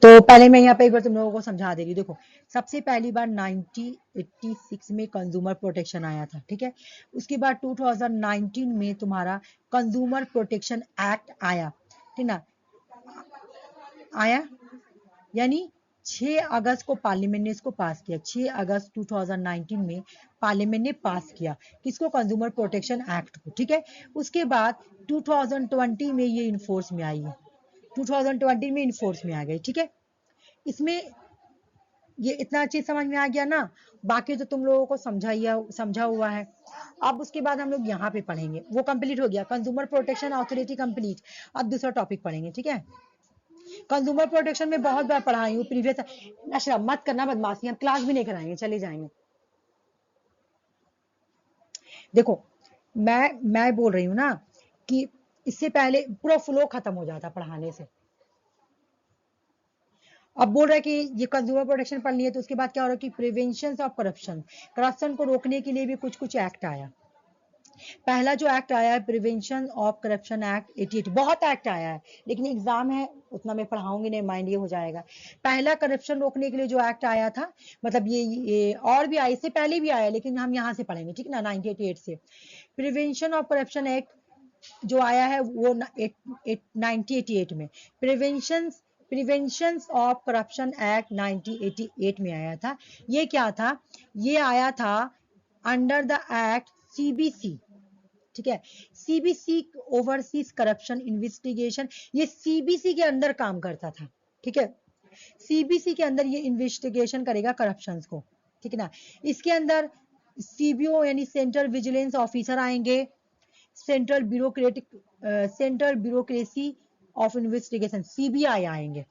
तो पहले मैं यहाँ पे एक बार तुम लोगों को समझा दे रही हूँ। देखो, सबसे पहली बार 1986 में कंज्यूमर प्रोटेक्शन आया था, ठीक है। उसके बाद 2019 में तुम्हारा कंज्यूमर प्रोटेक्शन एक्ट आया, ठीक ना, आया, यानी 6 अगस्त को पार्लियामेंट ने इसको पास किया। 6 अगस्त 2019 में पार्लियामेंट ने पास किया किसको, कंज्यूमर प्रोटेक्शन एक्ट को, ठीक है। उसके बाद 2020 में ये इन्फोर्स में आई है, 2020 में इन्फोर्स में आ गई, ठीक है। इसमें ये इतना चीज समझ में आ गया ना, बाकी तो तुम लोगों को समझा हुआ है। अब उसके बाद हम लोग यहाँ पे पढ़ेंगे, वो कंप्लीट हो गया, कंज्यूमर प्रोटेक्शन अथॉरिटी कंप्लीट। अब दूसरा टॉपिक पढ़ेंगे, ठीक है। कंज्यूमर प्रोटेक्शन में बहुत बार पढ़ाई हूँ प्रीवियस। नशरा मत करना बदमाशी, हम क्लास भी नहीं कराएंगे, चले जाएंगे। देखो, मैं बोल रही हूँ ना कि इससे पहले पूरा फ्लो खत्म हो जाता पढ़ाने से। अब बोल रहा है कि ये कंज्यूमर प्रोटेक्शन पढ़नी है, तो उसके बाद क्या हो रहा है कि प्रिवेंशन ऑफ करप्शन, करप्शन को रोकने के लिए भी कुछ कुछ एक्ट आया। पहला जो एक्ट आया है प्रिवेंशन ऑफ करप्शन एक्ट 88, बहुत एक्ट आया है लेकिन एग्जाम है उतना मैं पढ़ाऊंगी नहीं, माइंड ये हो जाएगा। पहला करप्शन रोकने के लिए जो एक्ट आया था, मतलब ये और भी आया, इससे पहले भी आया, लेकिन हम यहाँ से पढ़ेंगे, ठीक ना, 1988 से। प्रिवेंशन ऑफ करप्शन एक्ट जो आया है वो 1988 में, प्रिवेंशन ऑफ करप्शन एक्ट 1988 में आया था। ये क्या था, ये आया था अंडर द एक्ट सीबीसी, ठीक है। सीबीसी ओवरसीज करप्शन इन्वेस्टिगेशन, ये सीबीसी के अंदर काम करता था, ठीक है। सीबीसी के अंदर ये इन्वेस्टिगेशन करेगा करप्शन को, ठीक है ना। इसके अंदर सीबीओ यानी सेंट्रल विजिलेंस ऑफिसर आएंगे, central bureaucracy of investigation CBI आएंगे।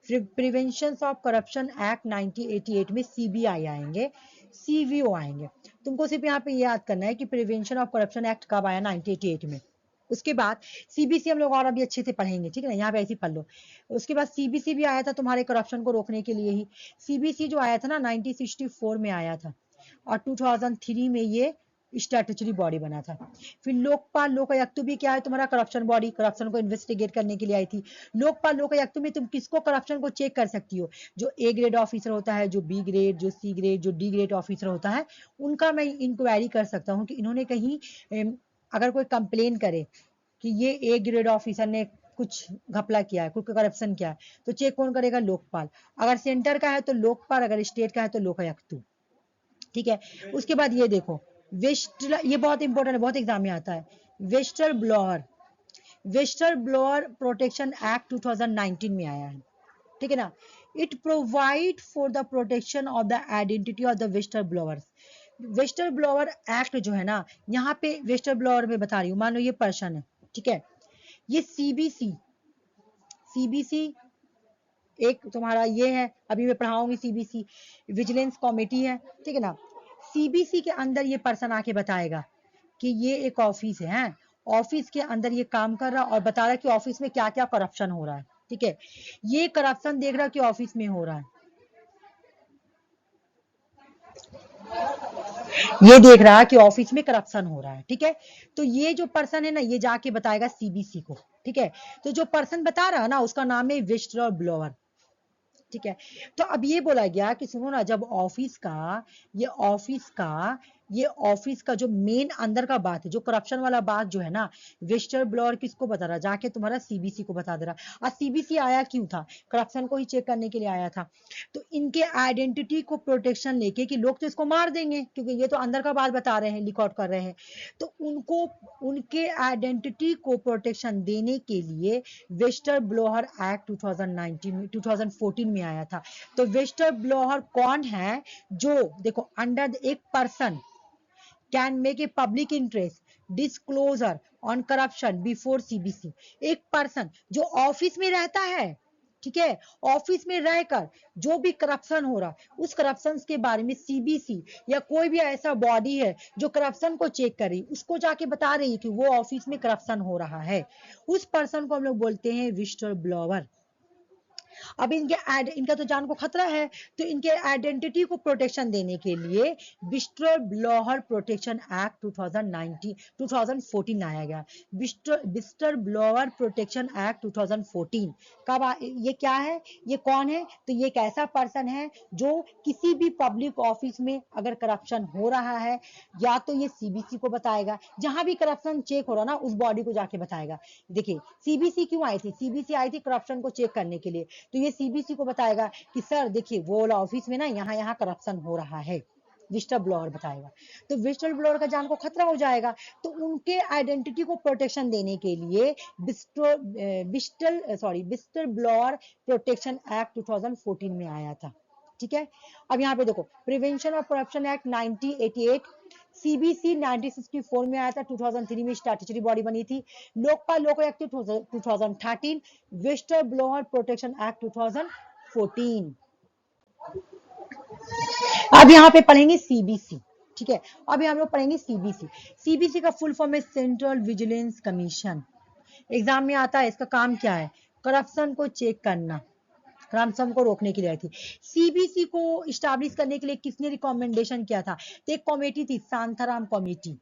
प्रिवेंशन ऑफ करप्शन एक्ट 1988 में सीबीआई आएंगे, सीवीओ आएंगे। तुमको सिर्फ यहाँ पे याद करना है कि प्रिवेंशन ऑफ करप्शन एक्ट कब आया, 1988 में। उसके बाद सीबीसी हम लोग और अभी अच्छे से पढ़ेंगे, ठीक है ना, यहाँ पे ऐसे पढ़ लो। उसके बाद सीबीसी भी आया था तुम्हारे करप्शन को रोकने के लिए ही। सीबीसी जो आया था ना 1964 में आया था, और 2003 में ये स्टैट्यूटरी बॉडी बना था। फिर लोकपाल लोकायुक्त भी क्या है तुम्हारा, करप्शन बॉडी, करप्शन को इन्वेस्टिगेट करने के लिए आई थी। लोकपाल लोकायुक्त में तुम किसको करप्शन को चेक कर सकती हो, जो ए ग्रेड ऑफिसर होता है, जो बी ग्रेड, जो सी ग्रेड, जो डी ग्रेड ऑफिसर होता है, उनका मैं इंक्वायरी कर सकता हूँ कि इन्होंने कहीं अगर कोई कंप्लेन करे कि ये ए ग्रेड ऑफिसर ने कुछ घपला किया है, कुछ करप्शन किया है, तो चेक कौन करेगा, लोकपाल। अगर सेंटर का है तो लोकपाल, अगर स्टेट का है तो लोकायुक्त, ठीक है। उसके बाद ये देखो ये बहुत इंपॉर्टेंट है, बहुत एग्जाम में आता है, वेस्टर ब्लोअर प्रोटेक्शन एक्ट 2019 में आया है, ठीक है ना। It provide for the protection of the identity of the Wester blowers. Wester blower act जो है ना, यहाँ पे वेस्टर ब्लोअर में बता रही हूँ, मान लो ये पर्सन है, ठीक है। ये सीबीसी एक तुम्हारा ये है, अभी मैं पढ़ाऊंगी, सीबीसी विजिलेंस कमेटी है, ठीक है ना। सीबीसी के अंदर ये पर्सन आके बताएगा कि ये एक ऑफिस है, ऑफिस के अंदर ये काम कर रहा और बता रहा है कि ऑफिस में क्या क्या करप्शन हो रहा है, ठीक है। ये करप्शन देख रहा कि ऑफिस में हो रहा है, ये देख रहा कि ऑफिस में करप्शन हो रहा है, ठीक है। तो ये जो पर्सन है ना, ये जाके बताएगा सीबीसी को, ठीक है। तो जो पर्सन बता रहा है ना, उसका नाम है विस्टर ब्लोअर, ठीक है। तो अब ये बोला गया कि सुनो ना, जब ये ऑफिस का जो मेन अंदर का बात है, जो करप्शन वाला बात जो है ना, वेस्टर ब्लोअर किसको बता रहा, जाके तुम्हारा सीबीसी को बता दे रहा। और सीबीसी आया क्यों था, करप्शन को ही चेक करने के लिए आया था। तो इनके आइडेंटिटी को प्रोटेक्शन लेके कि लोग तो इसको मार देंगे क्योंकि ये तो अंदर का बात बता रहे हैं, रिकॉर्ड कर रहे हैं, तो उनको उनके आइडेंटिटी को प्रोटेक्शन देने के लिए वेस्टर ब्लोअर एक्ट 2014 में आया था। तो वेस्टर ब्लोअर कौन है, जो देखो अंडर एक person can make a public interest disclosure on corruption before CBC. एक पर्सन जो ऑफिस में रहता है, ठीक है, ऑफिस में रहकर जो भी करप्शन हो रहा उस करप्शन के बारे में सीबीसी या कोई भी ऐसा बॉडी है जो करप्शन को चेक कर रही, उसको जाके बता रही है कि वो ऑफिस में करप्शन हो रहा है, उस पर्सन को हम लोग बोलते हैं विस्टर ब्लोअर। अब इनका तो जान को खतरा है, तो इनके आइडेंटिटी को प्रोटेक्शन देने के लिए विस्टर ब्लोअर प्रोटेक्शन एक्ट 2014 आया गया। विस्टर ब्लोअर प्रोटेक्शन एक्ट 2014 कब ये क्या है, ये कौन है, तो ये एक ऐसा पर्सन है जो किसी भी पब्लिक ऑफिस में अगर करप्शन हो रहा है, या तो ये सीबीसी को बताएगा, जहां भी करप्शन चेक हो रहा ना उस बॉडी को जाके बताएगा। देखिए सीबीसी क्यों आई थी, सीबीसी आई थी करप्शन को चेक करने के लिए, तो ये सीबीसी को बताएगा कि सर देखिए वो वाला ऑफिस में ना यहाँ करप्शन हो रहा है, विस्टर ब्लोअर बताएगा। तो विस्टर ब्लोअर का जान को खतरा हो जाएगा, तो उनके आइडेंटिटी को प्रोटेक्शन देने के लिए विस्टर ब्लोअर प्रोटेक्शन एक्ट 2014 में आया था। ठीक है, अब यहाँ पे देखो prevention of corruption act 1988, CBC 1964 में आया था, 2003 में स्टैट्यूटरी बॉडी बनी थी। लोकपाल लोक एक्ट 2013, विस्टर ब्लोअर प्रोटेक्शन एक्ट 2014। अब यहाँ पे पढ़ेंगे सीबीसी। ठीक है, अब हम लोग पढ़ेंगे सीबीसी। सीबीसी का फुल फॉर्म है सेंट्रल विजिलेंस कमीशन। एग्जाम में आता है, इसका काम क्या है, करप्शन को चेक करना, करप्शन को रोकने के लिए आई थी। सीबीसी को स्टैब्लिश करने के लिए किसने रिकमेंडेशन किया था, तो एक कमेटी थी, शांताराम कमेटी।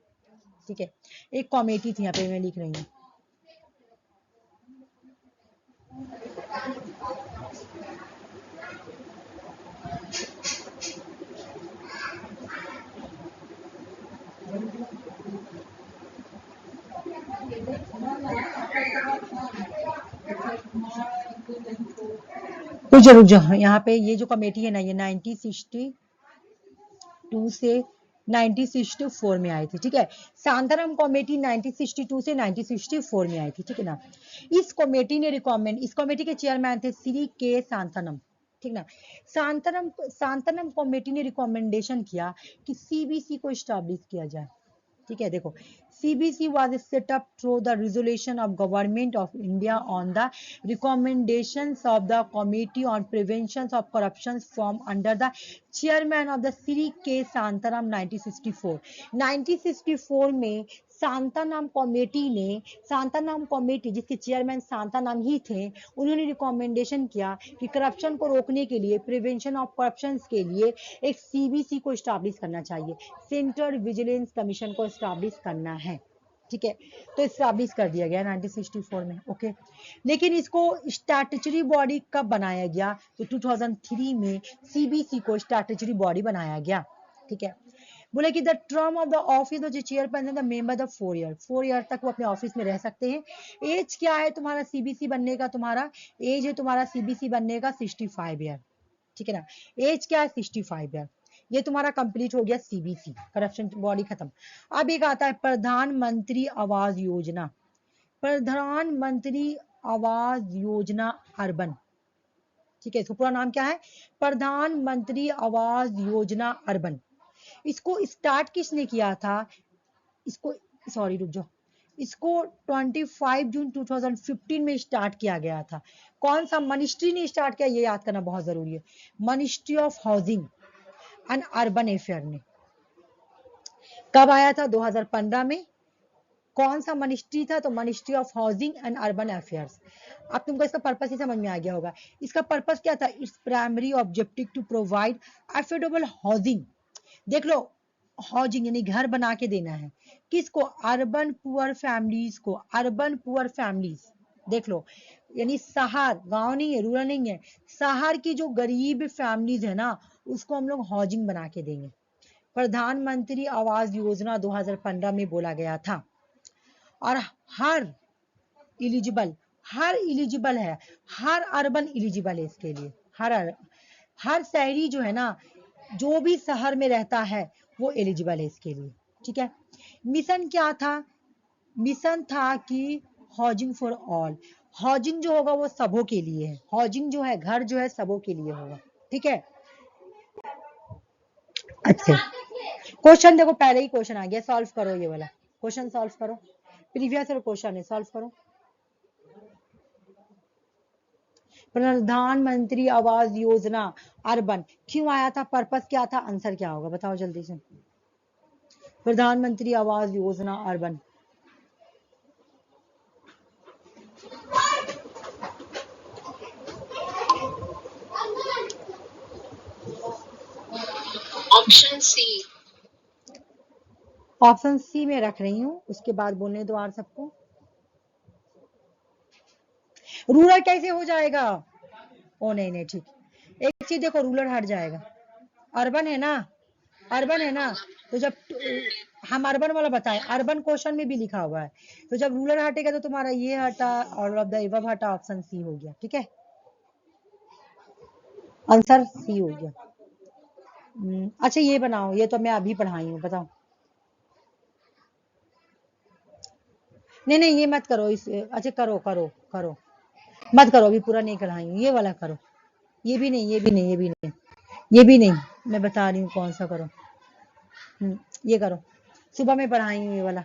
ठीक है, एक कमेटी थी, यहाँ पे मैं लिख रही हूँ। कुछ रुक जाओ, यहाँ पे ये जो कमेटी है ना, ये 1962 से 1964 में आई थी। ठीक है, शांताराम कमेटी 1962 से 1964 में आई थी। ठीक है ना, इस कमेटी के चेयरमैन थे श्री के शांतनम। ठीक ना, शांतनम कमेटी ने रिकमेंडेशन किया कि सीबीसी को स्टैब्लिश किया जाए। ठीक है, देखो CBC was set up through the resolution of Government of India on the recommendations of the Committee on Prevention of Corruption from under the chairman of the Sri K. Santaram 1964 में शांतानाम committee जिसके chairman शांतानाम ही थे, उन्होंने recommendation किया कि corruption को रोकने के लिए, प्रिवेंशन ऑफ करप्शन के लिए एक सीबीसी को स्टैब्लिश करना चाहिए, सेंट्रल विजिलेंस कमीशन को स्टैब्लिश करना है। ठीक है, तो स्टैब्लिश कर दिया गया 1964 में। ओके, लेकिन इसको स्टैट्यूटरी बॉडी कब बनाया गया, तो 2003 में सीबीसी को स्टैट्यूटरी बॉडी बनाया गया। ठीक है, बोले कि the term of the office जो chairperson the member the 4 year तक वो अपने ऑफिस में रह सकते हैं। एज क्या है तुम्हारा सीबीसी बनने का, तुम्हारा एज है तुम्हारा सीबीसी बनने का 65 ईयर। ठीक है ना, एज क्या है 65 ईयर। ये तुम्हारा कंप्लीट हो गया सीबीसी, करप्शन बॉडी खत्म। अब एक आता है प्रधानमंत्री आवास योजना। प्रधानमंत्री आवास योजना अर्बन। ठीक है, इसका पूरा नाम क्या है, प्रधानमंत्री आवास योजना अर्बन। इसको स्टार्ट किसने किया था, इसको सॉरी रुक जाओ, इसको 25 जून 2015 में स्टार्ट किया गया था। कौन सा मिनिस्ट्री ने स्टार्ट किया, ये याद करना बहुत जरूरी है, ministry of housing and urban affair ने। कब आया था, 2015 में। कौन सा मिनिस्ट्री था, तो ministry of housing and urban affairs. अब तुमको इसका पर्पस ही समझ में आ गया होगा। इसका पर्पस क्या था, it's primary objective to provide affordable housing. देख लो, हाउसिंग यानी घर बना के देना है, किसको, अर्बन पुअर फैमिलीज को, अर्बन पुअर फैमिलीज। देख लो, यानी शहर, गांव नहीं है, रूरल नहीं है, शहर की जो गरीब फैमिलीज है ना, उसको हम लोग हाउसिंग बना के देंगे। प्रधानमंत्री आवास योजना 2015 में बोला गया था। और हर इलिजिबल है, हर अर्बन इलिजिबल है इसके लिए, हर शहरी जो है ना, जो भी शहर में रहता है वो एलिजिबल है इसके लिए। ठीक है, मिशन क्या था, मिशन था कि हाउसिंग फॉर ऑल, हाउसिंग जो होगा वो सबों के लिए है, हाउसिंग जो है, घर जो है सबों के लिए होगा। ठीक है, अच्छा क्वेश्चन देखो, पहले ही क्वेश्चन आ गया, सॉल्व करो, ये वाला क्वेश्चन सॉल्व करो, प्रीवियस ईयर क्वेश्चन है, सॉल्व करो। प्रधानमंत्री आवास योजना अर्बन क्यों आया था, पर्पस क्या था, आंसर क्या होगा, बताओ जल्दी से। प्रधानमंत्री Awas Yojana urban, option C में रख रही हूँ, उसके बाद बोलने दो और सबको। रूरल कैसे हो जाएगा? ओ नहीं नहीं ठीक, एक चीज देखो, रूरल हट जाएगा, अर्बन है ना, अर्बन है ना, तो जब हम अर्बन वाला बताएं, अर्बन क्वेश्चन में भी लिखा हुआ है, तो जब रूरल हटेगा तो तुम्हारा ये हटा और ऑफ द एबव हटा, ऑप्शन सी हो गया, ठीक है, आंसर सी हो गया। अच्छा ये बनाओ, ये तो मैं अभी पढ़ाई हूँ, बताओ। नहीं नहीं ये मत करो, इस अच्छा करो करो करो, मत करो, अभी पूरा नहीं कराई हूँ, ये वाला करो, ये भी नहीं, ये भी नहीं, ये भी नहीं, ये भी नहीं, मैं बता रही हूँ कौन सा करो। ये करो, सुबह में पढ़ाई हूँ ये वाला।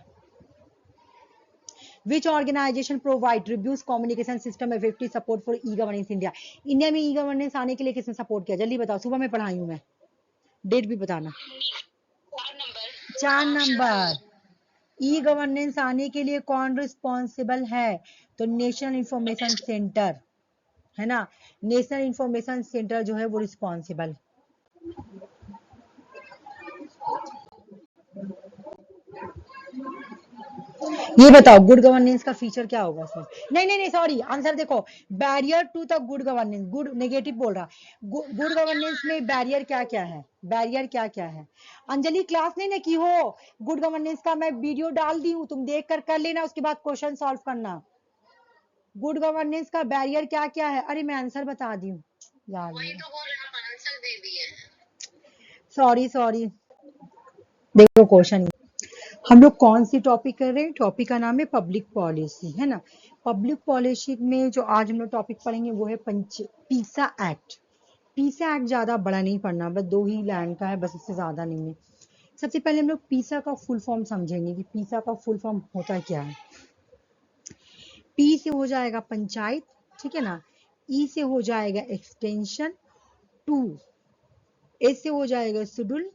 Which organization provide reviews communication system effective support for e-governance India? India में ई गवर्नेंस आने के लिए किसने सपोर्ट किया? जल्दी बताओ, सुबह में पढ़ाई हूँ मैं, डेट भी बताना। 4 नंबर, ई गवर्नेंस आने के लिए कौन रिस्पॉन्सिबल है? तो नेशनल इंफॉर्मेशन सेंटर है ना, नेशनल इंफॉर्मेशन सेंटर जो है वो रिस्पॉन्सिबल। ये बताओ गुड गवर्नेंस का फीचर क्या होगा इसमें? नहीं नहीं नहीं सॉरी, आंसर देखो, barrier to the good governance, good negative बोल रहा, गुड गवर्नेंस में बैरियर क्या क्या है, बैरियर क्या क्या है? अंजलि क्लास नहीं ना की हो, गुड गवर्नेंस का मैं वीडियो डाल दी हूँ, तुम देख कर लेना, उसके बाद क्वेश्चन सॉल्व करना। गुड गवर्नेंस का बैरियर क्या क्या है? अरे मैं आंसर बता दी हूँ यार, वही तो बोल रहा, आंसर दे दिए, सॉरी सॉरी, देखो क्वेश्चन, हम लोग कौन सी टॉपिक कर रहे हैं? टॉपिक का नाम है पब्लिक पॉलिसी, है ना। पब्लिक पॉलिसी में जो आज हम लोग टॉपिक पढ़ेंगे वो है पीसा एक्ट। पीसा एक्ट ज्यादा बड़ा नहीं पढ़ना, बस 2 ही लाइन का है, बस इससे ज्यादा नहीं है। सबसे पहले हम लोग पीसा का फुल फॉर्म समझेंगे कि पीसा का फुल फॉर्म होता क्या है। पी से हो जाएगा पंचायत, ठीक है ना, ई से हो जाएगा एक्सटेंशन, 2 ए से हो जाएगा शेड्यूल,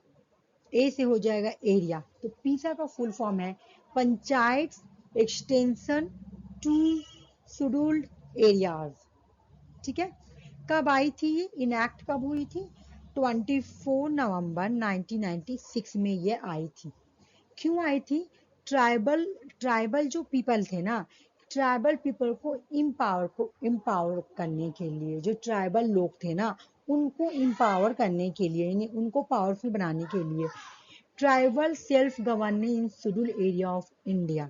ए से हो जाएगा एरिया। तो पीसा का फुल फॉर्म है panchayat extension to scheduled areas, ठीक है। कब आई थी ये, इनैक्ट कब हुई थी? 24 नवंबर 1996 में ये आई थी। क्यों आई थी? ट्राइबल ट्राइबल जो पीपल थे ना, ट्राइबल पीपल को इम्पावर करने के लिए, जो ट्राइबल लोग थे ना उनको इम्पावर करने के लिए, यानी उनको पावरफुल बनाने के लिए, tribal self governing in schedule area of India,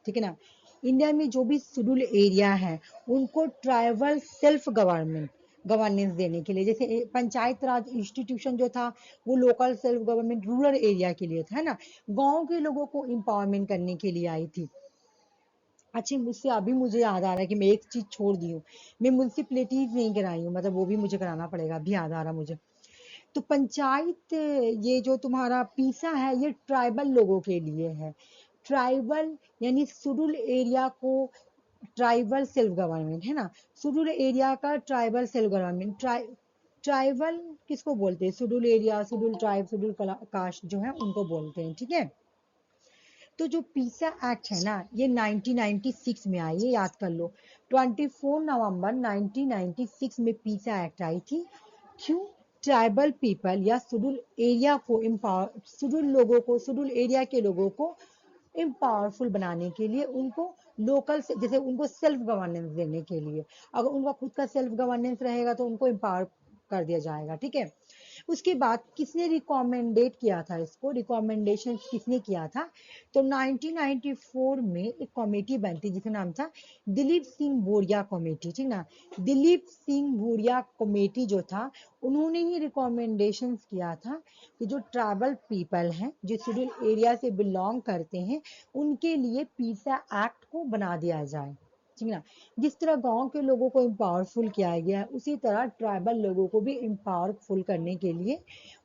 ठीक है ना। इंडिया में जो भी शेड्यूल एरिया है उनको ट्राइबल सेल्फ गवर्नेंस देने के लिए, जैसे पंचायत राज इंस्टीट्यूशन जो था वो local self government rural area के लिए था, है ना, गांव के लोगों को एम्पावरमेंट करने के लिए आई थी। अच्छा मुझसे अभी मुझे याद आ रहा है कि मैं एक चीज छोड़ दी हूँ, मैं म्यूनसिपैलिटीज नहीं कराई हूँ, मतलब वो भी मुझे कराना पड़ेगा, अभी याद आ रहा मुझे। तो पंचायत, ये जो तुम्हारा पीसा है ये ट्राइबल लोगों के लिए है, ट्राइबल यानी शेड्यूल एरिया को ट्राइबल सेल्फ गवर्नमेंट, है ना, शेड्यूल एरिया का ट्राइबल सेल्फ गवर्नमेंट, ट्राइबल किसको बोलते हैं? Schedule area, schedule tribe, schedule caste जो है उनको बोलते हैं, ठीक है। तो जो पीसा एक्ट है ना ये 1996 में आई है, याद कर लो, 24 नवंबर 1996 में पीसा एक्ट आई थी। क्यों? ट्राइबल पीपल या शेड्यूल एरिया को एम्पावर, शेड्यूल लोगों को, शेड्यूल एरिया के लोगों को एम्पावरफुल बनाने के लिए, उनको लोकल से, जैसे उनको सेल्फ गवर्नेंस देने के लिए, अगर उनका खुद का सेल्फ गवर्नेंस रहेगा तो उनको एम्पावर कर दिया जाएगा, ठीक है। उसके बाद किसने रिकमेंडेट किया था इसको, रिकमेंडेशन किसने किया था? तो 1994 में एक कमेटी बनती जिसका नाम था दिलीप सिंह भूरिया कमेटी, ठीक ना। दिलीप सिंह भूरिया कमेटी जो था उन्होंने ही रिकमेंडेशन किया था कि जो ट्राइबल पीपल हैं, जो शेड्यूल एरिया से बिलोंग करते हैं, उनके लिए पीसा एक्ट को बना दिया जाए, ठीक ना। जिस तरह गांव के लोगों को एम्पावरफुल किया गया है उसी तरह ट्राइबल लोगों को भी एम्पावरफुल करने के लिए,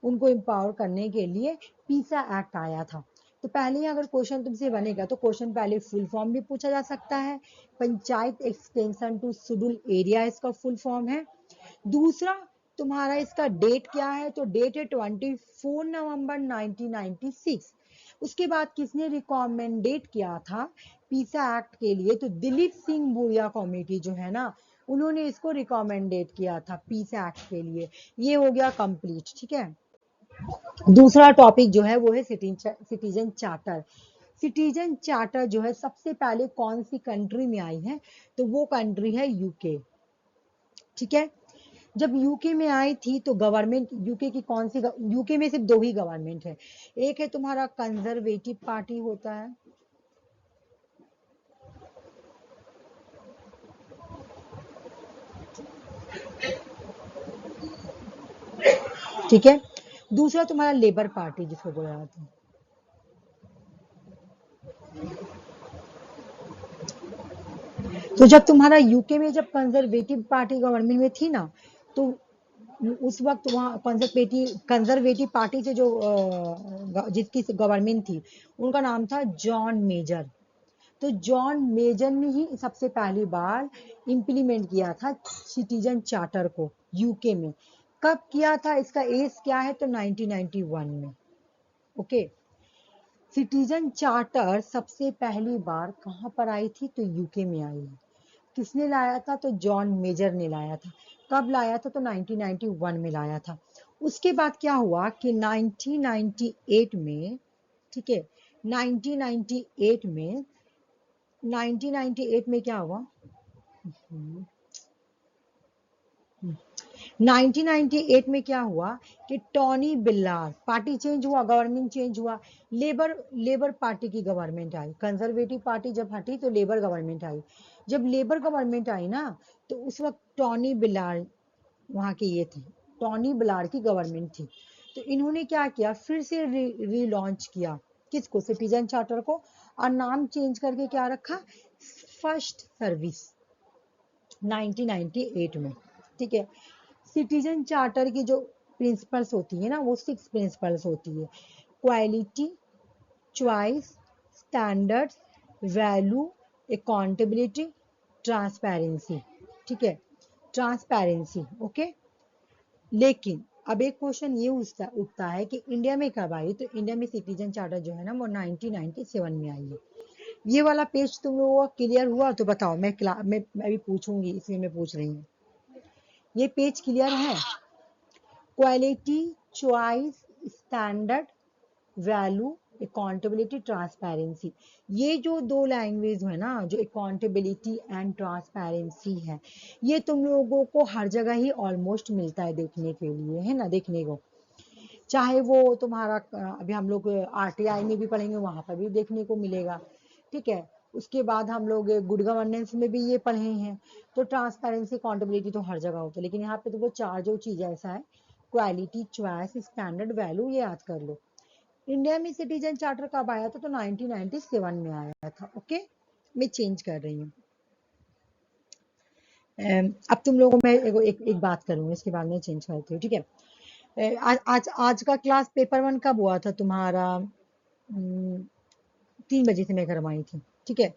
उनको एम्पावर करने के लिए पीसा एक्ट आया था। तो पहले ही अगर क्वेश्चन तुमसे बनेगा तो क्वेश्चन पहले फुल फॉर्म भी पूछा जा सकता है, panchayat extension to schedule area इसका फुल फॉर्म है। दूसरा तुम्हारा इसका डेट क्या है? तो डेट है 24 नवंबर 1996। उसके बाद किसने रिकमेंडेट किया था पीसा एक्ट के लिए? तो दिलीप सिंह भूरिया कमेटी जो है ना उन्होंने इसको रिकमेंडेट किया था पीसा एक्ट के लिए। ये हो गया कंप्लीट, ठीक है। दूसरा टॉपिक जो है वो है सिटीजन चार्टर। सिटीजन चार्टर जो है सबसे पहले कौन सी कंट्री में आई है, तो वो कंट्री है यूके। ठीक है, जब यूके में आई थी तो गवर्नमेंट यूके की कौन सी, यूके में सिर्फ दो ही गवर्नमेंट है, एक है तुम्हारा कंजर्वेटिव पार्टी होता है, ठीक है, दूसरा तुम्हारा लेबर पार्टी जिसको बोला जाता है। तो जब तुम्हारा यूके में जब कंजर्वेटिव पार्टी गवर्नमेंट में थी ना, तो उस वक्त वहाँ कंजर्वेटिव कंजर्वेटिव पार्टी से जो जिसकी गवर्नमेंट थी उनका नाम था जॉन मेजर। तो जॉन मेजर ने ही सबसे पहली बार इम्प्लीमेंट किया था सिटीजन चार्टर को यूके में। कब किया था, इसका एज क्या है, तो 1991 में। ओके, सिटीजन चार्टर सबसे पहली बार कहाँ पर आई थी, तो यूके में आई है। किसने लाया था, तो जॉन मेजर ने लाया था। कब लाया था, तो 1991 में लाया था। उसके बाद क्या हुआ कि 1998 में, ठीक है, 1998 में 1998 में क्या हुआ, 1998 में क्या हुआ कि टॉनी बिल्लार, पार्टी चेंज हुआ, गवर्नमेंट चेंज हुआ, लेबर पार्टी की गवर्नमेंट आई। कंजर्वेटिव पार्टी जब हटी तो लेबर गवर्नमेंट आई। जब लेबर गवर्नमेंट आई ना, तो उस वक्त टॉनी बिल्लार वहाँ के ये थे, टॉनी बिल्लार की गवर्नमेंट थी। तो इन्होंने क्या किया, फिर से रीलॉन्च किया किसको, सिटीजन चार्टर को, और नाम चेंज करके क्या रखा, फर्स्ट सर्विस, 1998 में। ठीक है, सिटीजन चार्टर की जो प्रिंसिपल्स होती है ना, वो 6 प्रिंसिपल्स होती है। Quality, choice, standards, value, accountability, transparency. ठीक है, ट्रांसपेरेंसी। ओके, लेकिन अब एक क्वेश्चन ये उठता है कि इंडिया में कब आई, तो इंडिया में सिटीजन चार्टर जो है ना वो 1997 में आई है। ये वाला पेज तुम लोगों को क्लियर हुआ, तो बताओ, मैं भी पूछूंगी इसलिए मैं पूछ रही हूँ, ये पेज क्लियर है। Quality, choice, standard, value, accountability, transparency, ये जो दो लैंग्वेज है ना, जो अकाउंटेबिलिटी एंड ट्रांसपेरेंसी है, ये तुम लोगों को हर जगह ही ऑलमोस्ट मिलता है देखने के लिए, है ना, देखने को। चाहे वो तुम्हारा अभी हम लोग आरटीआई में भी पढ़ेंगे, वहां पर भी देखने को मिलेगा। ठीक है, उसके बाद हम लोग गुड गवर्नेंस में भी ये पढ़े हैं। तो ट्रांसपेरेंसी, अकाउंटेबिलिटी तो हर जगह होता है, लेकिन यहाँ पे तो वो चार जो चीज ऐसा है, क्वालिटी, चॉइस, स्टैंडर्ड, वैल्यू, ये याद कर लो। इंडिया में सिटीजन चार्टर कब आया था, तो 1997 में आया था। ओके, मैं चेंज कर रही हूँ। अब तुम लोगों में एक बात करूंगी, इसके बाद में चेंज करती हूँ, ठीक है। आज का क्लास पेपर 1 कब हुआ था तुम्हारा, 3 बजे से मैं करवाई थी, ठीक है।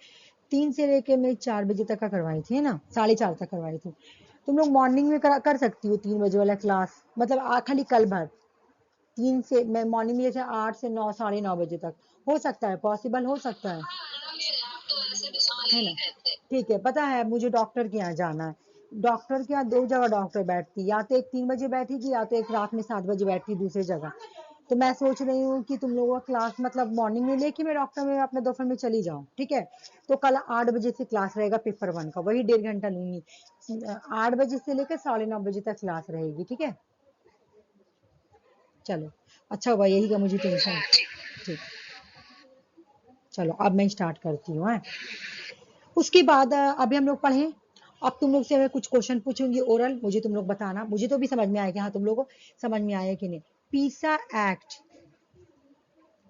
3 से लेके मैं 4 बजे तक का करवाई थी, है ना, 4:30 तक करवाई थी। तुम लोग मॉर्निंग में कर सकती हो 3 बजे वाला क्लास, मतलब खाली कल भर 3 से, मैं मॉर्निंग में जैसे 8 से 9, 9:30 बजे तक हो सकता है, पॉसिबल हो सकता है ना। ठीक है, पता है मुझे डॉक्टर के यहाँ जाना है। डॉक्टर के यहाँ 2 जगह डॉक्टर बैठती, या तो एक 3 बजे बैठेगी, या तो एक रात में 7 बजे बैठती दूसरी जगह। तो मैं सोच रही हूँ कि तुम लोगों का क्लास मतलब मॉर्निंग में लेके मैं डॉक्टर में अपने दोपहर में चली जाऊँ, ठीक है। तो कल 8 बजे से क्लास रहेगा पेपर 1 का, वही 1.5 घंटा लूंगी। 8 बजे से लेकर 9:30 बजे तक क्लास रहेगी, ठीक है। चलो, अच्छा हुआ, यही का मुझे टेंशन। ठीक, चलो अब मैं स्टार्ट करती हूँ। उसके बाद अभी हम लोग पढ़ें। अब तुम लोग से मैं कुछ क्वेश्चन पूछूंगी ओरल, मुझे तुम लोग बताना, मुझे तो भी समझ में आएगा, हाँ तुम लोगों को समझ में आया कि नहीं। पीसा एक्ट,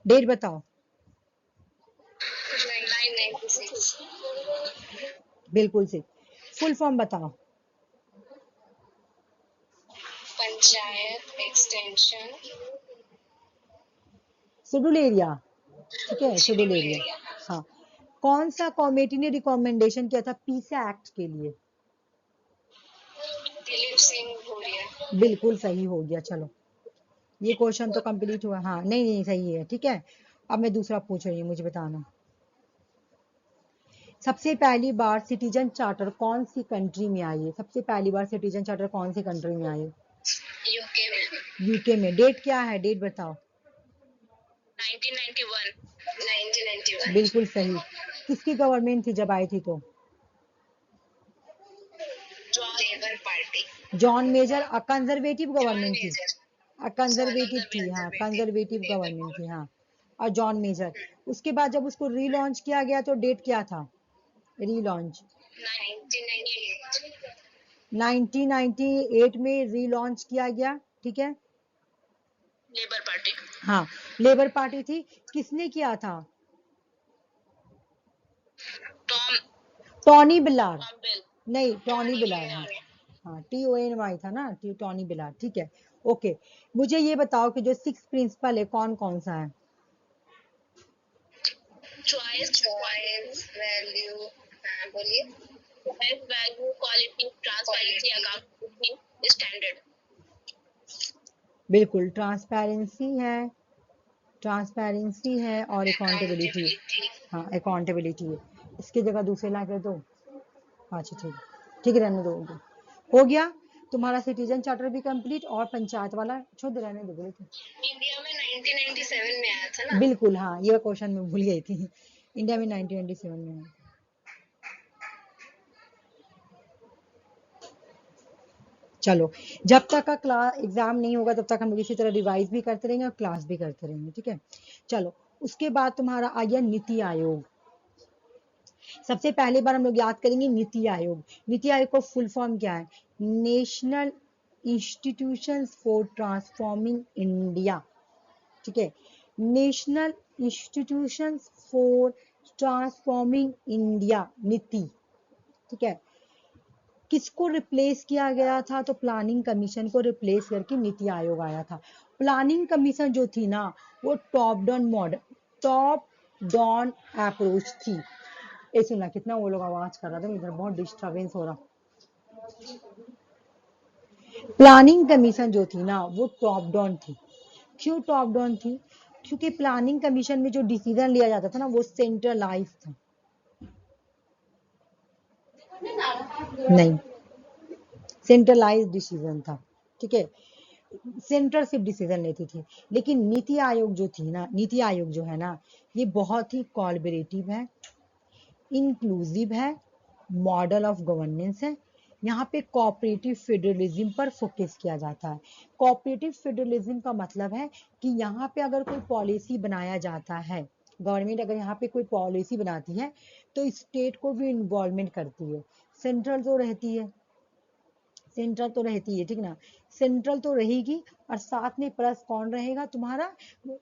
डेट बताओ। 996। बिल्कुल से, फुल फॉर्म बताओ। पंचायत एक्सटेंशन शेड्यूल एरिया, ठीक है, शेड्यूल शेड्यूल एरिया। एरिया। हाँ, कौन सा कमेटी ने रिकमेंडेशन किया था पीसा एक्ट के लिए? दिलीप सिंह भूरिया। बिल्कुल सही हो गया, चलो ये क्वेश्चन तो कंप्लीट हुआ। हाँ, नहीं नहीं सही है, ठीक है। अब मैं दूसरा पूछ रही हूँ, मुझे बताना। सबसे पहली बार सिटीजन चार्टर कौन सी कंट्री में आई है? सबसे पहली बार सिटीजन चार्टर कौन सी कंट्री में आई है? यूके में। यूके में। डेट क्या है, डेट बताओ। 1991। बिल्कुल सही। किसकी गवर्नमेंट थी जब आई थी तो? Labour Party. John Major. Conservative John government थी। मेजर। कंजर्वेटिव थी, हाँ कंजर्वेटिव लेबर गवर्नमेंट थी, हाँ। और जॉन मेजर। उसके बाद जब उसको रीलॉन्च किया गया तो डेट क्या था रीलॉन्च? 1998। 1998 में रीलॉन्च किया गया, ठीक है। Labour party. हाँ, लेबर पार्टी थी। किसने किया था? टॉनी बिलार। नहीं, टॉनी बिलार, हाँ हाँ, TONY था ना, टॉनी बिलार, ठीक है। ओके, मुझे ये बताओ कि जो 6 प्रिंसिपल है कौन कौन सा है? चॉइस, वैल्यू, बोलिए। Choice, value, quality, transparency, accountability, standard. बिल्कुल, ट्रांसपेरेंसी है और अकाउंटेबिलिटी। हाँ, अकाउंटेबिलिटी है। इसकी जगह दूसरे ला कर दो। अच्छा ठीक है, ठीक है, रहने दो। हो गया तुम्हारा सिटीजन चार्टर भी कंप्लीट और पंचायत वाला छोड़ दे, रहने दो बोले थे। इंडिया में 1997 में आया था ना? बिल्कुल, हाँ, ये क्वेश्चन मैं भूल गई थी। इंडिया में 1997 में आया। चलो, जब तक का क्लास एग्जाम नहीं होगा तब तक हम लोग इसी तरह रिवाइज भी करते रहेंगे और क्लास भी करते रहेंगे, ठीक है। चलो, उसके बाद तुम्हारा आ गया नीति आयोग। सबसे पहली बार हम लोग याद करेंगे नीति आयोग। नीति आयोग का फुल फॉर्म क्या है? National institutions for transforming India, ठीक है। National institutions for transforming India, नीति, ठीक है। किसको रिप्लेस किया गया था? तो प्लानिंग कमीशन को रिप्लेस करके नीति आयोग आया था। प्लानिंग कमीशन जो थी ना, वो टॉप डाउन अप्रोच थी। ए सुना कितना वो लोग आवाज कर रहा था, इधर बहुत डिस्टरबेंस हो रहा। प्लानिंग कमीशन जो थी ना, वो टॉप डाउन थी। क्यों टॉप डाउन थी? क्योंकि प्लानिंग कमीशन में जो डिसीजन लिया जाता था ना, वो सेंट्रलाइज था। नहीं, सेंट्रलाइज डिसीजन था, ठीक है। सेंटर सिर्फ डिसीजन लेती थी। लेकिन नीति आयोग जो थी ना, नीति आयोग जो है ना, ये बहुत ही कोलैबोरेटिव है, इंक्लूसिव है, मॉडल ऑफ गवर्नेंस है। यहाँ पे कोऑपरेटिव फेडरलिज्म पर फोकस किया जाता है। कोऑपरेटिव फेडरलिज्म का मतलब है कि यहाँ पे अगर कोई पॉलिसी बनाया जाता है, गवर्नमेंट अगर यहाँ पे कोई पॉलिसी बनाती है तो स्टेट को भी इन्वॉल्वमेंट करती है। सेंट्रल तो रहती है, सेंट्रल तो रहती है, ठीक ना। सेंट्रल तो रहेगी और साथ में प्लस कौन रहेगा तुम्हारा?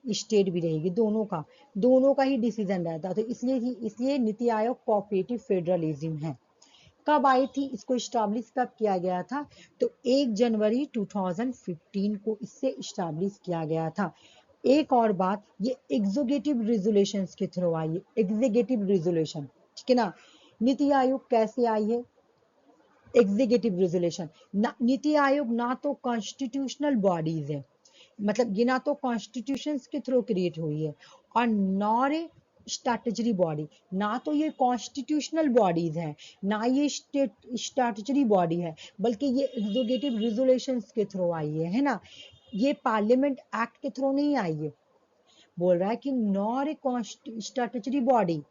स्टेट भी रहेगी। दोनों का ही डिसीजन रहता है। तो इसलिए नीति आयोग कोऑपरेटिव फेडरलिज्म है। कब आई थी, इसको स्टैब्लिश कब किया गया था? तो 1 जनवरी 2015 को इससे स्टैब्लिश किया गया था। एक और बात, ये एग्जीक्यूटिव रेजोल्यूशंस के थ्रू आई है, एग्जीक्यूटिव रेजोल्यूशन, ठीक है ना। नीति आयोग कैसे आई है? Executive resolution. नीति आयोग ना तो कॉन्स्टिट्यूशनल बॉडीज है, मतलब ये ना तो कॉन्स्टिट्यूशन के थ्रू क्रिएट हुई है और नॉर ए स्टैट्यूटरी बॉडी। ना तो ये कॉन्स्टिट्यूशनल बॉडीज है, ना ये स्टैट्यूटरी बॉडी है, बल्कि ये एग्जीक्यूटिव रेजोल्यूशंस के थ्रू आई है ना। ये पार्लियामेंट एक्ट के थ्रू नहीं आई है। बोल रहा है कि nor a statutory body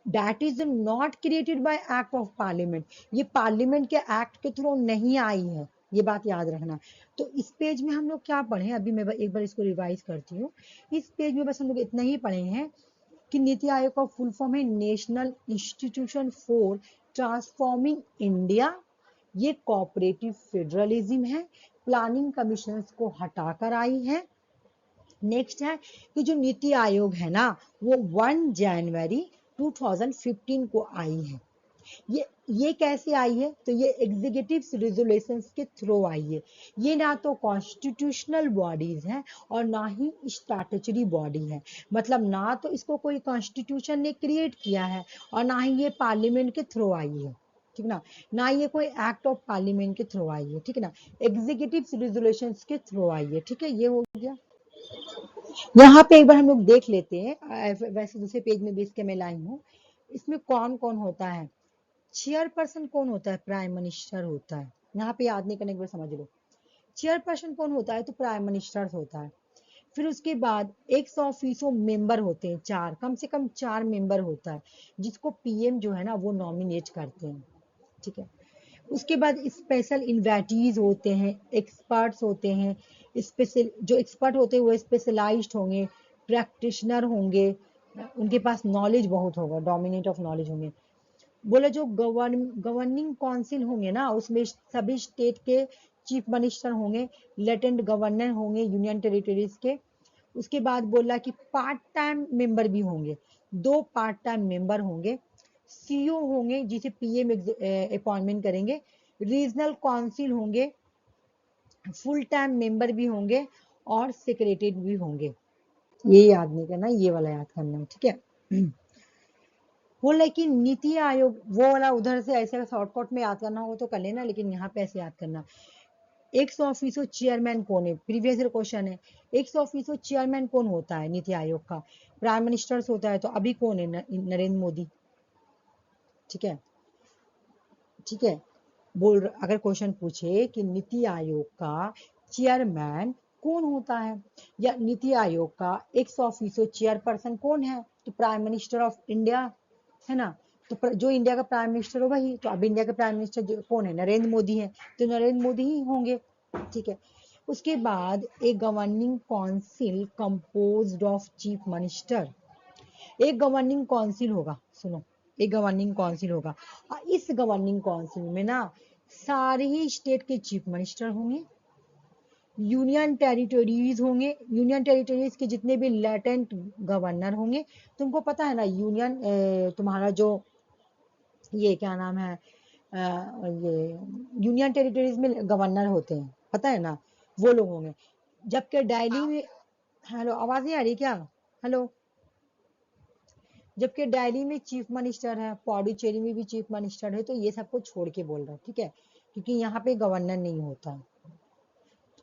that is not created by act of parliament. ये पार्लियामेंट के एक्ट के थ्रू नहीं आई है, ये बात याद रखना। तो इस पेज में हम लोग क्या पढ़े, अभी मैं एक बार इसको रिवाइज करती हूँ। इस पेज में बस हम लोग इतना ही पढ़े हैं कि नीति आयोग का फुल फॉर्म है national institution for transforming India. ये कोऑपरेटिव फेडरलिज्म है, प्लानिंग कमीशन को हटाकर आई है। नेक्स्ट है कि जो नीति आयोग है ना, वो 1 जनवरी 2015 को आई है। ये कैसे आई है? तो ये एग्जीक्यूटिव रेजोल्यूशंस के थ्रू आई है। ये ना तो कॉन्स्टिट्यूशनल बॉडीज है और ना ही स्टैट्यूटरी बॉडी है। मतलब ना तो इसको कोई कॉन्स्टिट्यूशन ने क्रिएट किया है और ना ही ये पार्लियामेंट के थ्रू आई है, ठीक ना। ना ये कोई एक्ट ऑफ पार्लियामेंट के थ्रू आई है, ठीक है ना। एग्जीक्यूटिव रेजोल्यूशंस के थ्रू आई है, ठीक है। ये हो गया। यहाँ पे एक बार हम लोग देख लेते हैं, वैसे दूसरे पेज में भी इसके मैं लाई हूँ। इसमें कौन कौन होता है? चेयरपर्सन कौन होता है? प्राइम मिनिस्टर होता है। यहाँ पे याद नहीं करने के बाद समझ लो। चेयरपर्सन कौन होता है? तो प्राइम मिनिस्टर होता है। फिर उसके बाद एक्स ऑफिसो मेंबर होते हैं, चार, कम से कम 4 मेंबर होता है, जिसको पीएम जो है ना वो नॉमिनेट करते हैं, ठीक है। उसके बाद स्पेशल इन्वाइटीज होते हैं, एक्सपर्ट्स होते हैं, स्पेशल जो एक्सपर्ट होते हैं वो स्पेशलाइज्ड होंगे, प्रैक्टिशनर होंगे, उनके पास नॉलेज बहुत होगा, डोमिनेट ऑफ नॉलेज होंगे। बोले जो गवर्निंग काउंसिल होंगे ना, उसमें सभी स्टेट के चीफ मिनिस्टर होंगे, लेटेंट गवर्नर होंगे यूनियन टेरिटरीज के। उसके बाद बोला कि पार्ट टाइम मेंबर भी होंगे, 2 पार्ट टाइम मेंबर होंगे, सीईओ होंगे जिसे पीएम अपॉइंटमेंट करेंगे, रीजनल काउंसिल होंगे, फुल टाइम मेंबर भी होंगे और सेक्रेटरी भी होंगे। ये याद नहीं करना, ये वाला याद करना है, ठीक है। बोला कि नीति आयोग वो वाला उधर से ऐसे शॉर्टकट में याद करना हो तो कर लेना, लेकिन यहाँ पे ऐसे याद करना। एक्स ऑफिसो चेयरमैन कौन है? प्रीवियस ईयर क्वेश्चन है। एक्स ऑफिसो चेयरमैन कौन होता है नीति आयोग का? प्राइम मिनिस्टर होता है। तो अभी कौन है? नरेंद्र मोदी, ठीक है, ठीक है। अगर क्वेश्चन पूछे कि नीति आयोग का चेयरमैन कौन होता है या नीति आयोग का एक्स ऑफिसो चेयरपर्सन कौन है, तो प्राइम मिनिस्टर ऑफ इंडिया है ना। तो जो इंडिया का प्राइम मिनिस्टर हो वही, तो अब इंडिया के प्राइम मिनिस्टर कौन है? नरेंद्र मोदी है, तो नरेंद्र मोदी ही होंगे, ठीक है। उसके बाद एक governing council composed of chief minister, एक गवर्निंग काउंसिल होगा, सुनो, एक गवर्निंग काउंसिल होगा, और इस गवर्निंग काउंसिल में ना सारे ही स्टेट के चीफ मिनिस्टर होंगे, यूनियन टेरिटरीज होंगे, यूनियन टेरिटरीज के जितने भी लेटेंट गवर्नर होंगे। तुमको पता है ना यूनियन तुम्हारा जो ये क्या नाम है ये यूनियन टेरिटरीज में गवर्नर होते हैं, पता है ना, वो लोग होंगे। जबकि दिल्ली में, हेलो आवाज नहीं आ रही क्या? हेलो, जबकि दिल्ली में चीफ मिनिस्टर है, पौडुचेरी में भी चीफ मिनिस्टर है, तो ये सबको छोड़ के बोल रहा है, ठीक है, क्योंकि यहाँ पे गवर्नर नहीं होता है,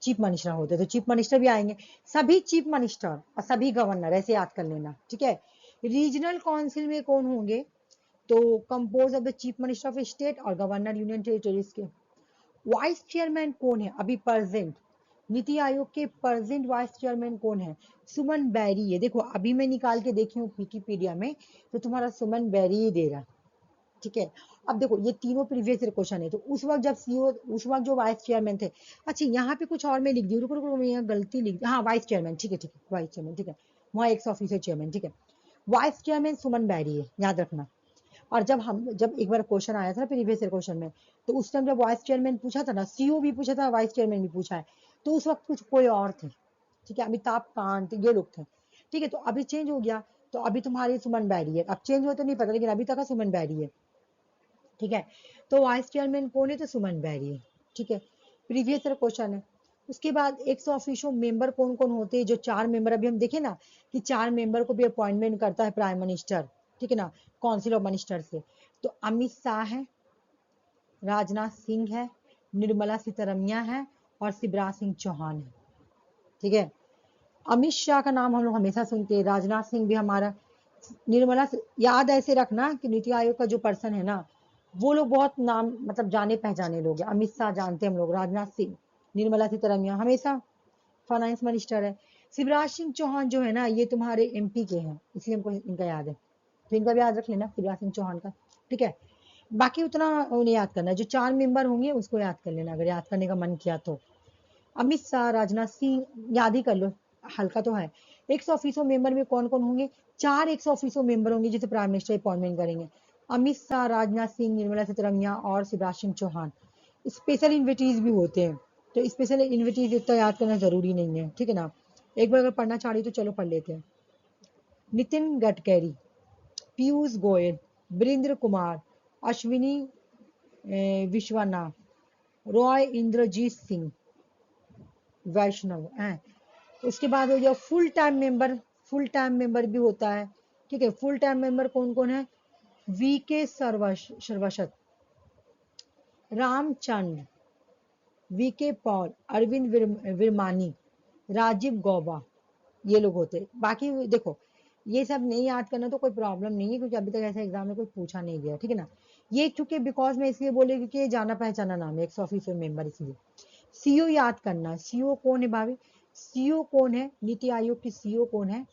चीफ मिनिस्टर होते, तो चीफ मिनिस्टर भी आएंगे, सभी चीफ मिनिस्टर और सभी गवर्नर, ऐसे याद कर लेना, ठीक है। रीजनल काउंसिल में कौन होंगे? तो compose of the chief minister of state और गवर्नर यूनियन टेरिटरीज के। वाइस चेयरमैन कौन है अभी प्रेजेंट? नीति आयोग के प्रेजेंट वाइस चेयरमैन कौन है? सुमन बैरी है। देखो अभी मैं निकाल के देखी हूँ विकिपीडिया में, तो तुम्हारा सुमन बैरी ही दे रहा, ठीक है। अब देखो ये तीनों प्रीवियस ईयर क्वेश्चन है, तो उस वक्त जब सीईओ, उस वक्त जो वाइस चेयरमैन थे, अच्छा यहाँ पे कुछ और मैं लिख दी, रुको रुको मैं यहाँ गलती लिख दी, हाँ वाइस चेयरमैन, ठीक है ठीक है, वाइस चेयरमैन, ठीक है, वहाँ एक्स ऑफिसर चेयरमैन, ठीक है। वाइस चेयरमैन सुमन बैरी है, याद रखना। और जब एक बार क्वेश्चन आया था प्रीवियस ईयर क्वेश्चन में, तो उस टाइम जब वाइस चेयरमैन पूछा था ना, सीईओ भी पूछा था, वाइस चेयरमैन भी पूछा है, तो उस वक्त कुछ कोई और थे, ठीक है, अमिताभ कांत ये लोग थे, ठीक है। तो अभी चेंज हो गया, तो अभी तुम्हारी सुमन बैरी है, अब चेंज हो तो नहीं पता, लेकिन अभी तक सुमन बैरी है, ठीक है। तो वाइस चेयरमैन कौन है? तो सुमन बैरी है, ठीक है, प्रीवियस ईयर क्वेश्चन है। उसके बाद एक्स ऑफिशियो मेंबर कौन कौन होते हैं? जो 4 मेंबर अभी हम देखे ना कि 4 मेंबर को भी अपॉइंटमेंट करता है प्राइम मिनिस्टर, ठीक है ना, काउंसिल ऑफ मिनिस्टर से। तो अमित शाह है, राजनाथ सिंह है, निर्मला सीतारमैया है और शिवराज सिंह चौहान है, ठीक है। अमित शाह का नाम हम लोग हमेशा सुनते हैं, राजनाथ सिंह भी हमारा, निर्मला, याद ऐसे रखना कि नीति आयोग का जो पर्सन है ना, वो लोग बहुत नाम मतलब जाने पहचाने लोग हैं। अमित शाह जानते हैं हम लोग, राजनाथ सिंह, निर्मला सीतारमैया हमेशा फाइनेंस मिनिस्टर है। शिवराज सिंह चौहान जो है ना, ये तुम्हारे एमपी के हैं, इसलिए हमको इनका याद है, तो इनका भी याद रख लेना, शिवराज सिंह चौहान का, ठीक है। बाकी उतना उन्हें याद करना है, जो 4 मेंबर होंगे उसको याद कर लेना अगर याद करने का मन किया तो। अमित शाह, राजनाथ सिंह याद ही कर लो, हल्का तो है। एक्स ऑफिसो मेंबर में कौन कौन होंगे? 4 एक्स ऑफिसो मेंबर होंगे जिसे प्राइम मिनिस्टर अपॉइंटमेंट करेंगे, अमित शाह, राजनाथ सिंह, निर्मला सीतारमैया और शिवराज सिंह चौहान। स्पेशल इन्विटीज भी होते हैं, तो स्पेशल इन्विटीज इतना याद करना जरूरी नहीं है, ठीक है ना, एक बार अगर पढ़ना चाह रही तो चलो पढ़ लेते हैं। नितिन गडकरी, पीयूष गोयल, वीरेंद्र कुमार, अश्विनी विश्वनाथ, रॉय इंद्रजीत सिंह, वैष्णव है। उसके बाद हो गया full time member, full time member भी होता है, ठीक है। फुल टाइम मेंबर कौन कौन है? वी के सर्वशत, रामचंद्र, वी के पॉल, अरविंद विरमानी, राजीव गौबा, ये लोग होते हैं। बाकी देखो ये सब नहीं याद करना तो कोई प्रॉब्लम नहीं है, क्योंकि अभी तक ऐसा एग्जाम में कोई पूछा नहीं गया, ठीक है ना। ये चूंकि बिकॉज मैं इसलिए बोले क्योंकि ये जाना पहचाना नाम है, एक्स ऑफिशियल मेंबर, इसलिए। सीईओ याद करना, सीईओ कौन है भाभी? सीईओ कौन है? नीति आयोग की सीईओ कौन है?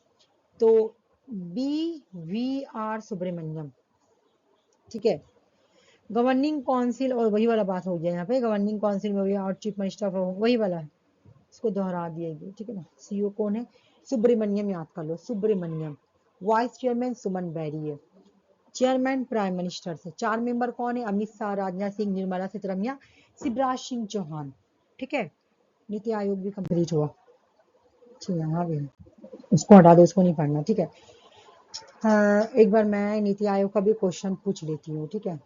तो BVR सुब्रमण्यम, ठीक है। गवर्निंग काउंसिल, और वही वाला बात हो गया यहाँ पे, गवर्निंग काउंसिल में भी और चीफ मिनिस्टर ऑफ, वही वाला है, इसको दोहरा दिएगी, ठीक है ना। सीईओ कौन है? सुब्रमण्यम, याद कर लो, सुब्रमण्यम। वाइस चेयरमैन सुमन बैरी है। चेयरमैन प्राइम मिनिस्टर से। 4 मेंबर कौन है? अमित शाह, राजनाथ सिंह, निर्मला सीतारमण, शिवराज सिंह चौहान, ठीक है। नीति आयोग भी कंप्लीट हुआ, ठीक है। यहाँ भी उसको हटा दो, उसको नहीं पढ़ना, ठीक है। हाँ, एक बार मैं नीति आयोग का भी क्वेश्चन पूछ लेती हूँ, ठीक है।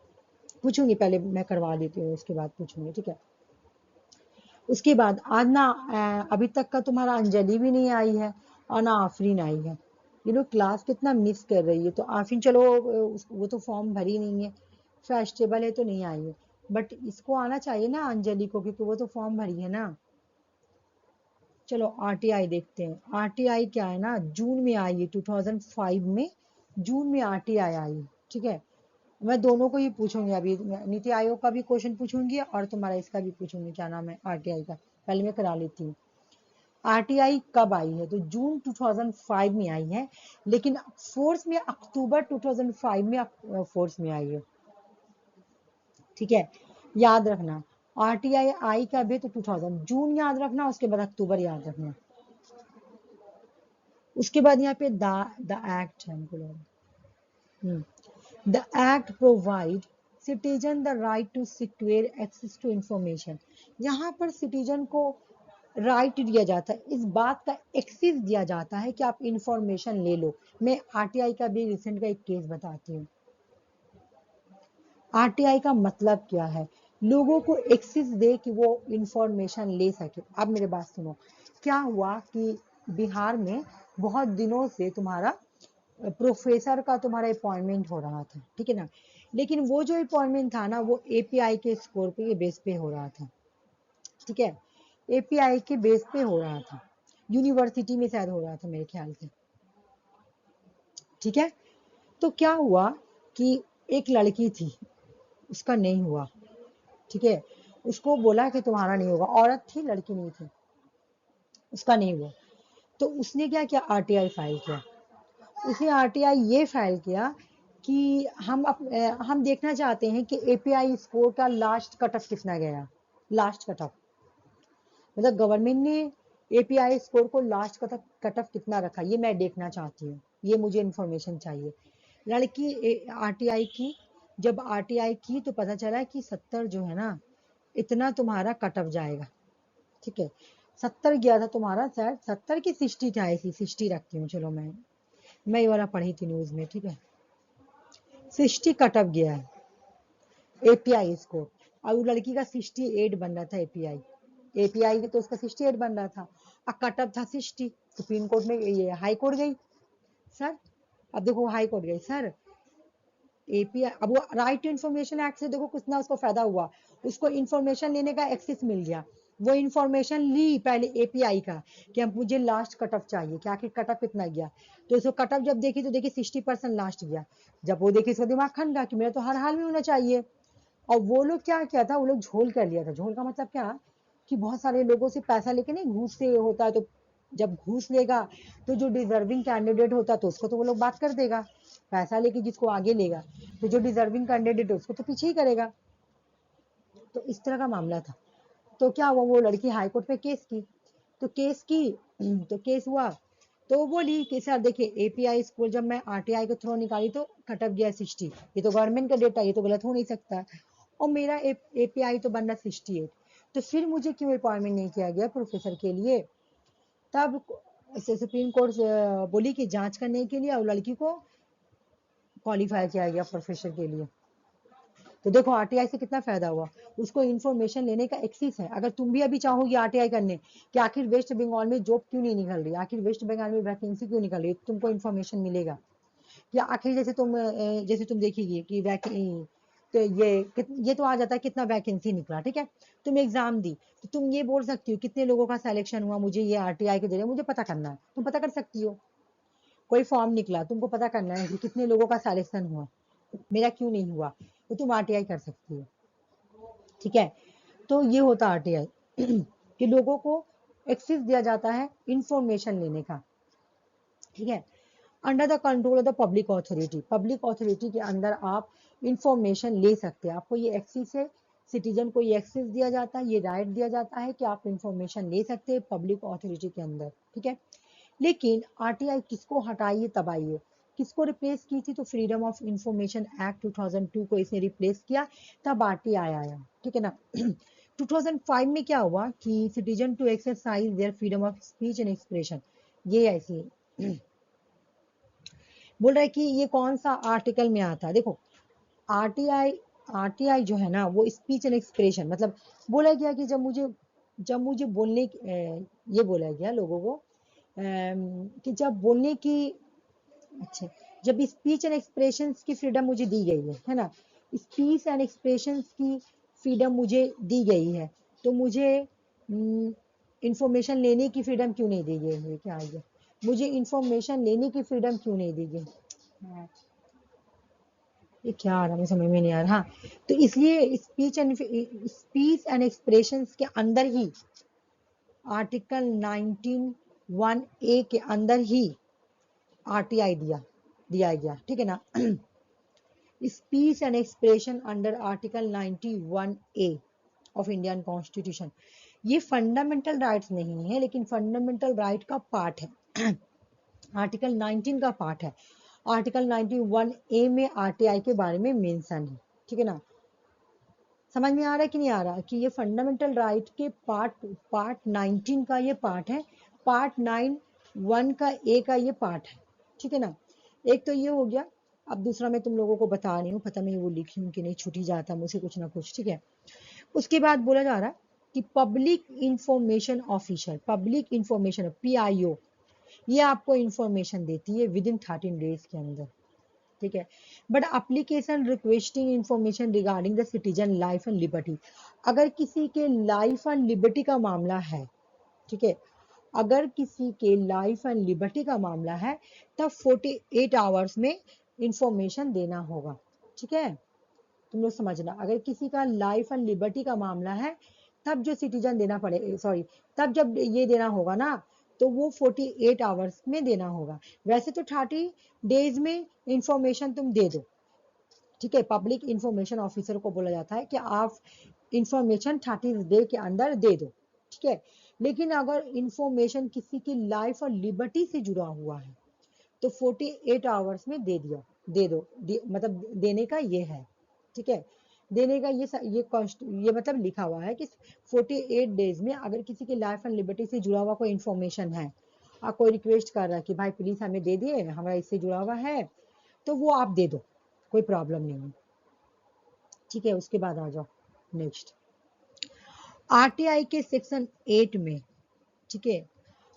पूछूंगी, पहले मैं करवा देती हूँ, उसके बाद पूछूंगी, ठीक है। उसके बाद आज ना अभी तक का तुम्हारा अंजलि भी नहीं आई है और ना आफरीन आई है। ये लोग क्लास कितना मिस कर रही है। तो आफरीन चलो वो तो फॉर्म भरी नहीं है, फेस्टिवल है तो नहीं आई है, बट इसको आना चाहिए ना अंजलि को, क्योंकि वो तो फॉर्म भरी है ना। चलो आरटीआई देखते हैं। आरटीआई क्या है ना, जून में आई है, 2005 में जून में आरटीआई आई, ठीक है। मैं दोनों को ही पूछूंगी, अभी नीति आयोग का भी क्वेश्चन पूछूंगी और तुम्हारा इसका भी पूछूंगी, क्या नाम है आरटीआई का। पहले मैं करा लेती हूँ। आरटीआई कब आई है? तो जून 2005 में आई है, लेकिन फोर्स में अक्टूबर 2005 में फोर्स में आई है, ठीक है। याद रखना आरटीआई आई कब है? तो 2000 जून याद रखना, उसके बाद अक्टूबर याद रखना। उसके बाद यहाँ पे द एक्ट है, the act provide citizen the right to secure access to information. यहाँ पर सिटीजन को राइट दिया जाता है, इस बात का एक्सेस दिया जाता है कि आप इंफॉर्मेशन ले लो। मैं आरटीआई का भी रिसेंट का एक केस बताती हूँ। आरटीआई का मतलब क्या है? लोगों को एक्सेस दे कि वो इंफॉर्मेशन ले सके। अब मेरे बात सुनो, क्या हुआ कि बिहार में बहुत दिनों से तुम्हारा प्रोफेसर का तुम्हारा अपॉइंटमेंट हो रहा था, ठीक है ना। लेकिन वो जो अपॉइंटमेंट था ना, वो एपीआई के स्कोर पे बेस पे हो रहा था, ठीक है। एपीआई के बेस पे हो रहा था, यूनिवर्सिटी में शायद हो रहा था मेरे ख्याल से, ठीक है। तो क्या हुआ कि एक लड़की थी, उसका नहीं हुआ, ठीक है। उसको बोला कि तुम्हारा नहीं होगा, औरत थी, लड़की नहीं थी, उसका नहीं हुआ। तो उसने क्या किया? आरटीआई फाइल किया। उसने आरटीआई ये फाइल किया कि हम देखना चाहते हैं कि एपीआई स्कोर का लास्ट कट ऑफ कितना गया। लास्ट कट ऑफ मतलब गवर्नमेंट ने एपीआई स्कोर को लास्ट कट ऑफ कितना रखा, ये मैं देखना चाहती हूँ, ये मुझे इन्फॉर्मेशन चाहिए। लड़की आरटीआई की, जब आरटीआई की तो पता चला कि 70 जो है ना, इतना तुम्हारा कट ऑफ जाएगा, ठीक है। 70 गया था तुम्हारा, शायद 70 की 60 था, ऐसी 60 रखती हूँ, चलो मैं ये वाला पढ़ी थी न्यूज में, ठीक है। 60 कट ऑफ गया है एपीआई स्कोर, और वो लड़की का 68 बन रहा था एपीआई। एपीआई तो उसका 68 बन रहा था, और कट ऑफ था 60। सुप्रीम कोर्ट में, ये हाई कोर्ट गई सर। अब देखो हाई कोर्ट गई सर, एपीआई, अब वो राइट टू इन्फॉर्मेशन एक्ट से देखो कितना उसको फायदा हुआ। उसको इन्फॉर्मेशन लेने का एक्सेस मिल गया। वो इन्फॉर्मेशन ली पहले एपीआई का कि अब मुझे लास्ट कट ऑफ चाहिए, कि आखिर कट ऑफ कितना गया। तो उसको कट ऑफ जब देखी तो देखी 60% लास्ट गया। जब वो देखी, इसका दिमाग खन गया कि मेरा तो हर हाल में होना चाहिए। और वो लोग क्या किया था, वो लोग झोल कर लिया था। झोल का मतलब क्या, कि बहुत सारे लोगों से पैसा लेके, नहीं घूस से होता है, तो जब घूस लेगा तो जो डिजर्विंग कैंडिडेट होता है तो उसको तो वो लोग बात कर देगा, पैसा लेके जिसको आगे लेगा, तो जो डिजर्विंग कैंडिडेट है उसको तो पीछे ही करेगा। तो इस तरह का मामला था। तो क्या हुआ, वो लड़की हाईकोर्ट में केस की। तो केस की, तो केस हुआ, तो वो बोली कि सर देखिए, एपीआई स्कोर जब मैं आरटीआई के थ्रू निकाली तो कट ऑफ गया 60। ये तो गवर्नमेंट का डेटा, ये तो गलत हो नहीं सकता, और मेरा एपीआई तो बन रहा 68। तो फिर मुझे क्यों अपॉइंटमेंट नहीं किया गया प्रोफेसर के लिए? तब सुप्रीम कोर्ट बोली कि जांच करने के लिए, और लड़की को क्वालिफाई किया गया प्रोफेसर के लिए। तो देखो आरटीआई से कितना फायदा हुआ, उसको इन्फॉर्मेशन लेने का एक्सेस है। अगर तुम भी अभी चाहोगी आरटीआई करने कि आखिर वेस्ट बंगाल में जॉब क्यों नहीं निकल रही, आखिर वेस्ट बंगाल में वैकेंसी क्यों निकल रही, तो तुमको इन्फॉर्मेशन मिलेगा। या आखिर जैसे तुम देखेगी कि तो ये तो आ जाता है कितना वैकेंसी निकला, ठीक है। तुम एग्जाम दी तो तुम ये बोल सकती हो कितने लोगों का सिलेक्शन हुआ, मुझे ये आरटीआई के जरिए मुझे पता करना है, तुम पता कर सकती हो। कोई फॉर्म निकला, तुमको पता करना है कि कितने लोगों का सिलेक्शन हुआ, मेरा क्यों नहीं हुआ। तो तुम आरटीआई कर सकती हो। ठीक है, तो ये होता आरटीआई कि लोगों को एक्सेस दिया जाता है इंफॉर्मेशन लेने का। ठीक है, under the control of the public authority, public authority के अंदर आप इंफॉर्मेशन ले सकते हैं। आपको ये एक्सेस है, सिटीजन को ये एक्सेस दिया जाता है, ये राइट दिया जाता है कि आप इंफॉर्मेशन ले सकते हैं पब्लिक अथॉरिटी के अंदर। ठीक है, लेकिन आरटीआई किसको हटाई तब आई है, किसको रिप्लेस की थी, तो फ्रीडम ऑफ इंफॉर्मेशन एक्ट 2002 को इसने रिप्लेस किया, तब आरटीआई आया। ठीक है ना 2005 में क्या हुआ कि citizen to exercise their freedom of speech and expression, ये ऐसी बोल रहा है कि ये कौन सा आर्टिकल में आता है। देखो आरटीआई, आरटीआई जो है ना वो स्पीच एंड एक्सप्रेशन, मतलब बोला गया कि जब मुझे बोलने ये बोला गया लोगों को कि जब बोलने की, अच्छा, जब स्पीच एंड एक्सप्रेशंस की फ्रीडम मुझे दी गई है ना, स्पीच एंड एक्सप्रेशंस की फ्रीडम मुझे दी गई है, तो मुझे इंफॉर्मेशन लेने की फ्रीडम क्यों नहीं दी गई है, क्या आ गया, मुझे इंफॉर्मेशन लेने की फ्रीडम क्यों नहीं दी गई, ये क्या आ रहा है समझ में नहीं आ रहा। हाँ, तो इसलिए स्पीच एंड एक्सप्रेशंस के अंदर ही आर्टिकल 19(1)(a) के अंदर ही आरटीआई दिया गया। ठीक है ना speech and expression under article 91(a) of Indian constitution, ये फंडामेंटल राइट्स नहीं है लेकिन फंडामेंटल राइट का पार्ट है आर्टिकल 19 का पार्ट है। आर्टिकल 91(a) में आरटीआई के बारे में मेंशन है। ठीक है ना, समझ में आ रहा है कि नहीं आ रहा कि ये फंडामेंटल राइट के पार्ट 19 का ये पार्ट है, पार्ट 9(1) का ए का ये पार्ट है। ठीक है ना, एक तो ये हो गया। अब दूसरा मैं तुम लोगों को बता रही हूँ, पता नहीं वो लिखी हूँ कि नहीं, छूट ही जाता मुझसे कुछ ना कुछ। ठीक है, उसके बाद बोला जा रहा है कि public information officer, public information PIO, ये आपको इंफॉर्मेशन देती है विद इन 13 डेज के अंदर। ठीक है, but application requesting information regarding the citizen life and liberty, अगर किसी के लाइफ एंड लिबर्टी का मामला है, ठीक है, अगर किसी के लाइफ एंड लिबर्टी का मामला है तब 48 आवर्स में इंफॉर्मेशन देना होगा। ठीक है, तुम लोग समझना, अगर किसी का लाइफ एंड लिबर्टी का मामला है तब जो सिटीजन देना पड़े, सॉरी, तब जब ये देना होगा ना तो वो 48 आवर्स में देना होगा। वैसे तो 30 डेज में इंफॉर्मेशन तुम दे दो। ठीक है, पब्लिक इंफॉर्मेशन ऑफिसर को बोला जाता है कि आप इंफॉर्मेशन 30 डे के अंदर दे दो। ठीक है, लेकिन अगर इंफॉर्मेशन किसी की लाइफ और लिबर्टी से जुड़ा हुआ है तो 48 आवर्स में दे दो, मतलब देने का ये है। ठीक है, देने का ये मतलब लिखा हुआ है कि 48 डेज में अगर किसी की लाइफ एंड लिबर्टी से जुड़ा हुआ कोई इंफॉर्मेशन है, आप कोई रिक्वेस्ट कर रहा है कि भाई प्लीज हमें दे दिए, हमारा इससे जुड़ा हुआ है, तो वो आप दे दो, कोई प्रॉब्लम नहीं है। ठीक है, उसके बाद आ जाओ नेक्स्ट, आरटीआई के सेक्शन 8 में। ठीक है,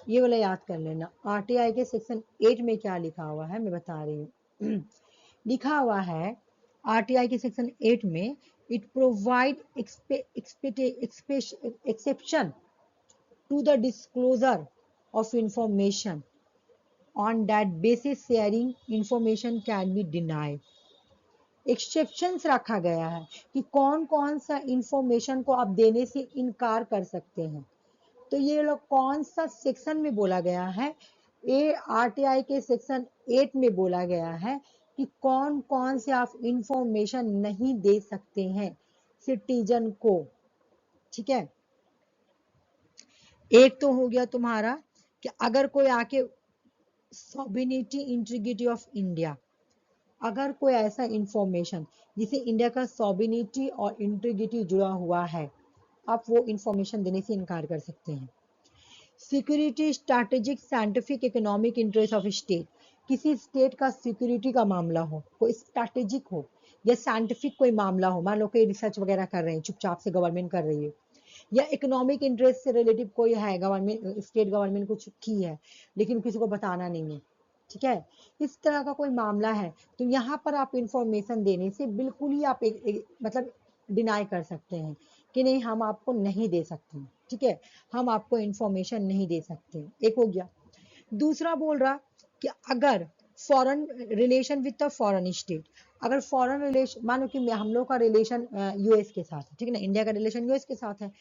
ये वाला याद कर लेना, आरटीआई के सेक्शन 8 में क्या लिखा हुआ है मैं बता रही हूँ लिखा हुआ है आरटीआई के सेक्शन 8 में, it provide exception to the disclosure of information on that basis sharing information can be denied. Exceptions रखा गया है कि कौन कौन सा इंफॉर्मेशन को आप देने से इनकार कर सकते हैं। तो ये लोग कौन सा सेक्शन में बोला गया है, ए आरटीआई के सेक्शन 8 में बोला गया है कि कौन कौन से आप इंफॉर्मेशन नहीं दे सकते हैं सिटीजन को। ठीक है, एक तो हो गया तुम्हारा कि अगर कोई आके सॉबिनिटी इंटीग्रिटी ऑफ इंडिया, अगर कोई ऐसा इंफॉर्मेशन जिसे इंडिया का सॉबिनिटी और इंटीग्रिटी जुड़ा हुआ है, आप वो इंफॉर्मेशन देने से इनकार कर सकते हैं। Security, strategic, scientific, economic interest of state, किसी स्टेट का सिक्योरिटी का मामला हो, कोई स्ट्रैटेजिक हो या साइंटिफिक कोई मामला हो, मान लो कोई रिसर्च वगैरह कर रहे हैं चुपचाप से गवर्नमेंट कर रही है, या इकोनॉमिक इंटरेस्ट से रिलेटिव कोई है, गवर्नमेंट स्टेट गवर्नमेंट कुछ की है लेकिन किसी को बताना नहीं है। ठीक है, इस तरह का कोई मामला है तो यहाँ पर आप इंफॉर्मेशन देने से बिल्कुल ही आप मतलब डिनाई कर सकते हैं कि नहीं हम आपको नहीं दे सकते। ठीक है, हम आपको इंफॉर्मेशन नहीं दे सकते, एक हो गया। दूसरा बोल रहा कि अगर foreign relation with the foreign state, अगर फॉरेन रिलेशन, मानो कि हम लोग का रिलेशन यूएस के साथ है, ठीक है ना, इंडिया का रिलेशन यूएस के साथ है,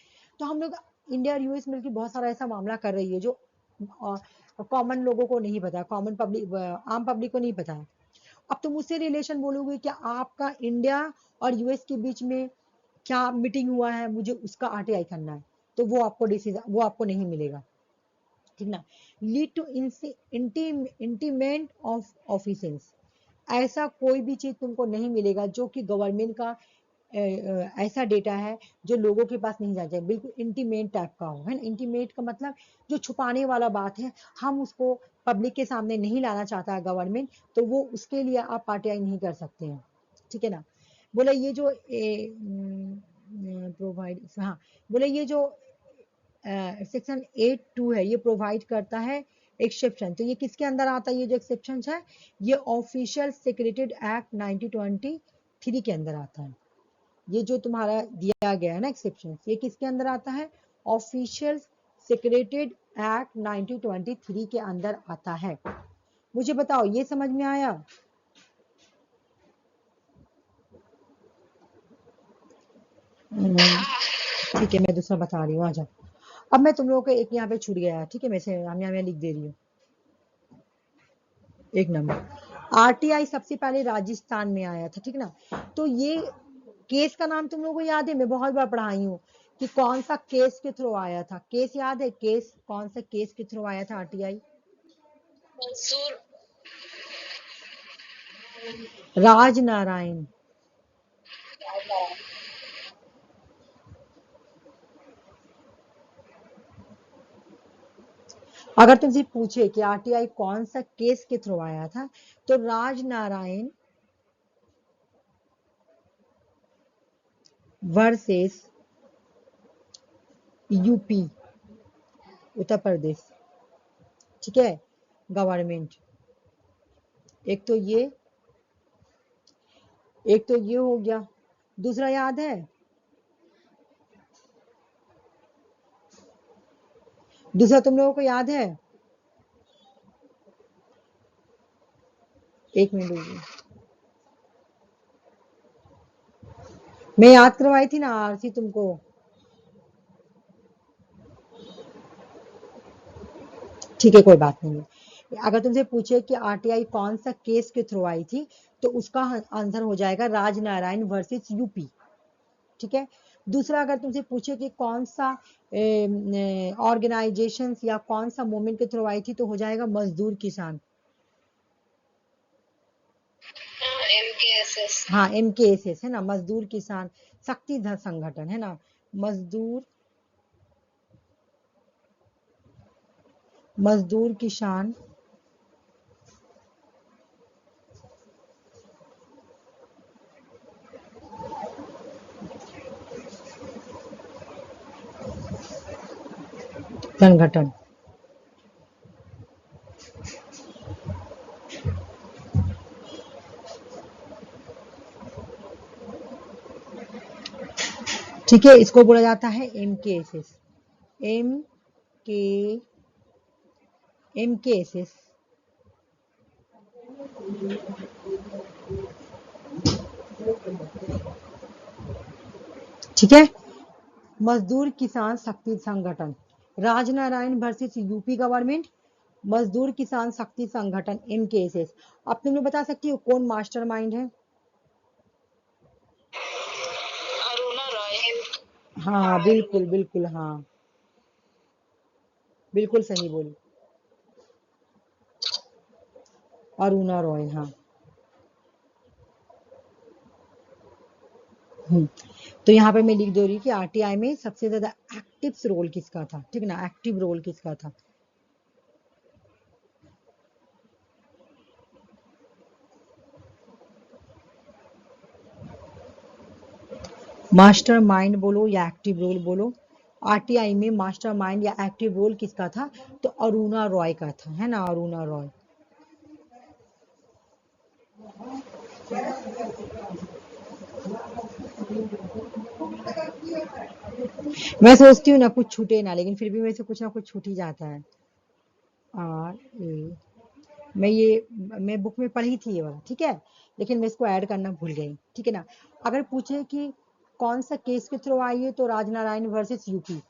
तो हम लोग इंडिया और यूएस मिलकर बहुत सारा ऐसा मामला कर रही है जो कॉमन लोगों को नहीं पता, कॉमन पब्लिक, आम पब्लिक को नहीं पता है। अब तुम उससे रिलेशन बोलोगे कि आपका इंडिया और यूएस के बीच में क्या मीटिंग हुआ है, मुझे उसका आरटीआई करना है, तो वो आपको डिसीजन, वो आपको नहीं मिलेगा, ठीक ना। लीड टू इंटीमेंट ऑफ ऑफिसेंस, ऐसा कोई भी चीज तुमको नहीं मिलेगा जो कि गवर्नमेंट का ऐसा डेटा है जो लोगों के पास नहीं जाना चाहिए, बिल्कुल इंटीमेट टाइप का हो, है ना। इंटीमेट का मतलब जो छुपाने वाला बात है, हम उसको पब्लिक के सामने नहीं लाना चाहता है गवर्नमेंट, तो वो उसके लिए आप पार्टियाई नहीं कर सकते हैं, ठीक है ना। बोले ये जो प्रोवाइड, हाँ, बोले ये जो सेक्शन 8(2) है, ये प्रोवाइड करता है एक्सेप्शन, तो ये किसके अंदर आता है, ये जो एक्सेप्शन है ये ऑफिशियल सेक्रेटेड एक्ट 1923 के अंदर आता है। ये जो तुम्हारा दिया गया है ना एक्सेप्शन, ये किसके अंदर आता है, ऑफिशियल सेक्रेटेड एक्ट 1923 के अंदर आता है। मुझे बताओ ये समझ में आया? ठीक है, मैं दूसरा बता रही हूँ, आ जाओ। अब मैं तुम लोगों को एक यहाँ पे छूट गया है, ठीक है, मैं से हम यहाँ लिख दे रही हूँ। एक नंबर, आरटीआई सबसे पहले राजस्थान में आया था, ठीक ना। तो ये केस का नाम तुम लोगों को याद है, मैं बहुत बार पढ़ाई हूँ कि कौन सा केस के थ्रू आया था, केस याद है, केस कौन सा केस के थ्रू आया था आरटीआई? मंसूर राजनारायण। अगर तुमसे पूछे कि आरटीआई कौन सा केस के थ्रू आया था, तो राजनारायण वर्सेस यूपी, उत्तर प्रदेश, ठीक है, गवर्नमेंट। एक तो ये हो गया, दूसरा याद है, दूसरा तुम लोगों को याद है? एक मिनट रुकिए, मैं याद करवाई थी ना आरसी तुमको। ठीक है, कोई बात नहीं है। अगर तुमसे पूछे कि आरटीआई कौन सा केस के थ्रू आई थी, तो उसका आंसर हो जाएगा राजनारायण वर्सेस यूपी, ठीक है। दूसरा, अगर तुमसे पूछे कि कौन सा ऑर्गेनाइजेशन या कौन सा मूवमेंट के थ्रू आई थी, तो हो जाएगा मजदूर किसान। MKSS। हाँ, एमकेएसएस है ना, मजदूर किसान शक्ति संगठन है ना, मजदूर किसान संगठन। ठीक है, इसको बोला जाता है एमकेएसएस, एमकेएसएस, ठीक है। मजदूर किसान शक्ति संगठन, राजनारायण वर्सेस यूपी गवर्नमेंट, मजदूर किसान शक्ति संगठन एमकेएसएस। अब तुम लोग बता सकती हो कौन मास्टरमाइंड है? अरुणा रॉय। हाँ, बिल्कुल बिल्कुल, हाँ, बिल्कुल सही बोली, अरुणा रॉय, हाँ। तो यहाँ पे मैं लिख दे रही हूँ कि आरटीआई में सबसे ज्यादा एक्टिव रोल किसका था, ठीक है ना, एक्टिव रोल किसका था? मास्टर माइंड बोलो या एक्टिव रोल बोलो, आरटीआई में मास्टर माइंड या एक्टिव रोल किसका था? तो अरुणा रॉय का था, है ना, अरुणा रॉय। मैं सोचती हूँ ना कुछ छूटे ना, लेकिन फिर भी मेरे से कुछ ना कुछ छूट ही जाता है। आर ए, मैं बुक में पढ़ी थी ये वाला, ठीक है, लेकिन मैं इसको ऐड करना भूल गई, ठीक है ना। अगर पूछे कि कौन सा केस के थ्रू आई है, तो राजनारायण वर्सेस यूपी।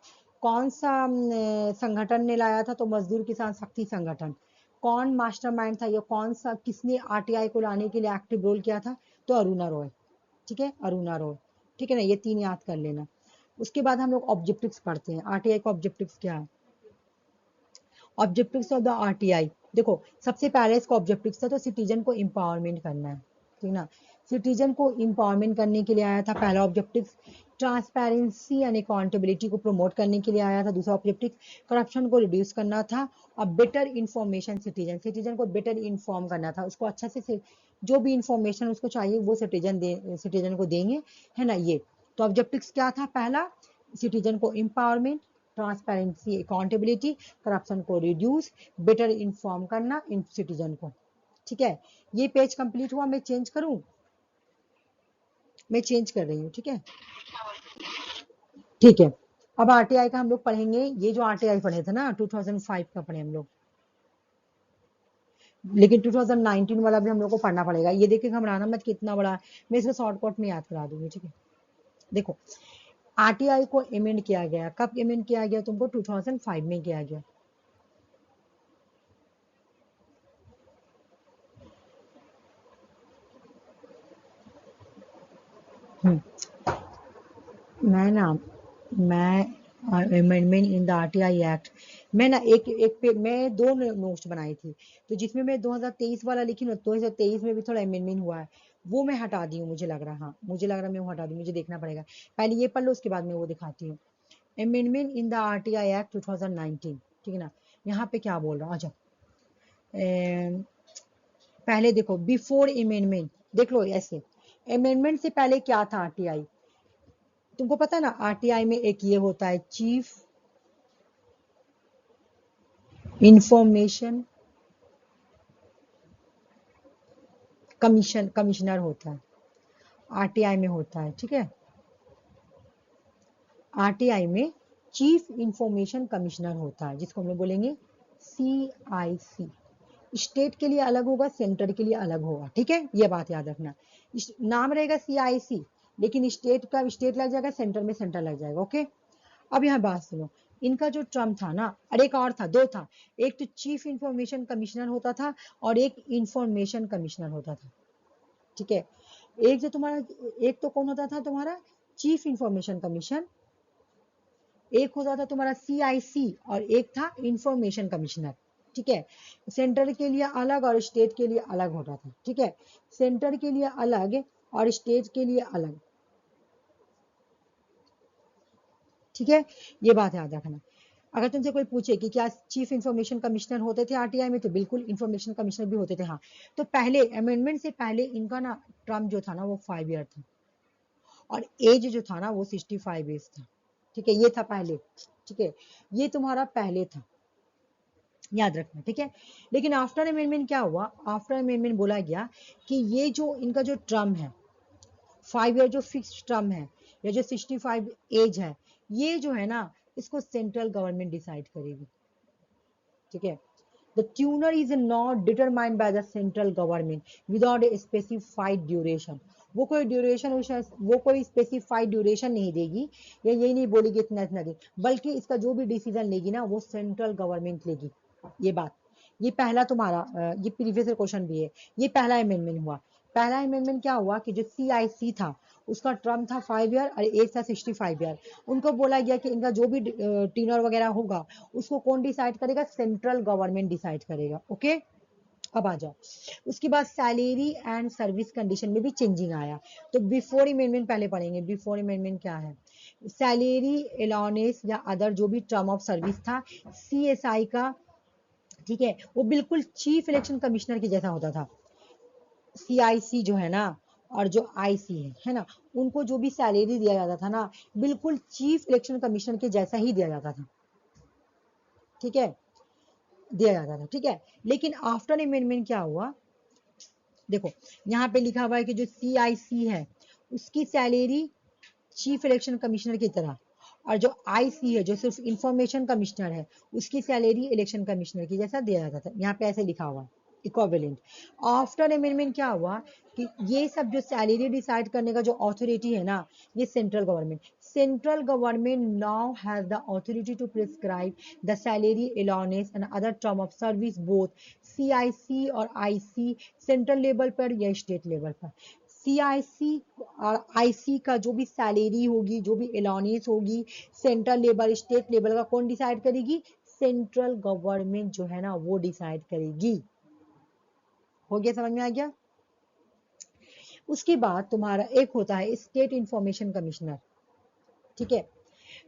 कौन सा संगठन ने लाया था, तो मजदूर किसान शक्ति संगठन। कौन मास्टरमाइंड था, या कौन सा किसने आरटीआई को लाने के लिए एक्टिव रोल किया था, तो अरुणा रॉय, ठीक है, अरुणा रॉय, ठीक है ना। ये 3 याद कर लेना। उसके बाद हम लोग ऑब्जेक्टिव्स पढ़ते हैं। आरटीआई का ऑब्जेक्टिव्स क्या है? ऑब्जेक्टिव्स ऑफ द आरटीआई, देखो सबसे पहले इसका ऑब्जेक्टिव्स था तो सिटीजन को एम्पावरमेंट करना है, ठीक ना। सिटीजन को एम्पावरमेंट करने के लिए आया था पहला ऑब्जेक्टिव। ट्रांसपेरेंसी एंड अकाउंटेबिलिटी को प्रमोट करने के लिए आया था दूसरा ऑब्जेक्टिव। करप्शन को रिड्यूस करना था। और बेटर इंफॉर्मेशन सिटीजन, सिटीजन को बेटर इन्फॉर्म करना था, उसको अच्छा से जो भी इंफॉर्मेशन उसको चाहिए वो सिटीजन को देंगे, है ना। ये तो ऑब्जेक्टिव्स क्या था? पहला, सिटीजन को एम्पावरमेंट, ट्रांसपेरेंसी अकाउंटेबिलिटी, करप्शन को रिड्यूस, बेटर इन्फॉर्म करना इन सिटीजन को, ठीक है। ये पेज कंप्लीट हुआ। मैं चेंज करूं? मैं चेंज कर रही हूँ, ठीक है, ठीक है। अब आरटीआई का हम लोग पढ़ेंगे। ये जो आरटीआई पढ़े थे ना 2005 का पढ़े हम लोग, लेकिन 2019 वाला भी हम लोग को पढ़ना पड़ेगा। ये देखिए घबराना मत कितना बड़ा है, मैं इसको शॉर्टकट में याद करा दूंगी, ठीक है। देखो आरटीआई को एमेंड किया गया, कब एमेंड किया गया? तुमको 2005 में किया गया। मैं amendment in the RTI act, मैं ना मैं 2 नोट्स बनाई थी, तो जिसमें मैं 2023 वाला लिखी ना, 2023 में भी थोड़ा अमेंडमेंट हुआ है, वो मैं हटा दी हूँ। मुझे लग रहा, हाँ मुझे लग रहा मैं वो हटा दी, मुझे देखना पड़ेगा। पहले ये पढ़ लो, उसके बाद मैं वो दिखाती हूँ। Amendment in the RTI act 2019, ठीक है ना। यहाँ पे क्या बोल रहा हूँ, अच्छा पहले देखो बिफोर अमेंडमेंट, देख लो ऐसे, अमेंडमेंट से पहले क्या था आरटीआई? तुमको पता है ना आरटीआई में एक ये होता है चीफ इंफॉर्मेशन कमिश्नर होता है, आरटीआई में होता है, ठीक है। आरटीआई में चीफ इंफॉर्मेशन कमिश्नर होता है, जिसको हम लोग बोलेंगे सीआईसी। स्टेट के लिए अलग होगा, सेंटर के लिए अलग होगा, ठीक है, ये बात याद रखना। नाम रहेगा सीआईसी, लेकिन स्टेट का स्टेट लग जाएगा, सेंटर में सेंटर लग जाएगा, ओके। अब यहाँ बात सुनो, इनका जो टर्म था ना, और एक और था, 2 था, एक तो चीफ इंफॉर्मेशन कमिश्नर होता था और एक इंफॉर्मेशन कमिश्नर होता था, ठीक है। एक जो तुम्हारा, एक तो कौन होता था तुम्हारा? चीफ इंफॉर्मेशन कमीशन, एक होता था तुम्हारा सीआईसी, और एक था इंफॉर्मेशन कमिश्नर, ठीक है। सेंटर के लिए अलग और स्टेट के लिए अलग होता था, ठीक है। सेंटर के लिए अलग और स्टेट के लिए अलग, ठीक है, ये बात याद रखना। अगर तुमसे कोई पूछे कि क्या चीफ इंफॉर्मेशन कमिश्नर होते थे आरटीआई में, तो बिल्कुल इंफॉर्मेशन कमिश्नर भी होते थे, हाँ। तो पहले अमेंडमेंट से पहले इनका ना टर्म जो था ना वो 5 ईयर था, और एज जो था ना वो 65 एज था, ठीक है। ये था पहले, ठीक है, ये तुम्हारा पहले था, याद रखना, ठीक है। लेकिन आफ्टर अमेंडमेंट क्या हुआ? आफ्टर अमेंडमेंट बोला गया कि ये जो इनका जो टर्म है 5 ईयर जो फिक्स टर्म है, या जो 65 एज है, ये जो है ना इसको सेंट्रल गवर्नमेंट डिसाइड करेगी, ठीक है। The tuner is not determined by the central government without a specified duration. वो कोई ड्यूरेशन, वो कोई स्पेसिफाइड ड्यूरेशन नहीं देगी, या यही नहीं बोलेगी इतना इतना दिन, बल्कि इसका जो भी डिसीजन लेगी ना वो सेंट्रल गवर्नमेंट लेगी, ये बात। ये पहला तुम्हारा ये प्रीवियस क्वेश्चन भी है, ये पहला अमेंडमेंट हुआ। पहला अमेंडमेंट क्या हुआ कि जो सीआईसी था उसका टर्म था 5 ईयर और एज था 65 ईयर। उनको बोला गया कि इनका जो भी टीनर वगैरह होगा उसको कौन डिसाइड करेगा? सेंट्रल गवर्नमेंट डिसाइड करेगा, ओके। अब आ जाओ, उसके बाद सैलरी एंड सर्विस कंडीशन में भी चेंजिंग आया। तो बिफोर अमेंडमेंट पहले पढ़ेंगे। बिफोर अमेंडमेंट क्या है? सैलरी अलाउंस या अदर जो भी टर्म ऑफ सर्विस था सीएसआई का, ठीक है, वो बिल्कुल चीफ इलेक्शन कमिश्नर के जैसा होता था। सीआईसी जो है ना और जो आईसी है ना, उनको जो भी सैलरी दिया जाता था ना बिल्कुल चीफ इलेक्शन कमिश्नर के जैसा ही दिया जाता था, ठीक है, दिया जाता था, ठीक है। लेकिन आफ्टर अमेंडमेंट क्या हुआ? देखो यहाँ पे लिखा हुआ है कि जो सीआईसी है उसकी सैलरी चीफ इलेक्शन कमिश्नर की तरह, और जो आईसी है जो सिर्फ इंफॉर्मेशन कमिश्नर है उसकी सैलरी इलेक्शन कमिश्नर की जैसा दिया जाता था। यहाँ पे ऐसे लिखा हुआ है, इक्विवेलेंट। आफ्टर अमेंडमेंट क्या हुआ कि ये सब जो सैलरी डिसाइड करने का जो अथॉरिटी है ना, ये central government now has the authority to prescribe the salary allowance and other term of service both CIC और आईसी, सेंट्रल लेवल पर या स्टेट लेवल पर। सीआईसी और आईसी का जो भी सैलरी होगी, जो भी अलाउंस होगी, सेंट्रल लेवल स्टेट लेवल का कौन डिसाइड करेगी? सेंट्रल गवर्नमेंट जो है ना वो डिसाइड करेगी। हो गया, समझ में आ गया? उसके बाद तुम्हारा एक होता है स्टेट इंफॉर्मेशन कमिश्नर, ठीक है।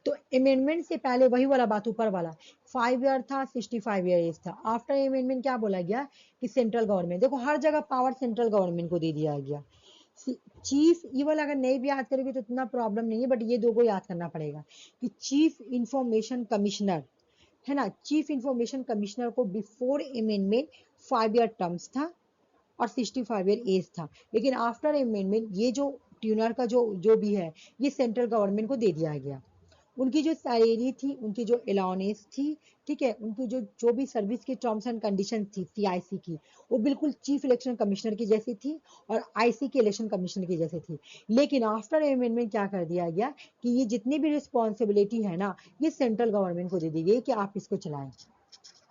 तो अमेंडमेंट से पहले वही वाला बात ऊपर वाला 5 ईयर था, 65 ईयर एज था। आफ्टर अमेंडमेंट क्या बोला गया कि सेंट्रल गवर्नमेंट, देखो हर जगह पावर सेंट्रल गवर्नमेंट को दे दिया गया। चीफ, ये वाला अगर नहीं भी याद करोगे तो इतना प्रॉब्लम नहीं है, बट ये दो को याद करना पड़ेगा कि चीफ इंफॉर्मेशन कमिश्नर है ना, चीफ इंफॉर्मेशन कमिश्नर को बिफोर अमेंडमेंट 5 ईयर टर्म्स था और 65 ईयर एज था, लेकिन आफ्टर अमेंडमेंट ये जो ट्यूनर का जो भी है ये सेंट्रल गवर्नमेंट को दे दिया गया। उनकी जो सैलरी थी, उनकी जो अलाउंस थी, ठीक है, उनकी जो भी सर्विस की टर्म्स एंड कंडीशन थी सीआईसी की, वो बिल्कुल चीफ इलेक्शन कमिश्नर की जैसी थी और आईसी के इलेक्शन कमिश्नर की जैसी थी। लेकिन आफ्टर अमेंडमेंट क्या कर दिया गया कि ये जितनी भी रिस्पॉन्सिबिलिटी है ना, ये सेंट्रल गवर्नमेंट को दे दी गई कि आप इसको चलाएं,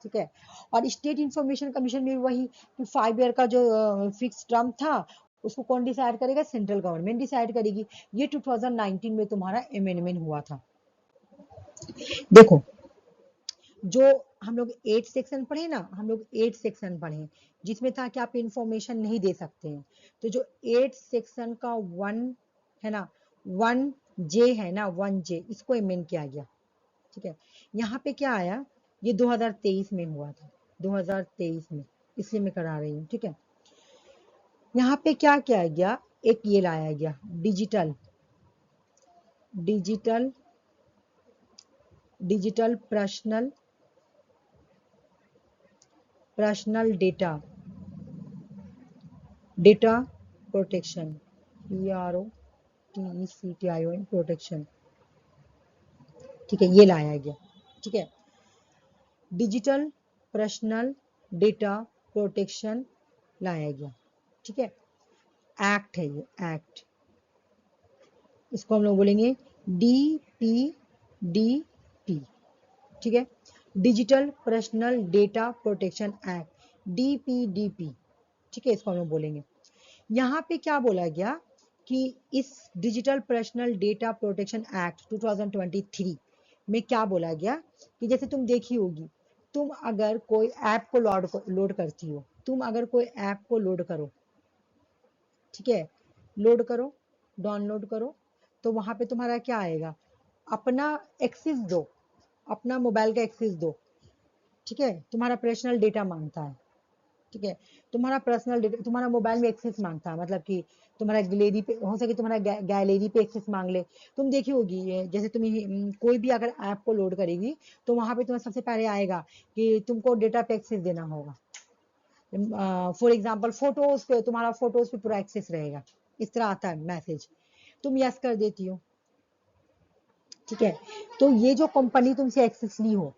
ठीक है। और स्टेट इंफॉर्मेशन कमीशन में वही कि 5 ईयर का जो फिक्स टर्म था उसको कौन डिसाइड करेगा? सेंट्रल गवर्नमेंट डिसाइड करेगी। ये 2019 में तुम्हारा अमेंडमेंट हुआ था। देखो, जो हम लोग 8 सेक्शन पढ़े ना, हम लोग 8 सेक्शन पढ़े जिसमें था कि आप इंफॉर्मेशन नहीं दे सकते हैं। तो जो 8 सेक्शन का 1 है ना, 1J है ना, 1J इसको अमेंड किया गया, ठीक है। यहाँ पे क्या आया, ये 2023 में हुआ था, 2023 में, इसलिए मैं करा रही हूँ, ठीक है। यहाँ पे क्या किया गया, एक ये लाया गया digital digital digital personal data protection, PROTECTION protection, ठीक है, ये लाया गया, ठीक है। डिजिटल पर्सनल डेटा प्रोटेक्शन लाया गया, ठीक है। एक्ट है ये, एक्ट, इसको हम लोग बोलेंगे DPDP, ठीक है, digital personal data protection act, DPDP, ठीक है, इसको हम लोग बोलेंगे। यहाँ पे क्या बोला गया कि इस digital personal data protection act 2023 में क्या बोला गया कि जैसे तुम देखी होगी, तुम अगर कोई ऐप को लोड करती हो, तुम अगर कोई ऐप को लोड करो, ठीक है, लोड करो, डाउनलोड करो, तो वहां पे तुम्हारा क्या आएगा, अपना एक्सेस दो, अपना मोबाइल का एक्सेस दो, ठीक है, तुम्हारा पर्सनल डेटा मांगता है, ठीक है, तुम्हारा पर्सनल डेटा तुम्हारा मोबाइल में एक्सेस मांगता है, मतलब कि तुम्हारा गैलरी पे हो सके, तुम्हारा गैलरी पे एक्सेस मांग ले। तुम देखी होगी जैसे तुम कोई भी अगर ऐप को लोड करेगी तो वहां पे तुम्हें सबसे पहले आएगा कि तुमको डेटा पे एक्सेस देना होगा। फॉर एग्जाम्पल फोटोज पे, तुम्हारा फोटोज पे पूरा एक्सेस रहेगा, इस तरह आता है मैसेज, तुम यस कर देती हो, ठीक है। तो ये जो कंपनी तुमसे एक्सेस ली हो,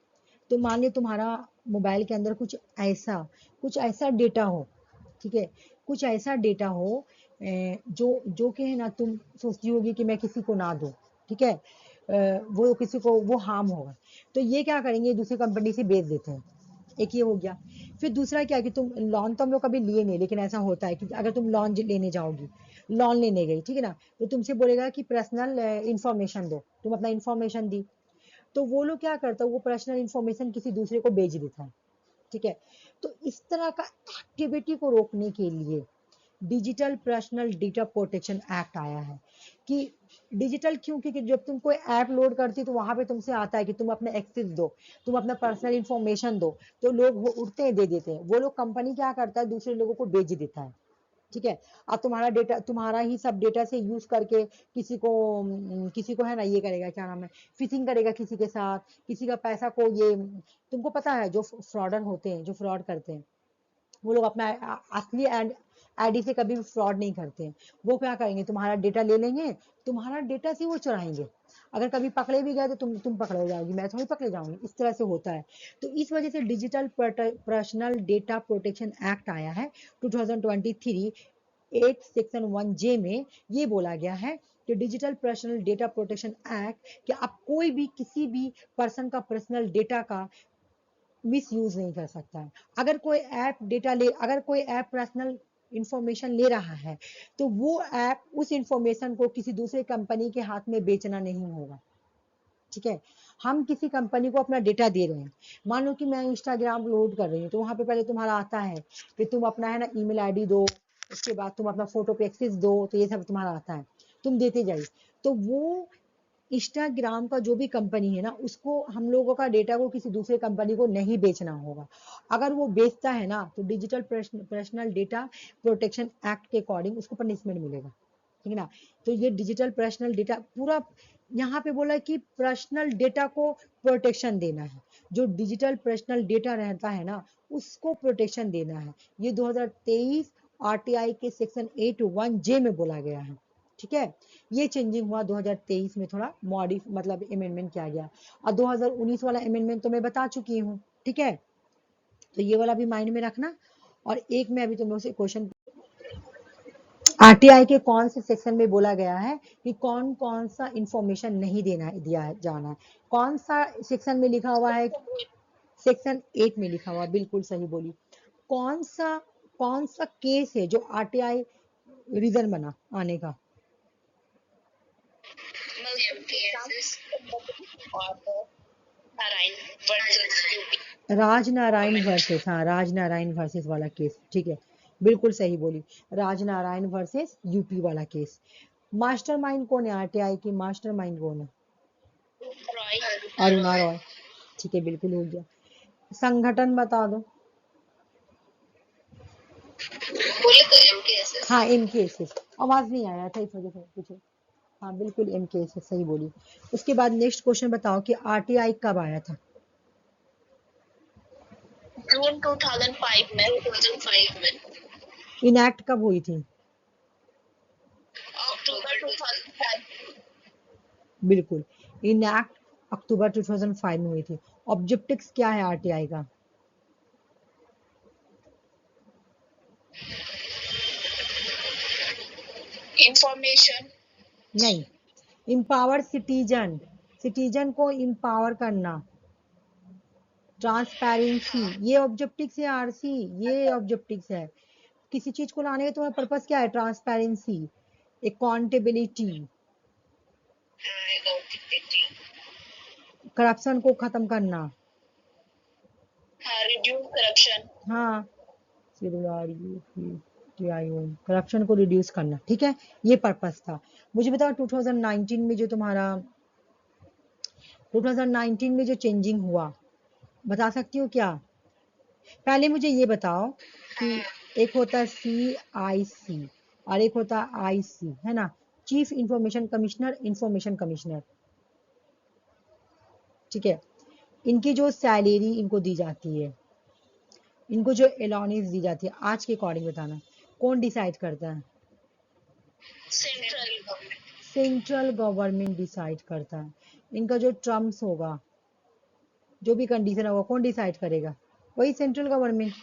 तो मान लो तुम्हारा मोबाइल के अंदर कुछ ऐसा डेटा हो, ठीक है, कुछ ऐसा डेटा हो जो जो कि है ना, तुम सोचती होगी कि मैं किसी को ना दूं, ठीक है, वो किसी को वो हार्म होगा, तो ये क्या करेंगे, दूसरी कंपनी से बेच देते हैं। एक ये हो गया। फिर दूसरा क्या कि तुम लोन तो हम लोग कभी लिए नहीं, लेकिन ऐसा होता है कि अगर तुम लोन लेने जाओगी, लोन लेने गई, ठीक है ना, तो तुमसे बोलेगा कि पर्सनल इंफॉर्मेशन दो, तुम अपना इंफॉर्मेशन दी, तो वो लोग क्या करता है, वो पर्सनल इंफॉर्मेशन किसी दूसरे को बेच देता है, ठीक है। तो इस तरह का एक्टिविटी को रोकने के लिए digital personal data protection act आया है कि डिजिटल क्यों, क्योंकि जब तुम कोई ऐप लोड करती तो वहां पे तुमसे आता है कि तुम अपना एक्सेस दो, तुम अपना पर्सनल इंफॉर्मेशन दो, तो लोग वो उठते हैं, दे देते हैं, वो लोग कंपनी क्या करता है, दूसरे लोगों को बेच देता है, ठीक है। अब तुम्हारा डेटा, तुम्हारा ही सब डेटा से यूज करके किसी को है ना ये करेगा, क्या नाम है, फिशिंग करेगा किसी के साथ, किसी का पैसा को ये, तुमको पता है जो फ्रॉडर होते हैं, जो फ्रॉड करते हैं, वो लोग अपना असली आईडी से कभी भी फ्रॉड नहीं करते हैं। वो क्या करेंगे, तुम्हारा डेटा ले लेंगे, तुम्हारा डेटा से वो चुराएंगे। अगर कभी पकड़े भी गए तो तुम पकड़े जाओगी, मैं थोड़ी पकड़े जाऊंगी, इस तरह से होता है। तो इस वजह से digital personal data protection act आया है 2023। 8 सेक्शन 1J में ये बोला गया है कि digital personal data protection act कि आप कोई भी किसी भी पर्सन का पर्सनल डेटा का मिस यूज नहीं कर सकता है। अगर कोई ऐप पर्सनल इंफॉर्मेशन ले रहा है तो वो ऐप उस इंफॉर्मेशन को किसी दूसरे कंपनी के हाथ में बेचना नहीं होगा। ठीक है, हम किसी कंपनी को अपना डेटा दे रहे हैं। मान लो कि मैं इंस्टाग्राम लोड कर रही हूँ, तो वहां पे पहले तुम्हारा आता है कि तुम अपना है ना ईमेल आईडी दो, उसके बाद तुम अपना फोटो पे एक्सेस दो, तो ये सब तुम्हारा आता है, तुम देते जाइए। तो वो इंस्टाग्राम का जो भी कंपनी है ना, उसको हम लोगों का डेटा को किसी दूसरे कंपनी को नहीं बेचना होगा। अगर वो बेचता है ना, तो digital personal data protection act के अकॉर्डिंग उसको पनिशमेंट मिलेगा। ठीक है ना। तो ये डिजिटल पर्सनल डेटा पूरा यहाँ पे बोला कि पर्सनल डेटा को प्रोटेक्शन देना है। जो डिजिटल पर्सनल डेटा रहता है ना, उसको प्रोटेक्शन देना है। ये 2023 आरटीआई के सेक्शन 81J में बोला गया है। ठीक है, ये चेंजिंग हुआ 2023 में, थोड़ा मॉडिफ मतलब अमेंडमेंट किया गया। और 2019 वाला अमेंडमेंट तो मैं बता चुकी हूँ। ठीक है, तो ये वाला भी माइंड में रखना। और एक में अभी तुम लोग से क्वेश्चन, आरटीआई के कौन से सेक्शन में बोला गया है कि कौन कौन सा इंफॉर्मेशन नहीं दिया जाना है। कौन सा सेक्शन में लिखा हुआ है? सेक्शन 8 में लिखा हुआ, बिल्कुल सही बोली। कौन सा कौन सा केस है जो आरटीआई रीजन बना आने का? राजनारायण वर्सेस, हाँ राजनारायण वर्सेस वाला केस। ठीक है, बिल्कुल सही बोली, राजनारायण वर्सेस यूपी वाला केस। मास्टरमाइंड कौन है आरटीआई की? मास्टरमाइंड कौन है? अरुणा रॉय। ठीक है, बिल्कुल हो गया। संगठन बता दो। हाँ एमकेएसएस, आवाज नहीं आया था इस वजह से पूछे। हाँ बिल्कुल एमकेएसएस सही बोली। उसके बाद नेक्स्ट क्वेश्चन बताओ कि आरटीआई कब आया था? जून 2005 में 2005 में। इनैक्ट कब हुई थी? अक्टूबर 2005। बिल्कुल, इनैक्ट अक्टूबर 2005 में हुई थी। ऑब्जेक्टिव्स क्या है आरटीआई का? इंफॉर्मेशन नहीं, इम्पावर सिटीजन, सिटीजन को इम्पावर करना। ट्रांसपेरेंसी, ये ऑब्जेक्टिव्स है आरसी, ये ऑब्जेक्टिव्स है। किसी चीज को लाने का तुम्हारा पर्पस क्या है? ट्रांसपेरेंसी, अकाउंटेबिलिटी, करप्शन को खत्म करना। Reduce corruption. हाँ, करप्शन को रिड्यूस करना। ठीक है, ये पर्पस था। मुझे बताओ 2019 में जो तुम्हारा 2019 में जो चेंजिंग हुआ, बता सकती हो क्या? पहले मुझे ये बताओ कि एक होता है CIC और एक होता है IC, है ना, chief information commissioner, information commissioner. ठीक है, इनकी जो सैलरी इनको दी जाती है, इनको जो एलॉनीज दी जाती है, आज के अकॉर्डिंग बताना कौन डिसाइड करता है? Central government. Central government decide करता है। इनका जो टर्म्स होगा, जो भी कंडीशन होगा, कौन डिसाइड करेगा? वही सेंट्रल गवर्नमेंट।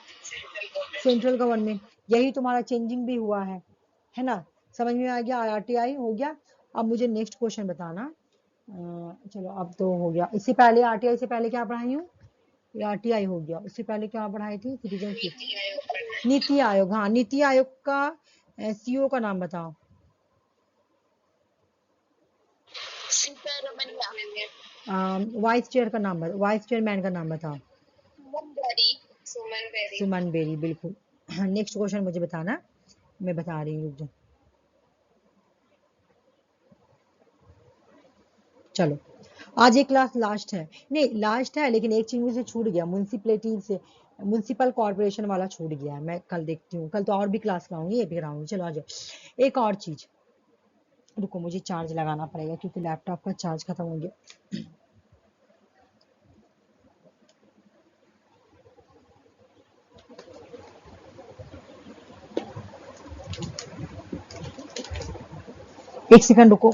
सेंट्रल गवर्नमेंट, यही तुम्हारा चेंजिंग भी हुआ है ना। समझ में आ गया? आरटीआई हो गया। अब मुझे नेक्स्ट क्वेश्चन बताना। चलो अब तो हो गया। इससे पहले आरटीआई से पहले क्या पढ़ाई हूँ? ये आरटीआई हो गया, उससे पहले क्या पढ़ाई थी? सिटीजनशिप। नीति आयोग, हाँ नीति आयोग का सीईओ का नाम बताओ। वाइस चेयर का नाम, वाइस चेयरमैन का नाम बताओ। सुमन बेरी, बिल्कुल। नेक्स्ट क्वेश्चन मुझे बताना, मैं बता रही हूँ, रुक जाओ। चलो, आज एक क्लास लास्ट है, नहीं लास्ट है, लेकिन एक चीज मुझे छूट गया, म्यूनसिपैलिटी से म्यूनसिपल कॉर्पोरेशन वाला छूट गया है। मैं कल देखती हूँ, कल तो और भी क्लास लाऊंगी, ये भी कराऊंगी। चलो आ जाओ। एक और चीज, रुको मुझे चार्ज लगाना पड़ेगा क्योंकि लैपटॉप का चार्ज खत्म हो गया। एक सेकंड रुको।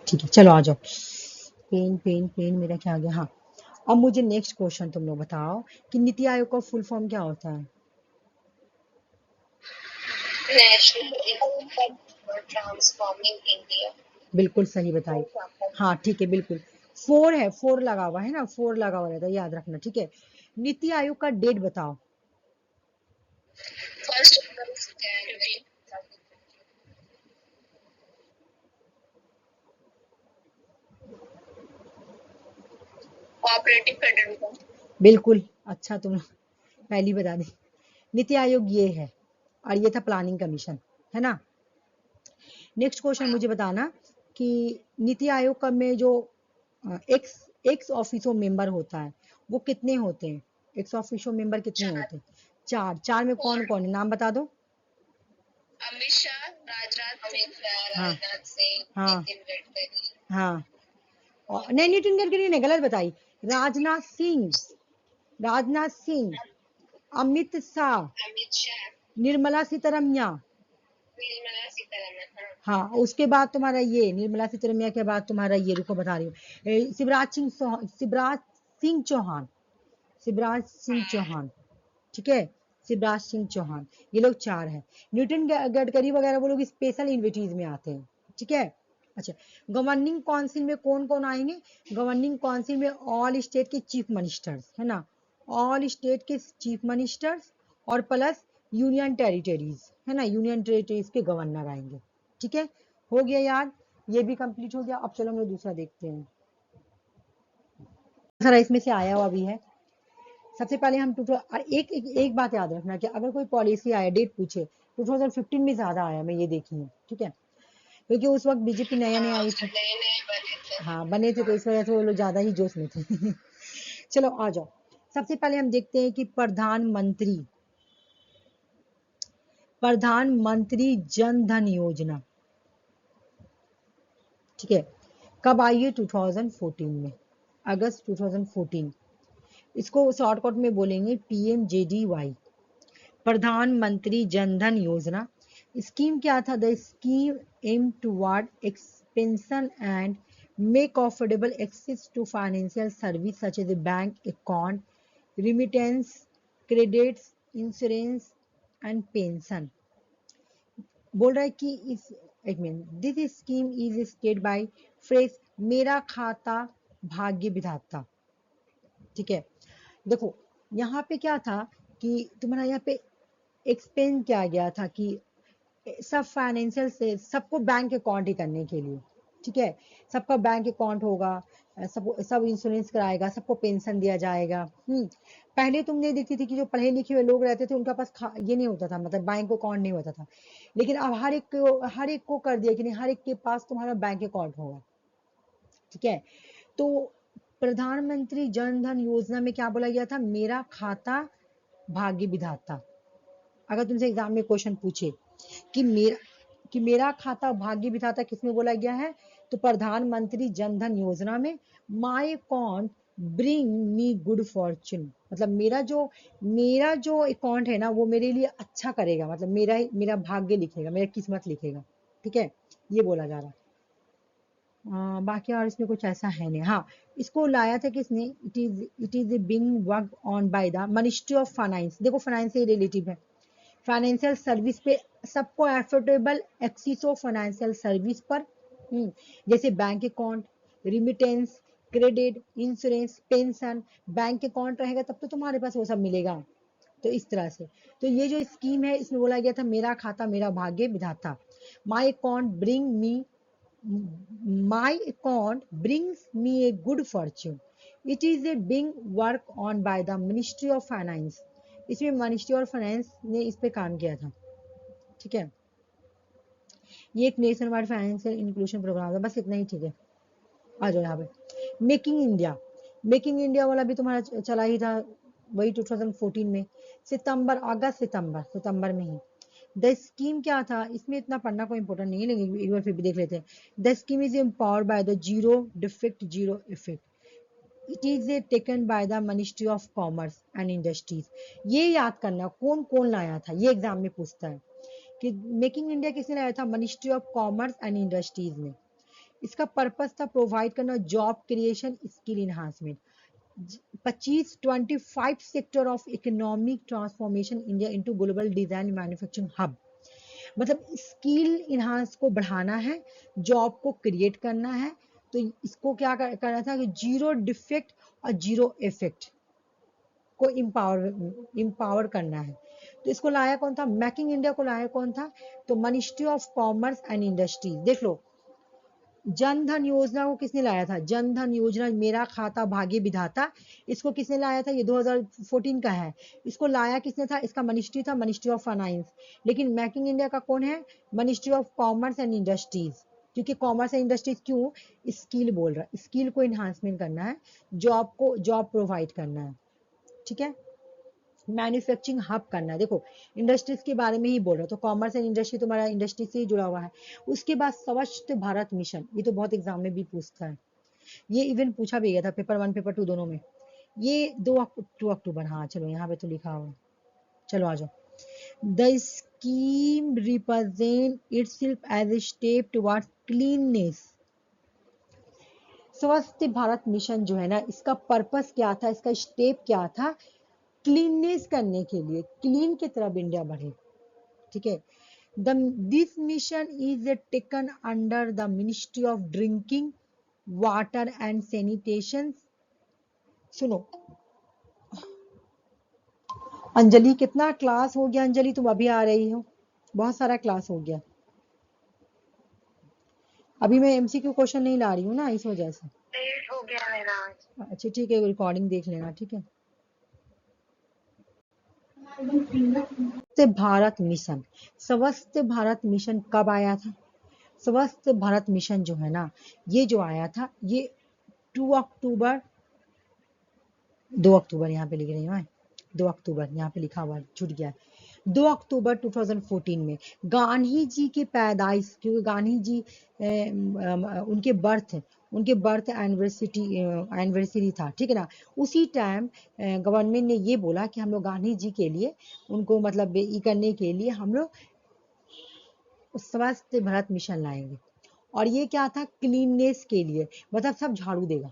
ठीक है, चलो आ जाओ। पेन पेन पेन मेरा क्या आ गया? हाँ, अब मुझे नेक्स्ट क्वेश्चन तुम लोग बताओ कि नीति आयोग का फुल फॉर्म क्या होता है? National for transforming India. बिल्कुल सही बताई। हाँ ठीक है, बिल्कुल। फोर है, फोर लगा हुआ है ना, फोर लगा हुआ रहता है, याद रखना, ठीक है। नीति आयोग का डेट बताओ। फर्स्ट जनवरी। Cooperative federalism. बिल्कुल, अच्छा तुम पहली बता दी। नीति आयोग ये है, और ये था प्लानिंग कमीशन, है ना। नेक्स्ट क्वेश्चन मुझे बताना कि नीति आयोग का में जो एक्स एक्स ऑफिसो मेंबर होता है वो कितने होते हैं? एक्स ऑफिसो मेंबर कितने होते हैं? चार। चार में कौन कौन है, नाम बता दो। अमित शाह, हाँ राजनाथ सिंह, हाँ नितिन गडकरी। हाँ। और नहीं, नितिन गडकरी ने गलत बताई। राजनाथ सिंह, राजनाथ सिंह, अमित शाह, अमित शाह, निर्मला सीतारमण। निर्मला सीतारमण। हाँ, उसके बाद तुम्हारा ये निर्मला सीतारमण के बाद तुम्हारा ये, रुको बता रही हूँ, शिवराज सिंह चौहान, शिवराज सिंह चौहान, ठीक है, शिवराज सिंह चौहान। ये लोग चार हैं। नितिन गडकरी वगैरह वो लोग स्पेशल इन्विटीज में आते हैं, ठीक है। अच्छा, गवर्निंग काउंसिल में कौन कौन आएंगे? गवर्निंग काउंसिल में ऑल स्टेट के चीफ मिनिस्टर्स, है ना, ऑल स्टेट के चीफ मिनिस्टर्स और प्लस यूनियन टेरिटरीज, है ना, यूनियन टेरिटरीज के गवर्नर आएंगे, ठीक है। हो गया याद, ये भी कंप्लीट हो गया। अब चलो हम लोग दूसरा देखते हैं, सारा इसमें से आया हुआ भी है। सबसे पहले हम एक बात याद रखना कि अगर कोई पॉलिसी आया, डेट पूछे, 2015 में ज्यादा आया, मैं ये देखी हूँ, ठीक है, क्योंकि उस वक्त बीजेपी नया नया आई थी। नए नए बने थे। हाँ बने थे, तो इस वजह से वो लोग ज्यादा ही जोश में थे। चलो आ जाओ। सबसे पहले हम देखते हैं कि प्रधानमंत्री जन धन योजना, ठीक है, कब आई है? 2014 में, अगस्त 2014। इसको शॉर्टकट में बोलेंगे PMJDY, प्रधानमंत्री जन धन योजना। स्कीम क्या था? The scheme aim toward expansion and make affordable access to financial service such as a bank account, remittance, credits, insurance and pension. बोल रहा है कि इस, एक minute, this scheme is state by phrase मेरा खाता भाग्य विधाता, ठीक है। देखो यहाँ पे क्या था कि तुम्हारा यहाँ पे एक्सपेंड किया गया था कि सब फाइनेंशियल से सबको बैंक अकाउंट ही करने के लिए, ठीक है, सबका बैंक अकाउंट होगा, सब सब इंश्योरेंस कराएगा, सबको पेंशन दिया जाएगा। पहले तुमने देखती थी कि जो पढ़े लिखे हुए लोग रहते थे उनके पास ये नहीं होता था, मतलब बैंक अकाउंट नहीं होता था। लेकिन अब हर एक को कर दिया कि नहीं, हर एक के पास तुम्हारा बैंक अकाउंट होगा, ठीक है। तो प्रधानमंत्री जन धन योजना में क्या बोला गया था? मेरा खाता भाग्य विधाता। अगर तुमसे एग्जाम में क्वेश्चन पूछे कि मेरा खाता भाग्य विधाता किसमें बोला गया है, तो प्रधानमंत्री जन धन योजना में। My account bring me good Fortune, मतलब मेरा जो अकाउंट है ना वो मेरे लिए अच्छा करेगा, मतलब मेरा भाग्य लिखेगा, मेरा किस्मत लिखेगा, ठीक है, ये बोला जा रहा है। बाकी और इसमें कुछ ऐसा है नहीं। हाँ, इसको लाया था किसने? It is being work on by the ministry of finance. देखो फाइनेंस से रिलेटिव है, फाइनेंशियल सर्विस पे सबको affordable access of financial service पर, जैसे bank account, remittance, credit, insurance, pension. Bank account रहेगा तब तो तुम्हारे पास वो सब मिलेगा, तो इस तरह से। तो ये जो स्कीम है इसमें बोला गया था मेरा खाता मेरा भाग्य विधाता। My account bring me My account brings me a good fortune. It is a being work on by the Ministry of Finance. इसमें मिनिस्ट्री ऑफ फाइनेंस ने इस पे काम किया था, ठीक है। ये एक nation wide financial inclusion program था, बस इतना ही, ठीक है। आ जाओ यहाँ पे, मेकिंग इंडिया वाला भी तुम्हारा चला ही था, वही 2014 में, सितंबर में ही। द स्कीम क्या था? इसमें इतना पढ़ना कोई इंपॉर्टेंट नहीं है, लेकिन एक बार फिर भी देख लेते हैं। The scheme is empowered by the zero defect zero effect, it is taken by the ministry of commerce and industries. ये याद करना कौन कौन लाया था, ये एग्जाम में पूछता है कि मेकिंग इंडिया किसने लाया था, ministry of commerce and industries ने। इसका पर्पस था प्रोवाइड करना job creation, skill enhancement. 25 sector of economic transformation India into global design manufacturing hub. मतलब स्किल इन्हांस को बढ़ाना है, जॉब को क्रिएट करना है। तो इसको क्या करना था कि जीरो डिफेक्ट और जीरो इफेक्ट को इम्पावर करना है। तो इसको लाया कौन था, मेकिंग इंडिया को लाया कौन था, तो ministry of commerce and industries. देख लो, जन धन योजना को किसने लाया था, जन धन योजना मेरा खाता भाग्य विधाता, इसको किसने लाया था, ये 2014 का है। इसको लाया किसने था, इसका मिनिस्ट्री था मिनिस्ट्री ऑफ फाइनेंस। लेकिन मेकिंग इंडिया का कौन है, ministry of commerce and industries. क्योंकि कॉमर्स एंड इंडस्ट्रीज क्यों, स्किल बोल रहा है, स्किल को इन्हांसमेंट करना है, जॉब प्रोवाइड करना है, ठीक है, मैन्युफैक्चरिंग हब करना है। देखो इंडस्ट्रीज के बारे में ही बोल रहा है, तो कॉमर्स एंड इंडस्ट्री तुम्हारा इंडस्ट्री से ही जुड़ा हुआ है। उसके बाद स्वच्छ भारत मिशन, ये तो बहुत एग्जाम में भी पूछता है, ये इवन पूछा भी गया था पेपर 1 पेपर 2 दोनों में। ये 2 अक्टूबर, हाँ चलो यहाँ पे तो लिखा हुआ, चलो आ जाओ। The scheme represent itself as a step towards cleanliness. Swachh Bharat mission जो है ना, इसका पर्पस क्या था, इसका स्टेप क्या था, क्लीननेस करने के लिए, क्लीन की तरफ इंडिया बढ़े, ठीक है। This mission is taken under the ministry of drinking water and sanitation. सुनो अंजलि, कितना क्लास हो गया अंजलि, तुम अभी आ रही हो, बहुत सारा क्लास हो गया। अभी मैं एमसीक्यू क्वेश्चन नहीं ला रही हूँ ना, इस वजह से लेट हो गया मेरा। अच्छा ठीक है, रिकॉर्डिंग देख लेना, ठीक है। भारत मिशन, स्वच्छ भारत मिशन कब आया था, स्वच्छ भारत मिशन जो है ना, ये जो आया था ये 2 अक्टूबर, 2 अक्टूबर यहाँ पे लिख रही हूँ, 2 अक्टूबर यहाँ पे लिखा हुआ छूट गया, 2 अक्टूबर 2014 में गांधी जी की पैदाइश, क्योंकि गांधी जी उनके बर्थ एनिवर्सरी था, ठीक है ना। उसी टाइम गवर्नमेंट ने ये बोला कि हम लोग गांधी जी के लिए उनको मतलब ये करने के लिए हम लोग स्वच्छ भारत मिशन लाएंगे। और ये क्या था, क्लीननेस के लिए, मतलब सब झाड़ू देगा,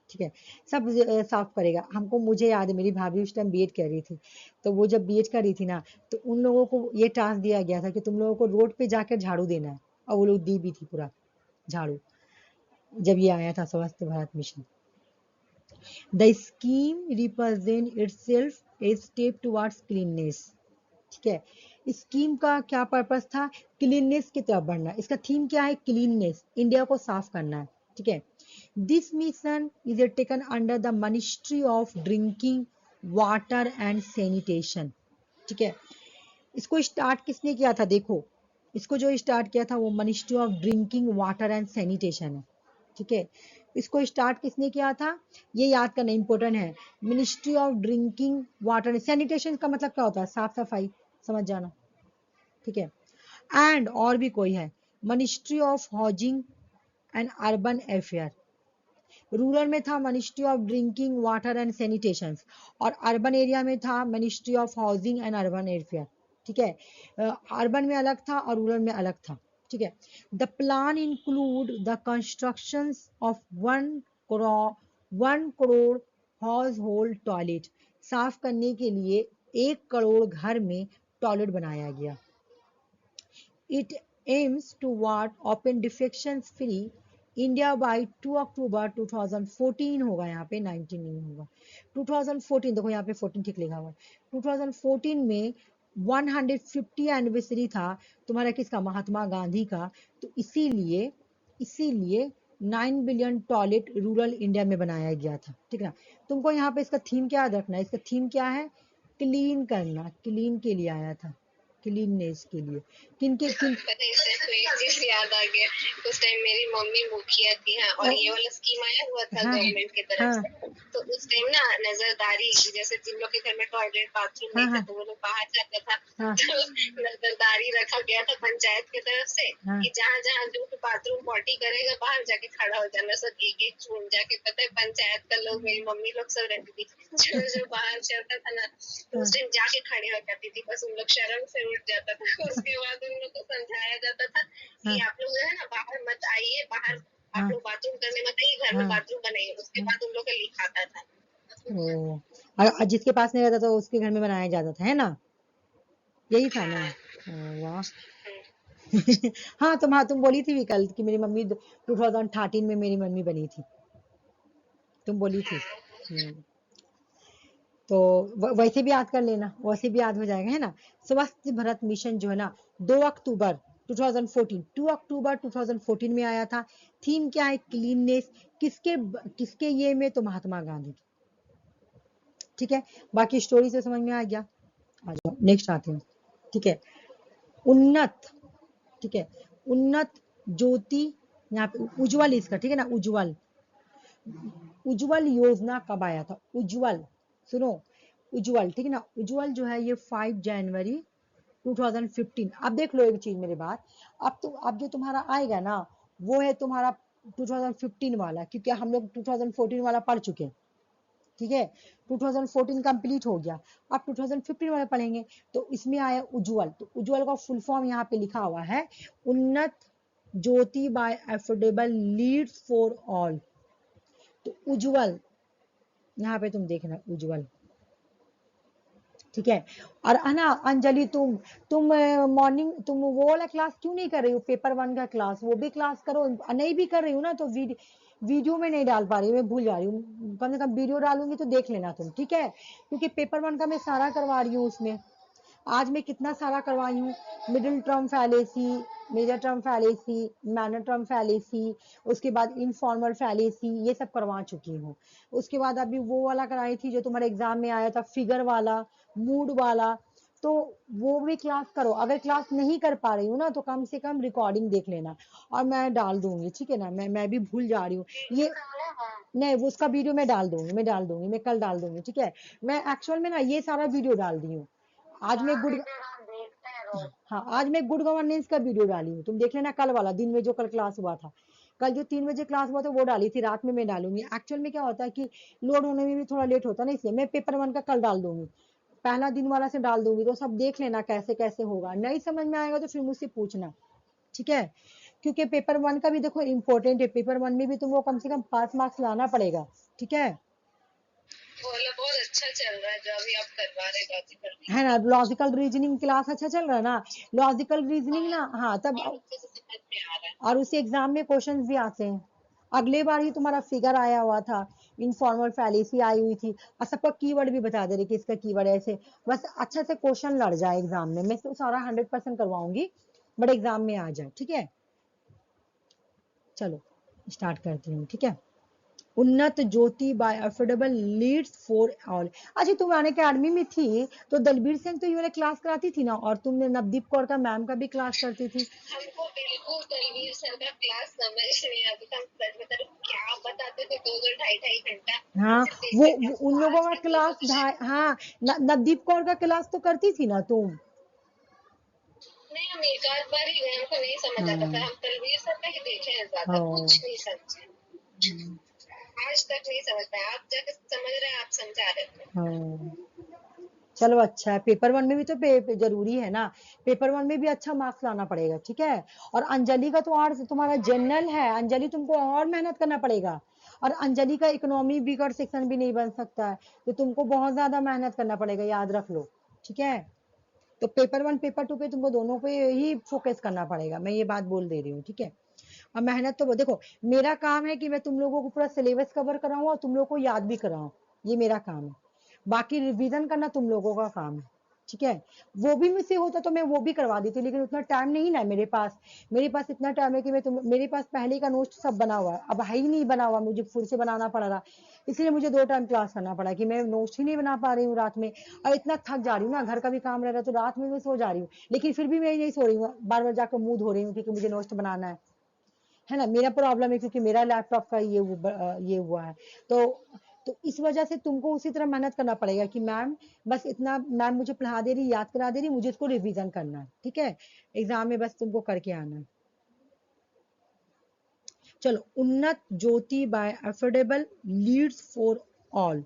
ठीक है, सब साफ करेगा। मुझे याद है मेरी भाभी उस टाइम बीएड कर रही थी, तो वो जब बीएड कर रही थी ना, तो उन लोगों को ये टास्क दिया गया था कि तुम लोगों को रोड पे जाकर झाड़ू देना है, और वो लोग दी भी थी पूरा झाड़ू, जब ये आया था Swachh Bharat Mission. The scheme represent itself a step towards cleanliness, ठीक है। स्कीम का क्या पर्पस था, क्लीननेस की तरफ बढ़ना। इसका थीम क्या है, क्लीननेस, इंडिया को साफ करना है, ठीक है। This mission is taken under the ministry of drinking water and sanitation, ठीक है। इसको स्टार्ट किसने किया था, देखो इसको जो स्टार्ट किया था वो ministry of drinking water and sanitation है, ठीक है। इसको स्टार्ट किसने किया था, ये याद करना इंपॉर्टेंट है, ministry of drinking water, sanitation का मतलब क्या होता है, साफ सफाई, समझ जाना, ठीक है। एंड और भी कोई है, ministry of housing and urban affair. Rural में था ministry of drinking water and sanitation, और अर्बन एरिया में था ministry of housing and urban affair, ठीक है। अर्बन में अलग था और रूरल में अलग था, ठीक है। The plan include the construction of 1 crore house hold toilet, साफ करने के लिए 1 करोड़ घर में टॉयलेट बनाया गया। It aims toward open defection free India by 2 अक्टूबर 2014 होगा, यहाँ पे 19 नहीं होगा, 2014, देखो यहाँ पे 14 ठीक लिखा हुआ है। 2014 में 150 एनिवर्सरी था तुम्हारा किसका, महात्मा गांधी का, तो इसीलिए 9 बिलियन टॉयलेट रूरल इंडिया में बनाया गया था, ठीक है ना। तुमको यहाँ पे इसका थीम क्या याद रखना है, इसका थीम क्या है, क्लीन करना, क्लीन के लिए आया था, क्लीननेस के लिए। किन के किन पता है, इससे तो एक चीज याद आ गया। उस टाइम मेरी मम्मी मुखिया थी, हाँ, और ये वाला स्कीम आया हुआ था हाँ गवर्नमेंट की तरफ हाँ से। तो उस टाइम ना नजरदारी, जैसे जिन लोग के घर में टॉयलेट बाथरूम हाँ नहीं था हाँ तो वो लोग बाहर जाता था। हाँ तो नजरदारी रखा गया था पंचायत की तरफ से हाँ कि जहाँ जहाँ जो बाथरूम पॉटी करेगा बाहर जाके खड़ा हो जाना, सब एक एक चुन जाके। पता है पंचायत का लोग, मेरी मम्मी लोग सब रहती थी, जो जो बाहर चलता था ना तो उस टाइम जाके खड़े हो जाती थी, बस उन लोग शर्म से उठ जाता था। उसके बाद उन लोग को समझाया जाता था हाँ कि आप लोग जो है ना बाहर मत आइए, बाहर आप हाँ लोग बाथरूम करने मत आइए, घर में हाँ बाथरूम बनाइए। उसके हाँ। बाद उन लोग का लिखाता था। ओ, और जिसके पास नहीं रहता था उसके घर में बनाया जाता था, है ना? यही था ना? हाँ। ओ, वाह। हम्म। हाँ, तुम बोली थी भी कल कि मेरी मम्मी 2013 में मेरी मम्मी बनी थी, तुम बोली थी। हम्म, तो वैसे भी याद कर लेना, वैसे भी याद हो जाएगा, है ना? स्वच्छ भारत मिशन जो है ना, 2 अक्टूबर 2014, 2 अक्टूबर 2014 में आया था। थीम क्या है? क्लीननेस। किसके किसके ये में? तो महात्मा गांधी। ठीक है, बाकी स्टोरी से समझ में आ गया। आ जाओ नेक्स्ट आते हैं। ठीक है, उन्नत। ठीक है, उन्नत ज्योति, यहाँ पे उज्जवल इसका, ठीक है ना? उज्जवल, उज्जवल योजना कब आया था? उज्जवल, सुनो, उज्जवल, ठीक है ना? उज्जवल जो है ये 5 जनवरी 2015। अब देख लो एक चीज मेरी बात, अब जो तुम्हारा आएगा ना वो है तुम्हारा 2015 वाला, क्योंकि हम लोग 2014 वाला पढ़ चुके हैं। ठीक है, 2014 कंप्लीट हो गया, अब 2015 वाला पढ़ेंगे। तो इसमें आया उज्जवल, तो उज्जवल का फुल फॉर्म यहाँ पे लिखा हुआ है, Unnat Jyoti by affordable LEDs for all. तो उज्जवल, यहाँ पे तुम देखना उज्जवल। ठीक है, और है ना अंजलि, तुम मॉर्निंग तुम वो वाला क्लास क्यों नहीं कर रही हो? पेपर 1 का क्लास, वो भी क्लास करो। नहीं भी कर रही हो ना तो वीडियो में नहीं डाल पा रही हूँ, मैं भूल जा रही हूँ। कम से कम वीडियो डालूंगी तो देख लेना तुम, ठीक है? क्योंकि पेपर 1 का मैं सारा करवा रही हूँ उसमें। आज मैं कितना सारा करवाई हूँ, middle term fallacy, major term fallacy, minor term fallacy, उसके बाद इनफॉर्मल फैलेसी, ये सब करवा चुकी हूँ। उसके बाद अभी वो वाला कराई थी जो तुम्हारे एग्जाम में आया था, फिगर वाला, मूड वाला। तो वो भी क्लास करो। अगर क्लास नहीं कर पा रही हूँ ना तो कम से कम रिकॉर्डिंग देख लेना, और मैं डाल दूंगी, ठीक है ना? मैं भी भूल जा रही हूँ ये। नहीं, वो उसका वीडियो मैं डाल दूंगी, मैं कल डाल दूंगी, ठीक है? मैं एक्चुअल में ना ये सारा वीडियो डाल दी हूँ। आज मैं गुड हाँ, आज मैं गुड गवर्नेंस का वीडियो डाली हूँ, तुम देख लेना। कल वाला दिन में जो कल क्लास हुआ था, कल जो 3 बजे क्लास हुआ था वो डाली थी, रात में मैं डालूंगी। एक्चुअल में क्या होता है कि लोड होने में भी थोड़ा लेट होता है ना, इसलिए मैं पेपर 1 का कल डाल दूंगी, पहला दिन वाला से डाल दूंगी। तो सब देख लेना कैसे कैसे होगा, नहीं समझ में आएगा तो फिर मुझसे पूछना, ठीक है? क्योंकि पेपर 1 का भी देखो इम्पोर्टेंट है, पेपर 1 में भी तुमको कम से कम 5 मार्क्स लाना पड़ेगा, ठीक है? वो वाला बहुत अच्छा चल रहा है जो अभी आप करवा रहे लॉजिकल है ना? रीजनिंग। लॉजिकल रीजनिंग क्लास अच्छा चल रहा है ना? लॉजिकल रीजनिंग ना, हाँ तब। बहुत अच्छे से समझ में आ रहा है। और उसी एग्जाम में क्वेश्चंस भी आते हैं। अगले बार ही तुम्हारा फिगर आया हुआ था, इनफॉर्मल फैलेसी आई हुई थी, और सबका कीवर्ड भी बता दे रहे कि इसका कीवर्ड ऐसे। बस अच्छा से क्वेश्चन लड़ जाए एग्जाम में, मैं तो सारा 100% करवाऊंगी, बट एग्जाम में आ जाए, ठीक है? चलो स्टार्ट करती हूँ, ठीक है? Unnat Jyoti by affordable LEDs for all. अच्छा, तुम आने अकेडमी में थी तो दलबीर सिंह तो ये वाला क्लास कराती थी ना, और तुमने नवदीप कौर का मैम का भी क्लास करती थी। हमको बिल्कुल तलवीर सर का क्लास समझ नहीं आता था। हम सच बता रहे हैं, क्या बताते थे, 2 2 ढाई ढाई घंटा हाँ, सिर्फ देखते थे। उन हमको लोगों आज का तक नहीं क्लास पता। ढाई, हाँ, नवदीप कौर का क्लास तो करती थी ना तुम? नहीं, हम एक आध बार ही गए, हमको नहीं समझ आता था। हाँ हम तलवीर सर का ही देखे हैं, ज्यादा हाँ कुछ नहीं समझे। आज तक नहीं समझ पाए। आप जाके समझ रहे हैं, आप समझा रहे थे। हाँ। चलो अच्छा है, पेपर 1 में भी तो जरूरी है ना, पेपर 1 में भी अच्छा मार्क्स लाना पड़ेगा, ठीक है? और अंजलि का तो और तुम्हारा जनरल है, अंजलि तुमको और मेहनत करना पड़ेगा। और अंजलि का इकोनॉमी वीकर सेक्शन भी नहीं बन सकता है, तो तुमको बहुत ज्यादा मेहनत करना पड़ेगा, याद रख लो, ठीक है? तो पेपर 1 पेपर 2 पे तुमको दोनों पे ही फोकस करना पड़ेगा, मैं ये बात बोल दे रही हूँ, ठीक है? अब मेहनत तो देखो, मेरा काम है कि मैं तुम लोगों को पूरा सिलेबस कवर कराऊं और तुम लोगों को याद भी कराऊं, ये मेरा काम है। बाकी रिवीजन करना तुम लोगों का काम है, ठीक है, वो भी मुझसे होता तो मैं वो भी करवा देती, लेकिन उतना टाइम नहीं ना मेरे पास। मेरे पास इतना टाइम है कि मेरे पास पहले का नोट सब बना हुआ है, अब है ही नहीं बना हुआ, मुझे फिर से बनाना पड़ रहा, इसलिए मुझे 2 टाइम क्लास करना पड़ा कि मैं नोट्स ही नहीं बना पा रही हूँ रात में। और इतना थक जा रही हूँ ना, घर का भी काम रह रहा है, तो रात में मैं सो जा रही हूँ, लेकिन फिर भी मैं यही सो रही हूँ, बार बार जाकर मुंह धो रही हूँ क्योंकि मुझे नोट्स बनाना है ना। मेरा प्रॉब्लम है क्योंकि मेरा लैपटॉप का ये हुआ है। तो इस वजह से तुमको उसी तरह मेहनत करना पड़ेगा कि मैम बस इतना, मैम मुझे पढ़ा दे रही, याद करा दे रही, मुझे इसको रिवीजन करना है, ठीक है, एग्जाम में बस तुमको करके आना है। चलो, Unnat Jyoti by affordable LEDs for all,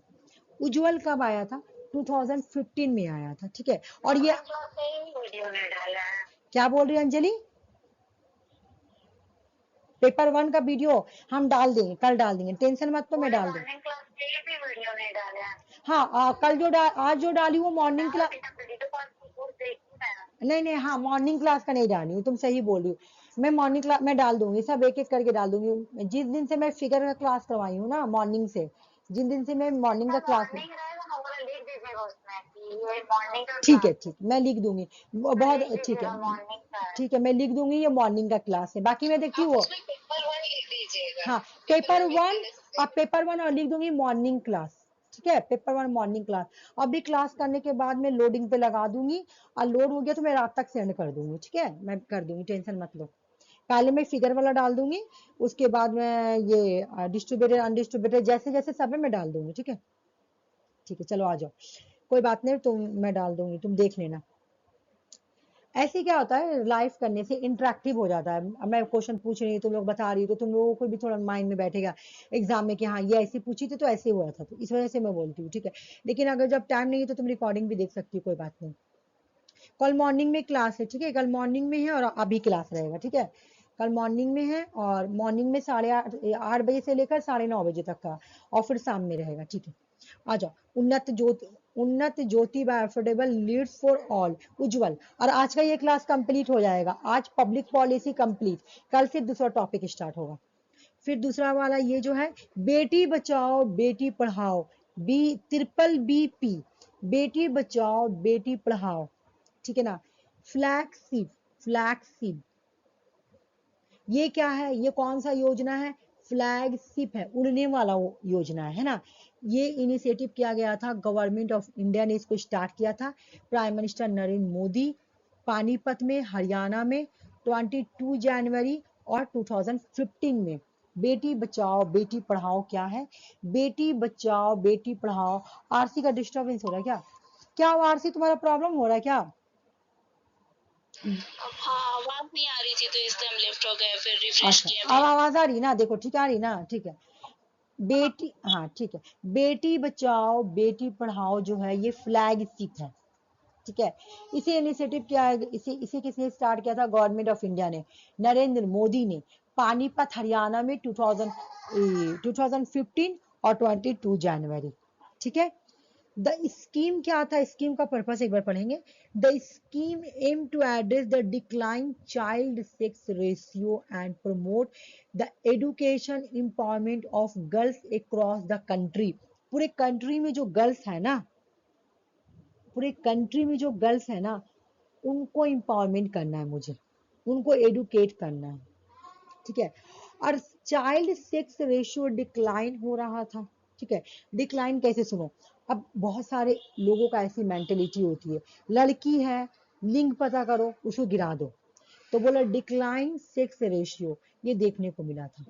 Ujjwal कब आया था? 2015 में आया था, ठीक है। और ये वीडियो में डाला है। क्या बोल रही है अंजलि? पेपर 1 का वीडियो हम डाल देंगे, कल डाल देंगे, टेंशन मत, तो मैं डाल दूंगी। क्लास के लिए भी वीडियो नहीं डाला है। हाँ, आज जो डाली वो मॉर्निंग क्लास, नहीं नहीं, हाँ मॉर्निंग क्लास का नहीं डाली हूँ, तुम सही बोल रही हो, मैं मॉर्निंग क्लास में डाल दूंगी, सब एक एक करके डाल दूंगी। जिस दिन से मैं फिगर का क्लास करवाई हूँ ना मॉर्निंग से, जिन दिन से मैं मॉर्निंग का क्लास, ठीक है ठीक, मैं लिख दूंगी, बहुत ठीक है, ठीक है, मैं लिख दूंगी ये मॉर्निंग का क्लास है, बाकी मैं देखती हूँ। पेपर 1 लिख दीजिएगा। हाँ, पेपर 1, अब पेपर 1 और लिख दूंगी मॉर्निंग क्लास, ठीक है, पेपर 1 मॉर्निंग क्लास। अभी क्लास करने के बाद मैं लोडिंग पे लगा दूंगी, और लोड हो गया तो मैं रात तक सेंड कर दूंगी, ठीक है, मैं कर दूंगी, टेंशन मत लो। पहले मैं फिगर वाला डाल दूंगी, उसके बाद मैं ये डिस्ट्रीब्यूटेड अनडिस्ट्रीब्यूटेड जैसे जैसे सब है मैं डाल दूंगी, ठीक है, ठीक है, चलो आ जाओ, कोई बात नहीं, तुम, मैं डाल दूंगी, तुम देख लेना। ऐसे क्या होता है, लाइव करने से इंटरेक्टिव हो जाता है, अब मैं क्वेश्चन पूछ रही हूँ, तुम लोग बता रही हो, तो तुम लोगों को भी थोड़ा माइंड में बैठेगा एग्जाम में कि हाँ ये ऐसी पूछी थी तो ऐसे हुआ था, तो इस वजह से मैं बोलती हूँ, ठीक है। लेकिन अगर जब टाइम नहीं है तो तुम रिकॉर्डिंग भी देख सकती हो, कोई बात नहीं। कल मॉर्निंग में क्लास है, ठीक है, कल मॉर्निंग में है और अभी क्लास रहेगा, ठीक है, कल मॉर्निंग में है, और मॉर्निंग में 8:30 बजे से लेकर 9:30 बजे तक का, और फिर शाम में रहेगा, ठीक है। आ जाओ, Unnat Jyoti by affordable LEDs for all, Ujjwal. और आज का ये क्लास कंप्लीट हो जाएगा, आज पब्लिक पॉलिसी कंप्लीट, कल से दूसरा टॉपिक स्टार्ट होगा। फिर दूसरा वाला ये जो है, बेटी बचाओ बेटी पढ़ाओ, BBB, बेटी बचाओ बेटी पढ़ाओ, ठीक है ना। फ्लैक्सिब, फ्लैक्सिब, ये क्या है, ये कौन सा योजना है? फ्लैगशिप है, उड़ने वाला वो योजना है ना। ये इनिशिएटिव किया गया था, गवर्नमेंट ऑफ इंडिया ने इसको स्टार्ट किया था, प्राइम मिनिस्टर नरेंद्र मोदी, पानीपत में, हरियाणा में, 22 जनवरी और 2015 में। बेटी बचाओ बेटी पढ़ाओ क्या है? बेटी बचाओ बेटी पढ़ाओ। आरसी का डिस्टर्बेंस हो रहा है क्या? क्या आरसी, तुम्हारा प्रॉब्लम हो रहा है क्या? हाँ, आवाज नहीं आ रही थी तो इसलिए हम लेफ्ट हो गए, फिर रिफ्रेश अच्छा, किया अब आवाज आ रही ना, देखो ठीक आ रही ना, ठीक है। बेटी, हाँ ठीक है, बेटी बचाओ बेटी पढ़ाओ जो है ये फ्लैगशिप है, ठीक है। इसे इनिशिएटिव किया है, इसे किसने स्टार्ट किया था? गवर्नमेंट ऑफ इंडिया ने, नरेंद्र मोदी ने, पानीपत हरियाणा में 2015 और 22 जनवरी, ठीक है। द स्कीम क्या था? स्कीम का पर्पस एक बार पढ़ेंगे। The scheme aim to address the decline child sex ratio and promote the education empowerment of girls across the country. पूरे कंट्री में जो गर्ल्स है ना, पूरे कंट्री में जो गर्ल्स है ना, उनको एम्पावरमेंट करना है मुझे, उनको एडुकेट करना है, ठीक है। और चाइल्ड सेक्स रेशियो डिक्लाइन हो रहा था, ठीक है। डिक्लाइन कैसे? सुनो, अब बहुत सारे लोगों का ऐसी मेंटेलिटी होती है, लड़की है, लिंग पता करो, उसको गिरा दो, तो बोला डिक्लाइन सेक्स रेशियो, ये देखने को मिला था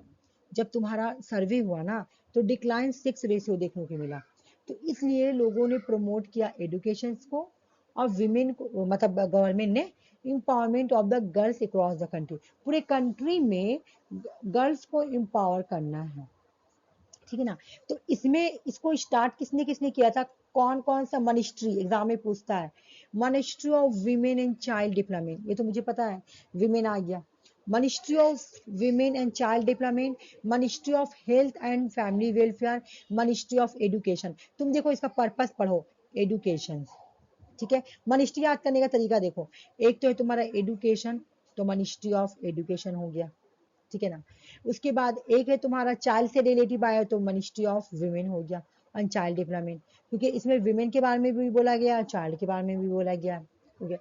जब तुम्हारा सर्वे हुआ ना, तो डिक्लाइन सेक्स रेशियो देखने को मिला। तो इसलिए लोगों ने प्रमोट किया एडुकेशन को, और विमेन को, मतलब गवर्नमेंट ने empowerment of the girls across the country, पूरे कंट्री में गर्ल्स को एम्पावर करना है, ठीक है ना। तो इसमें इसको स्टार्ट किसने किसने किया था? कौन कौन सा मिनिस्ट्री, एग्जाम में पूछता है, ministry of women and child development, ये तो मुझे पता है, विमेन आ गया। Ministry of women and child development, ministry of health and family welfare, ministry of education. तुम देखो इसका पर्पस पढ़ो, एजुकेशन, ठीक है। मिनिस्ट्री याद करने का तरीका देखो, एक तो है तुम्हारा एजुकेशन, तो मिनिस्ट्री ऑफ एजुकेशन हो गया, ठीक है ना। उसके बाद एक है तुम्हारा चाइल्ड से रिलेटिव आया तो मिनिस्ट्री ऑफ वुमेन हो गया, एंड चाइल्ड डेवलपमेंट, क्योंकि इसमें विमेन के बारे में भी बोला गया, चाइल्ड के बारे में भी बोला गया। ओके,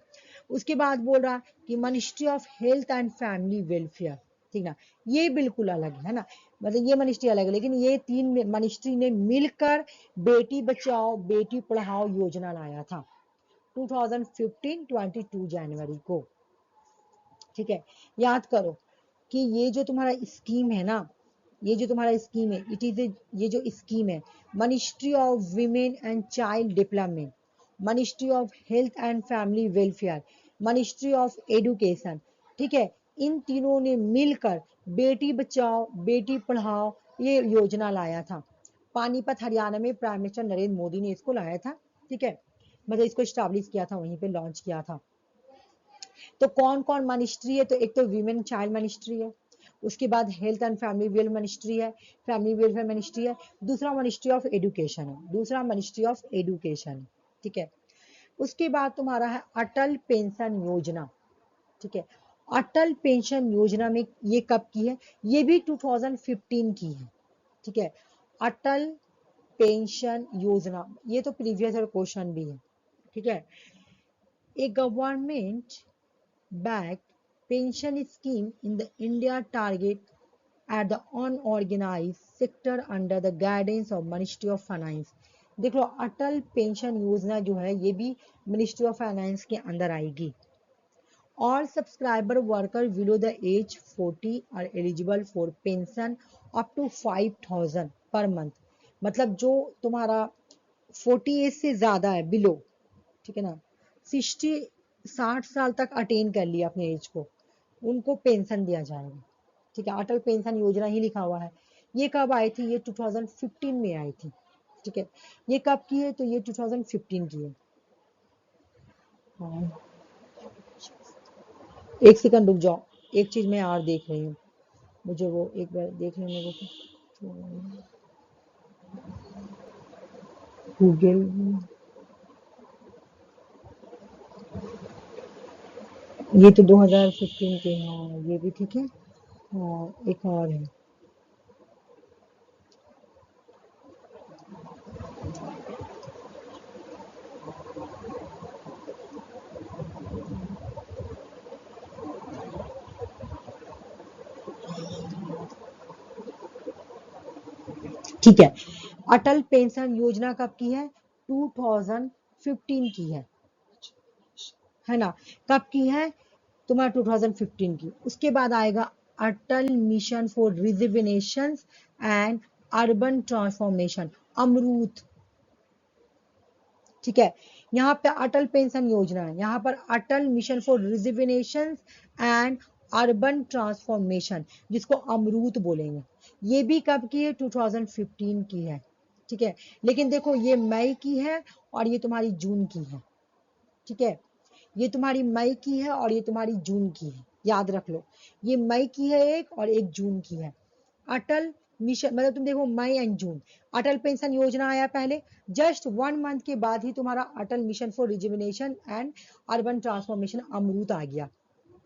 उसके बाद बोल रहा कि ministry of health and family welfare, ठीक ना, ये बिल्कुल अलग है ना, मतलब ये मिनिस्ट्री अलग है, लेकिन ये तीन मिनिस्ट्री ने मिलकर बेटी बचाओ बेटी पढ़ाओ योजना लाया था 2015-22 जनवरी को। ठीक है, याद करो कि ये जो तुम्हारा स्कीम है ना, ये जो तुम्हारा स्कीम है, इट इज ये जो स्कीम है, ministry of women and child development, ministry of health and family welfare, ministry of education, ठीक है, इन तीनों ने मिलकर बेटी बचाओ बेटी पढ़ाओ ये योजना लाया था। पानीपत हरियाणा में प्राइम मिनिस्टर नरेंद्र मोदी ने इसको लाया था। ठीक है, मतलब इसको स्टैब्लिश किया था, वहीं पे लॉन्च किया था। तो कौन कौन मिनिस्ट्री है, तो एक तो वीमेन चाइल्ड मिनिस्ट्री है, उसके बाद health and family welfare ministry है, फैमिली वेलफेयर मिनिस्ट्री है, दूसरा मिनिस्ट्री ऑफ एजुकेशन है, दूसरा मिनिस्ट्री ऑफ एजुकेशन। ठीक है, उसके बाद तुम्हारा है अटल पेंशन योजना। ठीक है, अटल पेंशन योजना में ये कब की है, ये भी 2015 की है। ठीक है, अटल पेंशन योजना, ये तो प्रीवियस ईयर क्वेश्चन भी है। ठीक है, ए government backed pension scheme in the India target at the unorganized sector under the guidance of Ministry of Finance। देख लो, अटल पेंशन योजना जो है ये भी मिनिस्ट्री ऑफ फाइनेंस के अंदर आएगी। All subscriber worker below the age 40 are eligible for pension up to 5,000 per month। मतलब जो तुम्हारा 40 एज से ज्यादा है बिलो, ठीक है ना, 60 साल तक अटेन कर लिया अपने एज को, उनको पेंशन दिया जाएगा। ठीक है, अटल पेंशन योजना ही लिखा हुआ है। ये कब आई थी, ये 2015 में आई थी। ठीक है, ये कब की है, तो ये 2015 की है। हाँ, एक सेकंड रुक जाओ, एक चीज मैं और देख रही हूँ, मुझे वो एक बार देख लेने को। गूगल, ये तो 2015 के हैं, हाँ ये भी ठीक है। हाँ, एक और है, ठीक है, अटल पेंशन योजना कब की है, 2015 की है ना, कब की है, तुम्हारा 2015 की। उसके बाद आएगा Atal mission for rejuvenation and urban transformation, AMRUT. ठीक है, यहाँ पे अटल पेंशन योजना है, यहाँ पर Atal mission for rejuvenation and urban transformation, जिसको अमरूत बोलेंगे। ये भी कब की है, 2015 की है। ठीक है, लेकिन देखो ये मई की है और ये तुम्हारी जून की है। ठीक है, ये तुम्हारी मई की है और ये तुम्हारी जून की है, याद रख लो, ये मई की है एक और एक जून की है। अटल मिशन मतलब तुम देखो मई एंड जून, अटल पेंशन योजना आया पहले, जस्ट 1 मंथ के बाद ही तुम्हारा Atal mission for rejuvenation and urban transformation AMRUT आ गया।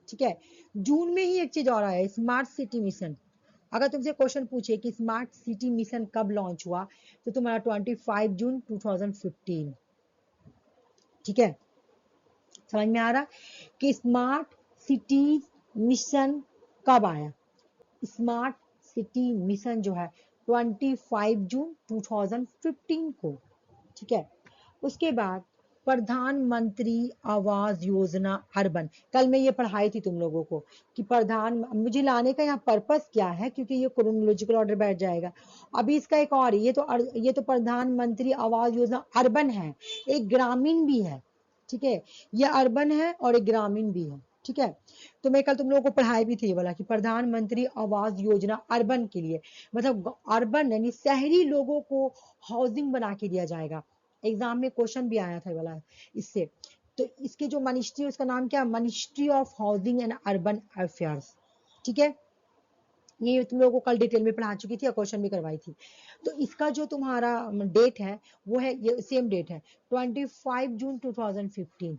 ठीक है, जून में ही एक चीज और आया, स्मार्ट सिटी मिशन। अगर तुमसे क्वेश्चन पूछे कि स्मार्ट सिटी मिशन कब लॉन्च हुआ, तो तुम्हारा 25 जून 2015। ठीक है, समझ में आ रहा कि स्मार्ट सिटी मिशन कब आया, स्मार्ट सिटी मिशन जो है 25 जून 2015 को। ठीक है, उसके बाद प्रधानमंत्री आवास योजना अर्बन, कल मैं ये पढ़ाई थी तुम लोगों को कि प्रधान, मुझे लाने का यहाँ पर्पस क्या है, क्योंकि ये क्रोनोलॉजिकल ऑर्डर बैठ जाएगा। अभी इसका एक और, ये तो प्रधानमंत्री आवास योजना अर्बन है, एक ग्रामीण भी है। ठीक है, ये अर्बन है और एक ग्रामीण भी है। ठीक है, तो मैं कल तुम लोगों को पढ़ाई भी थी बोला कि प्रधानमंत्री आवास योजना अर्बन के लिए, मतलब अर्बन यानी शहरी लोगों को हाउसिंग बना के दिया जाएगा। एग्जाम में क्वेश्चन भी आया था वाला इससे। तो इसके जो मिनिस्ट्री है उसका नाम क्या है, ministry of housing and urban affairs. ठीक है, ये तुम लोगों को कल डिटेल में पढ़ा चुकी थी और क्वेश्चन भी करवाई थी। तो इसका जो तुम्हारा डेट है वो है, ये सेम डेट है 25 जून 2015,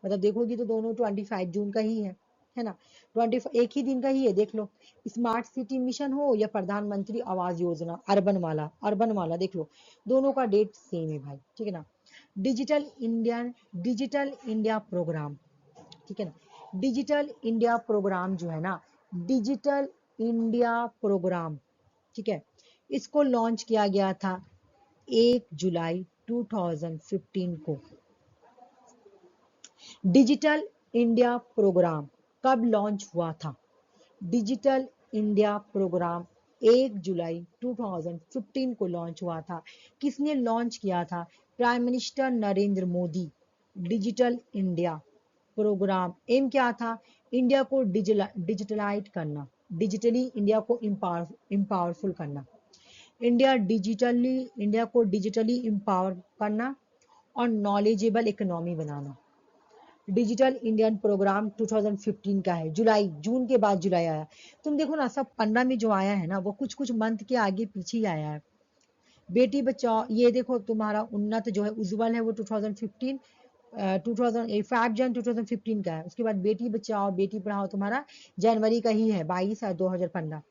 मतलब देखोगी तो दोनों 25 जून का ही है। है ना। 20 एक ही दिन का ही है, देख लो। स्मार्ट सिटी मिशन हो या प्रधानमंत्री आवास योजना अर्बन वाला देख लो, दोनों का डेट सेम है भाई, ठीक है ना। डिजिटल इंडिया प्रोग्राम, ठीक है ना। डिजिटल इंडिया प्रोग्राम जो है ना, डिजिटल इंडिया प्रोग्राम, ठीक है, इसको लॉन्च किया गया था 1 जुलाई 2015 को। डिजिटल इंडिया प्रोग्राम कब लॉन्च हुआ था? डिजिटल इंडिया प्रोग्राम 1 जुलाई 2015 को लॉन्च हुआ था। किसने लॉन्च किया था? Prime minister Narendra Modi. Digital India program aim क्या था? इंडिया को डिजिटलाइज करना, डिजिटली इंडिया को इम्पावरफुल करना, इंडिया को डिजिटली इम्पावर करना और नॉलेजेबल इकोनॉमी बनाना। डिजिटल इंडियन प्रोग्राम 2015 का है, जून के बाद जुलाई आया। तुम देखो ना, सब 15 में जो आया है ना, वो कुछ कुछ मंथ के आगे पीछे ही आया है। बेटी बचाओ, ये देखो तुम्हारा उन्नत जो है उज्जवल है, वो 2015 5 जन 2015 का है। उसके बाद बेटी बचाओ बेटी पढ़ाओ तुम्हारा जनवरी का ही है, 22 और 2015।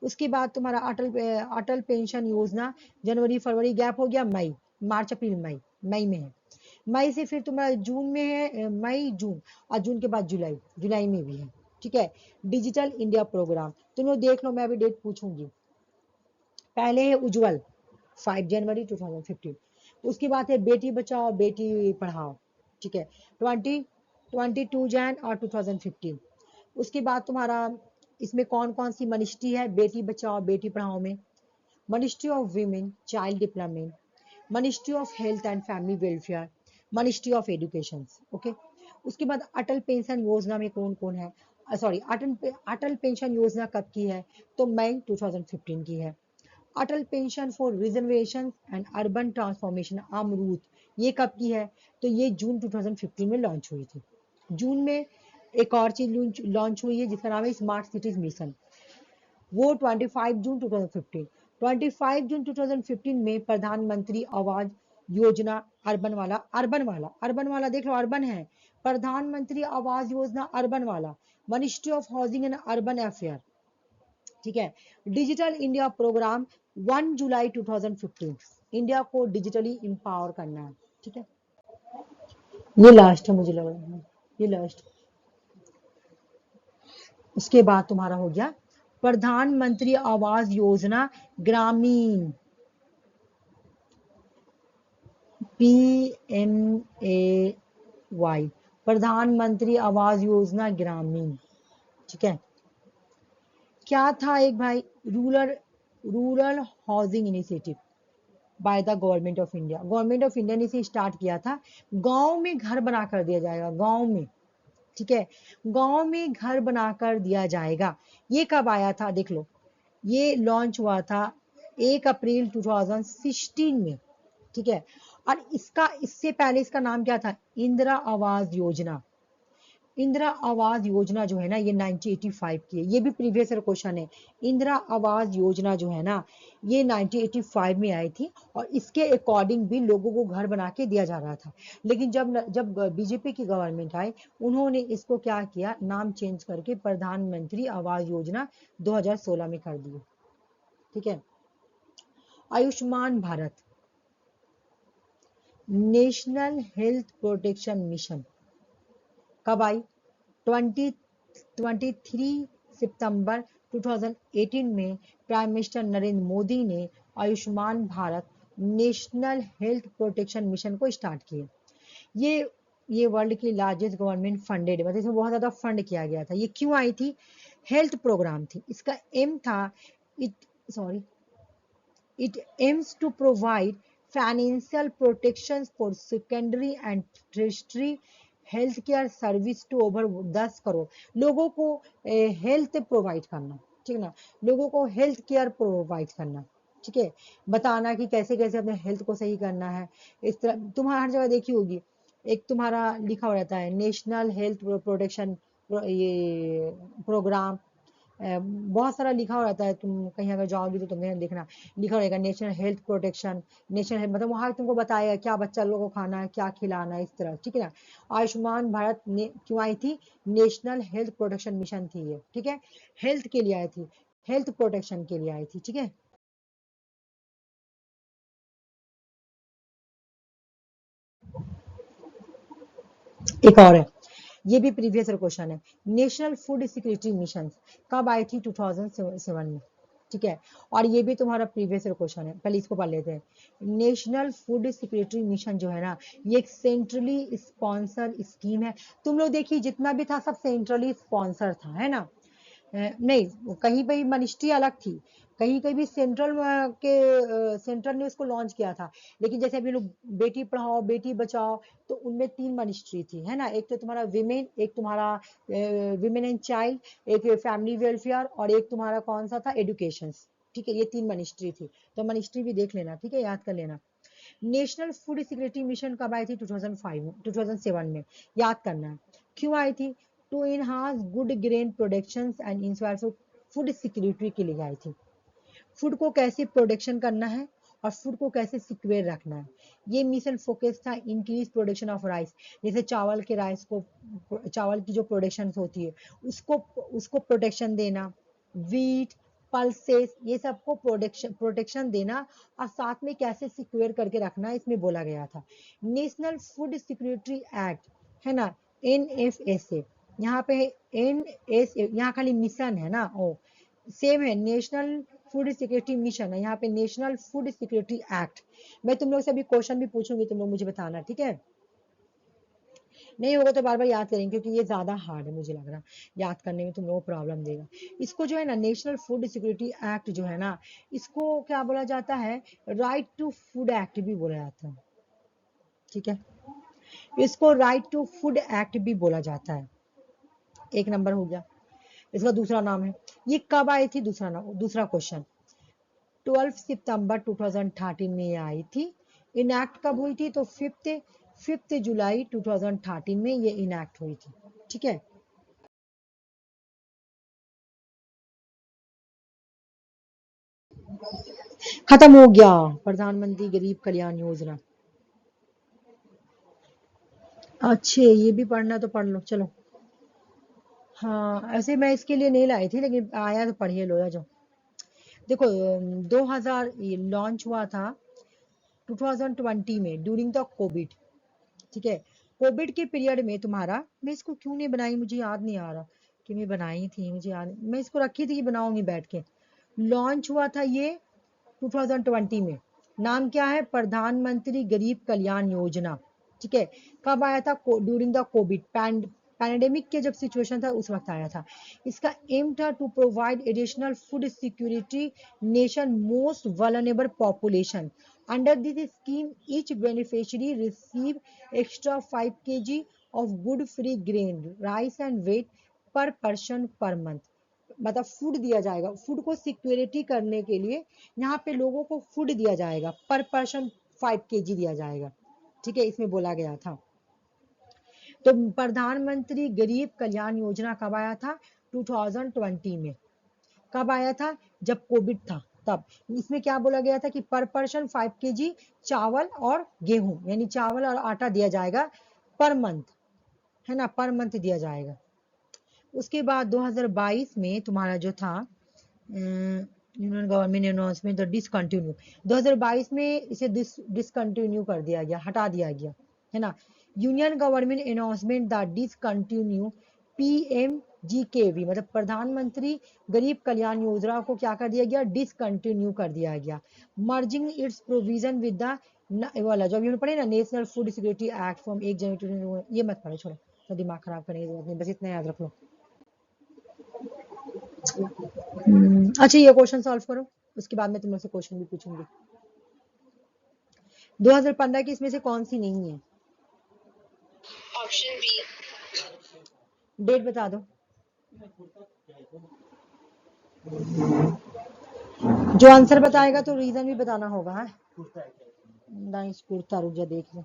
उसके बाद तुम्हारा अटल पेंशन योजना, जनवरी फरवरी गैप हो गया, मार्च अप्रैल मई में है। मई से फिर तुम्हारा जून में है, मई जून, और जून के बाद जुलाई में भी है, ठीक है। डिजिटल इंडिया प्रोग्राम तुम लोग देख लो, मैं अभी डेट पूछूंगी। पहले है उज्जवल 5 जनवरी 2015, उसके बाद है बेटी बचाओ बेटी पढ़ाओ, ठीक है, 22 जैन और 2015। उसके बाद तुम्हारा इसमें कौन कौन सी मिनिस्ट्री है बेटी बचाओ बेटी पढ़ाओ में? Ministry of women child development, ministry of health and family welfare, ministry of education, okay. उसके बाद अटल पेंशन योजना में कौन कौन है? सॉरी, अटल पेंशन योजना कब की है? तो मई 2015 की है। Atal pension for reservation and urban transformation AMRUT, ये कब की है? तो ये जून 2015 में लॉन्च हुई थी। जून में एक और चीज लॉन्च हुई है जिसका नाम है स्मार्ट सिटीज मिशन, वो 25 जून 2015। 25 जून 2015 में प्रधानमंत्री आवास योजना अर्बन वाला देख लो, अर्बन है, प्रधानमंत्री आवास योजना अर्बन वाला, ministry of housing and urban affair, ठीक है। डिजिटल इंडिया प्रोग्राम 1 जुलाई 2015, इंडिया को डिजिटली इंपावर करना है, ठीक है। ये लास्ट है, मुझे लग रहा है ये लास्ट। उसके बाद तुम्हारा हो गया प्रधानमंत्री आवास योजना ग्रामीण, PMAY, प्रधानमंत्री आवास योजना ग्रामीण, ठीक है। क्या था एक भाई? Rural housing initiative by the government of India ने इसे स्टार्ट किया था। गांव में घर बना कर दिया जाएगा, गांव में, ठीक है, गांव में घर बनाकर दिया जाएगा। ये कब आया था देख लो, ये लॉन्च हुआ था 1 अप्रैल 2016 में, ठीक है। और इससे पहले इसका नाम क्या था? इंदिरा आवास योजना। इंदिरा आवास योजना जो है ना, ये 1985 की है, ये भी प्रीवियस ईयर क्वेश्चन है। इंदिरा आवास योजना जो है ना, ये 1985 में आई थी, और इसके अकॉर्डिंग भी लोगों को घर बना के दिया जा रहा था। लेकिन जब बीजेपी की गवर्नमेंट आई, उन्होंने इसको क्या किया, नाम चेंज करके प्रधानमंत्री आवास योजना 2016 में कर दिए, ठीक है। Ayushman Bharat, national health protection mission कब आई? 23 सितंबर 2018 में प्राइम मिनिस्टर नरेंद्र मोदी ने Ayushman Bharat national health protection mission को स्टार्ट किया। ये वर्ल्ड की लार्जेस्ट गवर्नमेंट फंडेड, मतलब इसमें बहुत ज्यादा फंड किया गया था। ये क्यों आई थी? हेल्थ प्रोग्राम थी, इसका एम था, it aims to provide financial protection for secondary and tertiary health care service to over 10 crore लोगों को हेल्थ प्रोवाइड करना, ठीक है ना, लोगों को हेल्थ केयर प्रोवाइड करना, ठीक है, बताना कि कैसे कैसे अपने हेल्थ को सही करना है। इस तरह तुम्हारा हर जगह देखी होगी, एक तुम्हारा लिखा हो रहता है नेशनल हेल्थ प्रोटेक्शन ये प्रोग्राम, बहुत सारा लिखा हो रहता है, तुम कहीं अगर जाओगी तो तुम्हें देखना लिखा रहेगा national health protection, national health मतलब वहाँ तुमको बताएगा क्या बच्चा लोगों को खाना है, क्या खिलाना है, इस तरह, ठीक है ना। आयुष्मान भारत ने क्यों आई थी, नेशनल हेल्थ प्रोटेक्शन मिशन थी ये, ठीक है, हेल्थ के लिए आई थी, हेल्थ प्रोटेक्शन के लिए आई थी, ठीक है। एक और है, ये भी प्रीवियस क्वेश्चन है, नेशनल फूड सिक्योरिटी मिशन कब आई थी, 2007 में, ठीक है। और ये भी तुम्हारा प्रीवियस क्वेश्चन है, पहले इसको पढ़ लेते हैं। नेशनल फूड सिक्योरिटी मिशन जो है ना, ये एक सेंट्रली स्पॉन्सर स्कीम है। तुम लोग देखिए जितना भी था सब सेंट्रली स्पॉन्सर था, है ना। नहीं, कहीं पे मिनिस्ट्री अलग थी, कहीं कहीं भी सेंट्रल ने उसको लॉन्च किया था। लेकिन जैसे अभी लोग बेटी पढ़ाओ बेटी बचाओ, तो उनमें 3 मिनिस्ट्री थी, है ना, एक तो तुम्हारा विमेन, एक तुम्हारा विमेन एंड चाइल्ड, एक फैमिली वेलफेयर, और एक तुम्हारा कौन सा था, एजुकेशन, ठीक है, ये 3 मिनिस्ट्री थी। तो मिनिस्ट्री भी देख लेना, ठीक है, याद कर लेना। नेशनल फूड सिक्योरिटी मिशन कब आई थी, 2007 में, याद करना है। क्यों आई थी, to enhance good grain production and ensure food security के लिए आई थी। फूड को कैसे प्रोडक्शन करना है और फूड को कैसे सिक्योर रखना है, ये मिशन फोकस था इंक्रीज प्रोडक्शन ऑफ राइस। जैसे चावल के राइस को, चावल की जो प्रोडक्शन होती है उसको उसको प्रोटेक्शन देना, वीट, पल्सेस, ये सबको प्रोटेक्शन देना, और साथ में कैसे सिक्योर करके रखना इसमें बोला गया था। नेशनल फूड सिक्योरिटी एक्ट, है ना, NFSA, यहाँ पे NSA, यहाँ खाली मिशन है ना, ओ सेम है, नेशनल फूड सिक्योरिटी मिशन है, यहाँ पे नेशनल फूड सिक्योरिटी एक्ट। मैं तुम लोग से अभी क्वेश्चन भी पूछूंगी, तुम लोग मुझे बताना, ठीक है। नहीं होगा तो बार बार याद करेंगे, क्योंकि ये ज्यादा हार्ड है, मुझे लग रहा याद करने में तुम लोगों को प्रॉब्लम देगा। इसको जो है ना, नेशनल फूड सिक्योरिटी एक्ट जो है ना, इसको क्या बोला जाता है, राइट टू फूड एक्ट भी बोला जाता है, ठीक है, इसको राइट टू फूड एक्ट भी बोला जाता है। एक नंबर हो गया। इसका दूसरा नाम है, ये कब आई थी, दूसरा नाम, दूसरा क्वेश्चन, 12 सितंबर 2013 में ये आई थी। इनैक्ट कब हुई थी, तो फिफ्थ जुलाई 2013 में ये इनैक्ट हुई थी, ठीक है। खत्म हो गया प्रधानमंत्री गरीब कल्याण योजना। अच्छे, ये भी पढ़ना तो पढ़ लो, चलो। हाँ, ऐसे मैं इसके लिए नहीं लाई थी, लेकिन आया तो पढ़िए लो, या जो देखो 2000 ये लॉन्च हुआ था 2020 में ड्यूरिंग द कोविड, ठीक है। कोविड के पीरियड में तुम्हारा, मैं इसको क्यों नहीं बनाई मुझे याद नहीं आ रहा कि मैं बनाई थी, मुझे याद, मैं इसको रखी थी कि बनाऊंगी बैठ के। लॉन्च हुआ था ये 2020 में। नाम क्या है, प्रधानमंत्री गरीब कल्याण योजना, ठीक है। कब आया था, ड्यूरिंग द कोविड पैंडेमिक के जब सिचुएशन था उस वक्त आया था। इसका एम था to provide additional food security nation most vulnerable population. Under this scheme each beneficiary receive extra 5 kg of good free grain rice and wheat per person per month। मतलब फूड दिया जाएगा, फूड को security करने के लिए यहाँ पे लोगों को फूड दिया जाएगा, पर पर्सन 5 kg दिया जाएगा, ठीक है, इसमें बोला गया था। तो प्रधानमंत्री गरीब कल्याण योजना कब आया था, 2020 में। कब आया था, जब कोविड था तब। इसमें क्या बोला गया था कि पर पर्सन 5 kg चावल और गेहूं, यानी चावल और आटा दिया जाएगा पर मंथ, है ना, पर मंथ दिया जाएगा। उसके बाद 2022 में तुम्हारा जो था यूनियन गवर्नमेंट अनाउंसमेंट डिसकंटिन्यू, 2022 में इसे डिसकंटिन्यू कर दिया गया, हटा दिया गया, है ना। Union government announcement the discontinue PMGKV, मतलब प्रधानमंत्री गरीब कल्याण योजना को क्या कर दिया गया, डिसकंटिन्यू कर दिया गया। Merging it's provision with the वाला जो अभी पढ़े ना, national food security act from 1 जनवरी, ये मत पढ़ो, छोड़ो, तो दिमाग खराब करने की जरूरत नहीं, बस इतना याद रख लो। अच्छा, ये क्वेश्चन सॉल्व करो, उसके बाद मैं तुम लोग से क्वेश्चन भी पूछूंगी। 2015 की इसमें से कौन सी नहीं है, ऑप्शन बी। डेट बता दो। जो आंसर बताएगा तो रीजन भी बताना होगा, है नाइस, कुर्ता, रुक जा देख ले,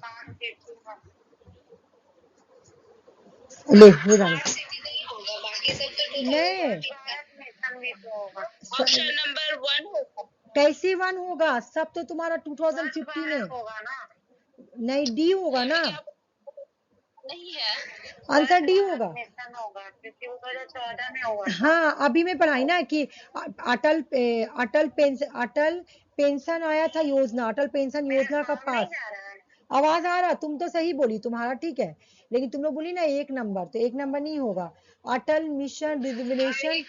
ले ये स्मार्ट जाने सिटी नहीं होगा, बाकी सब तो नहीं 2014 में था। ऑप्शन नंबर 1 होगा। कैसे 1 होगा? सब तो तुम्हारा 2015 में नहीं, डी होगा ना, नहीं है आंसर डी होगा। हाँ, अभी मैं पढ़ाई ना कि अटल अटल पेंशन आया था योजना, अटल पेंशन योजना का पास। आवाज आ रहा? तुम तो सही बोली, तुम्हारा ठीक है, लेकिन तुम लोग बोली ना 1 नंबर, तो 1 नंबर नहीं होगा। अटल मिशन रिजुविनेशन,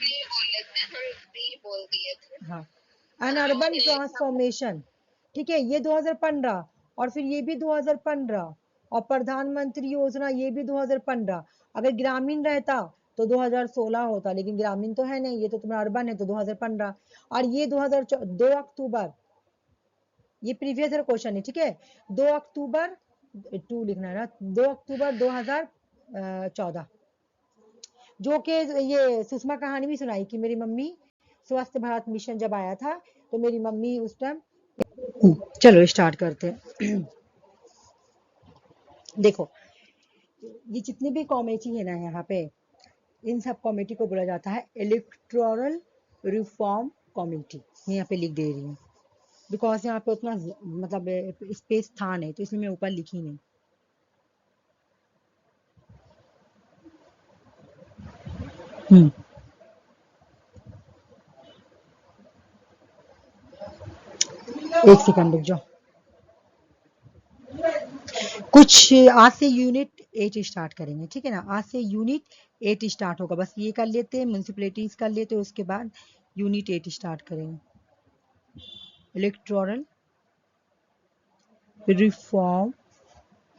बोल दिए थे। हाँ, एन अर्बन ट्रांसफॉर्मेशन, ठीक है, ये 2015, और फिर ये भी 2015, और प्रधानमंत्री योजना ये भी 2015। अगर ग्रामीण रहता तो 2016 होता, लेकिन ग्रामीण तो है नहीं, ये तो तुम्हारा अर्बन है, तो 2015। और ये 2 अक्टूबर, ये प्रीवियस ईयर क्वेश्चन है, ठीक है, 2 अक्टूबर 2 लिखना है ना, 2 अक्टूबर 2014, जो कि ये सुषमा कहानी भी सुनाई कि मेरी मम्मी स्वस्थ भारत मिशन जब आया था तो मेरी मम्मी उस टाइम। चलो स्टार्ट करते हैं। देखो, ये जितने भी कमेटी है ना यहाँ पे, इन सब कमेटी को बोला जाता है इलेक्टोरल रिफॉर्म कमेटी। मैं यहाँ पे लिख दे रही हूँ, बिकॉज यहाँ पे उतना मतलब स्पेस था नहीं, तो इसलिए मैं ऊपर लिखी नहीं। एक सेकंड रुक जाओ। कुछ आज से यूनिट 8 स्टार्ट करेंगे, ठीक है ना, आज से यूनिट 8 स्टार्ट होगा, बस ये कर लेते हैं, म्यूनिसिपैलिटीज कर लेते हैं, उसके बाद यूनिट 8 स्टार्ट करेंगे। इलेक्टोरल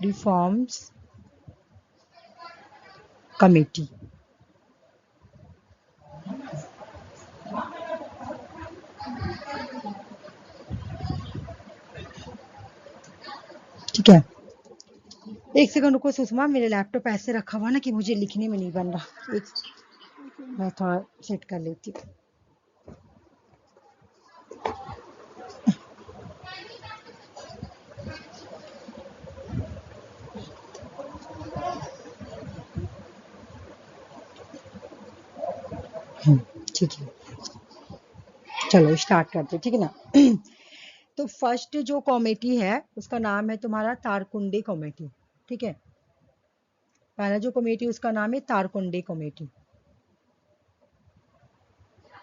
रिफॉर्म्स कमेटी, ठीक है। एक सेकंड रुको सुषमा, मेरे लैपटॉप ऐसे रखा हुआ ना कि मुझे लिखने में नहीं बन रहा, मैं थोड़ा सेट कर लेती हूँ। ठीक है, चलो स्टार्ट करते, ठीक है ना। तो फर्स्ट जो कमेटी है उसका नाम है तुम्हारा तारकुंडे कमेटी, ठीक है, पहला जो कमेटी उसका नाम है तारकुंडे कमेटी।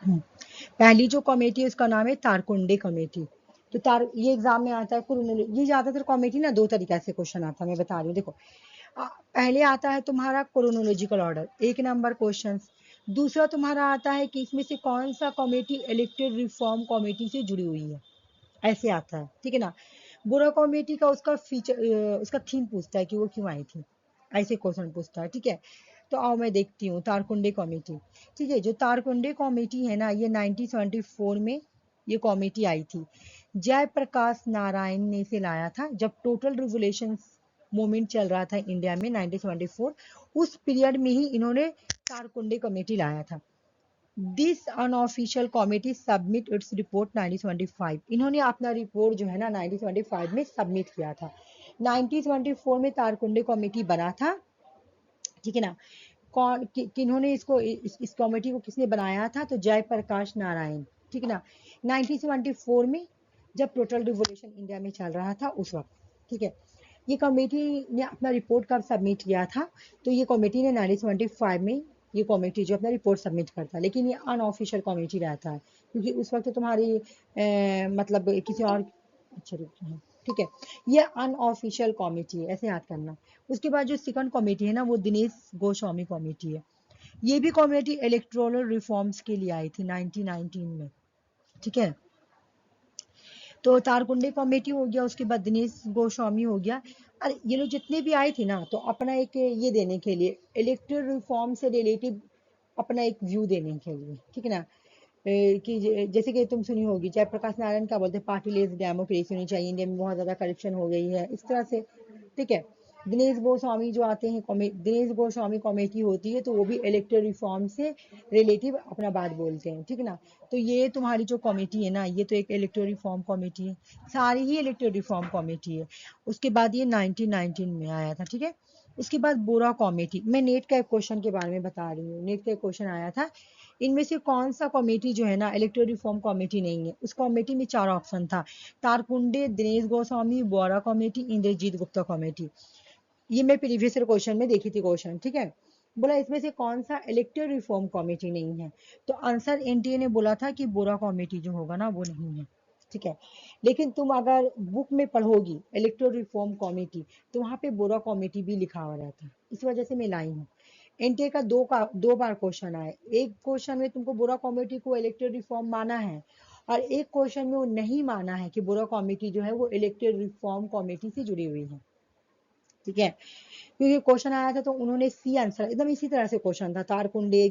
पहली जो कमेटी है उसका नाम है तारकुंडे कमेटी। तो ये एग्जाम में आता है, ये ज्यादातर कमेटी ना 2 तरीके से क्वेश्चन आता है, मैं बता रही हूँ। देखो, पहले आता है तुम्हारा क्रोनोलॉजिकल ऑर्डर, 1 नंबर क्वेश्चन। दूसरा तुम्हारा आता है कि इसमें से कौन सा कमेटी इलेक्टेड रिफॉर्म कमेटी से जुड़ी हुई है, ऐसे आता है, ठीक है ना। बुरा कमेटी का उसका फीचर, उसका थीम पूछता है कि वो क्यों आई थी, ऐसे क्वेश्चन पूछता है, ठीक है। तो आओ मैं देखती हूँ तारकुंडे कमेटी, ठीक है। जो तारकुंडे कमेटी है ना, ये 1974 में ये कमेटी आई थी। जयप्रकाश नारायण ने इसे लाया था जब टोटल रिवोल्यूशन मूवमेंट चल रहा था इंडिया में 1974, उस पीरियड में ही इन्होंने तारकुंडे कमेटी लाया था। This unofficial committee submit its report 1975, इन्होंने अपना रिपोर्ट जो है ना 1975 में सबमिट किया था। 1974 में तारकुंडे कमेटी बना था, ठीक है ना। कौन किन्होंने इसको इस कमेटी को किसने बनाया था? तो जयप्रकाश नारायण, ठीक है ना। 1974 में जब टोटल रिवोल्यूशन इंडिया में चल रहा था उस वक्त, ठीक है। ये कमेटी ने अपना रिपोर्ट कब सबमिट किया था? तो ये कमेटी ने 1975 में ये कमेटी जो अपना रिपोर्ट सबमिट करता है, लेकिन ये अनऑफिशियल कमेटी रहता है क्योंकि उस वक्त तुम्हारी मतलब किसी और, अच्छा ठीक है, ये अनऑफिशियल कमेटी है, ऐसे याद करना। उसके बाद जो सेकंड कमेटी है ना वो दिनेश गोस्वामी कमेटी है। ये भी कमेटी इलेक्टोरल रिफॉर्म्स के लिए आई थी 1919 में, ठीक है। तो तारकुंडे कमेटी हो गया, उसके बाद दिनेश गोस्वामी हो गया। अरे ये लोग जितने भी आए थे ना, तो अपना एक ये देने के लिए, इलेक्टोरल रिफॉर्म से रिलेटिव अपना एक व्यू देने के लिए, ठीक है ना। कि जैसे कि तुम सुनी होगी जयप्रकाश नारायण क्या बोलते हैं, पार्टी लेस डेमोक्रेसी होनी चाहिए, इंडिया में बहुत ज्यादा करप्शन हो गई है, इस तरह से, ठीक है। दिनेश गोस्वामी जो आते हैं, दिनेश गोस्वामी कमेटी होती है, तो वो भी इलेक्टोरल रिफॉर्म से रिलेटिव अपना बात बोलते हैं, ठीक है ना। तो ये तुम्हारी जो कमेटी है ना, ये तो एक इलेक्टोरल रिफॉर्म कमेटी है, सारी ही इलेक्टोरल रिफॉर्म कमेटी है। उसके बाद ये 1919 में आया था, ठीक है। उसके बाद बोरा कमेटी, मैं नेट का एक क्वेश्चन के बारे में बता रही हूँ, नेट का एक क्वेश्चन आया था इनमें से कौन सा कमेटी जो है ना इलेक्टोरल रिफॉर्म कमेटी नहीं है? उस कमेटी में 4 ऑप्शन था, तारकुंडे, दिनेश गोस्वामी, बोरा कमेटी, इंद्रजीत गुप्ता कमेटी। ये मैं प्रीवियस क्वेश्चन में देखी थी क्वेश्चन, ठीक है। बोला इसमें से कौन सा इलेक्टोरल रिफॉर्म कमेटी नहीं है? तो आंसर एनटीए ने बोला था कि बोरा कमेटी जो होगा ना वो नहीं है, ठीक है। लेकिन तुम अगर बुक में पढ़ोगी इलेक्टोरल रिफॉर्म कमेटी तो वहां पे बोरा कमेटी भी लिखा हुआ रहता है, इस वजह से मैं लाई हूँ। एनटीए का दो बार क्वेश्चन आया, एक क्वेश्चन में तुमको बोरा कमेटी को इलेक्टोरल रिफॉर्म माना है और एक क्वेश्चन में वो नहीं माना है कि बोरा कमेटी जो है वो इलेक्टोरल रिफॉर्म कमेटी से जुड़ी हुई है, ठीक है। क्योंकि क्वेश्चन आया था तो उन्होंने सी आंसर एकदम इसी तरह से क्वेश्चन था, तारकुंडे,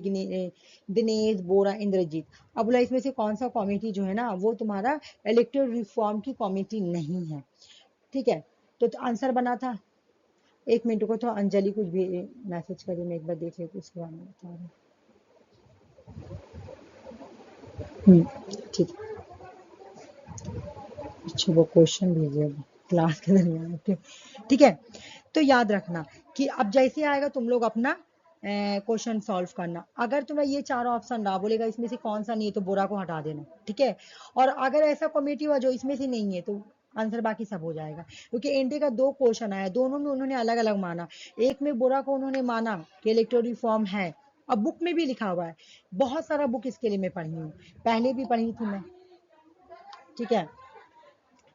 दिनेश, बोरा, इंद्रजीत। अब बोला इसमें से कौन सा कमेटी जो है ना वो तुम्हारा इलेक्टोरल रिफॉर्म की कमेटी नहीं है, ठीक है। तो आंसर बना था, एक मिनट को तो अंजलि कुछ भी मैसेज करी, मैं एक बार देख लेती उसके बारे में बता रही हूँ। ठीक है, अच्छा वो क्वेश्चन भेजिए क्लास के दरमियान, ठीक है। तो याद रखना कि अब जैसे आएगा तुम लोग अपना क्वेश्चन सॉल्व करना। अगर तुम्हें ये 4 ऑप्शन रहा, बोलेगा इसमें से कौन सा नहीं है तो बोरा को हटा देना, ठीक है। और अगर ऐसा कमेटी हुआ जो इसमें से नहीं है तो आंसर बाकी सब हो जाएगा, क्योंकि एनडी का 2 क्वेश्चन आया, दोनों में उन्होंने अलग अलग माना। एक में बोरा को उन्होंने माना कि इलेक्टोरल रिफॉर्म है, अब बुक में भी लिखा हुआ है, बहुत सारा बुक इसके लिए मैं पढ़ी हूँ, पहले भी पढ़ी थी मैं, ठीक है,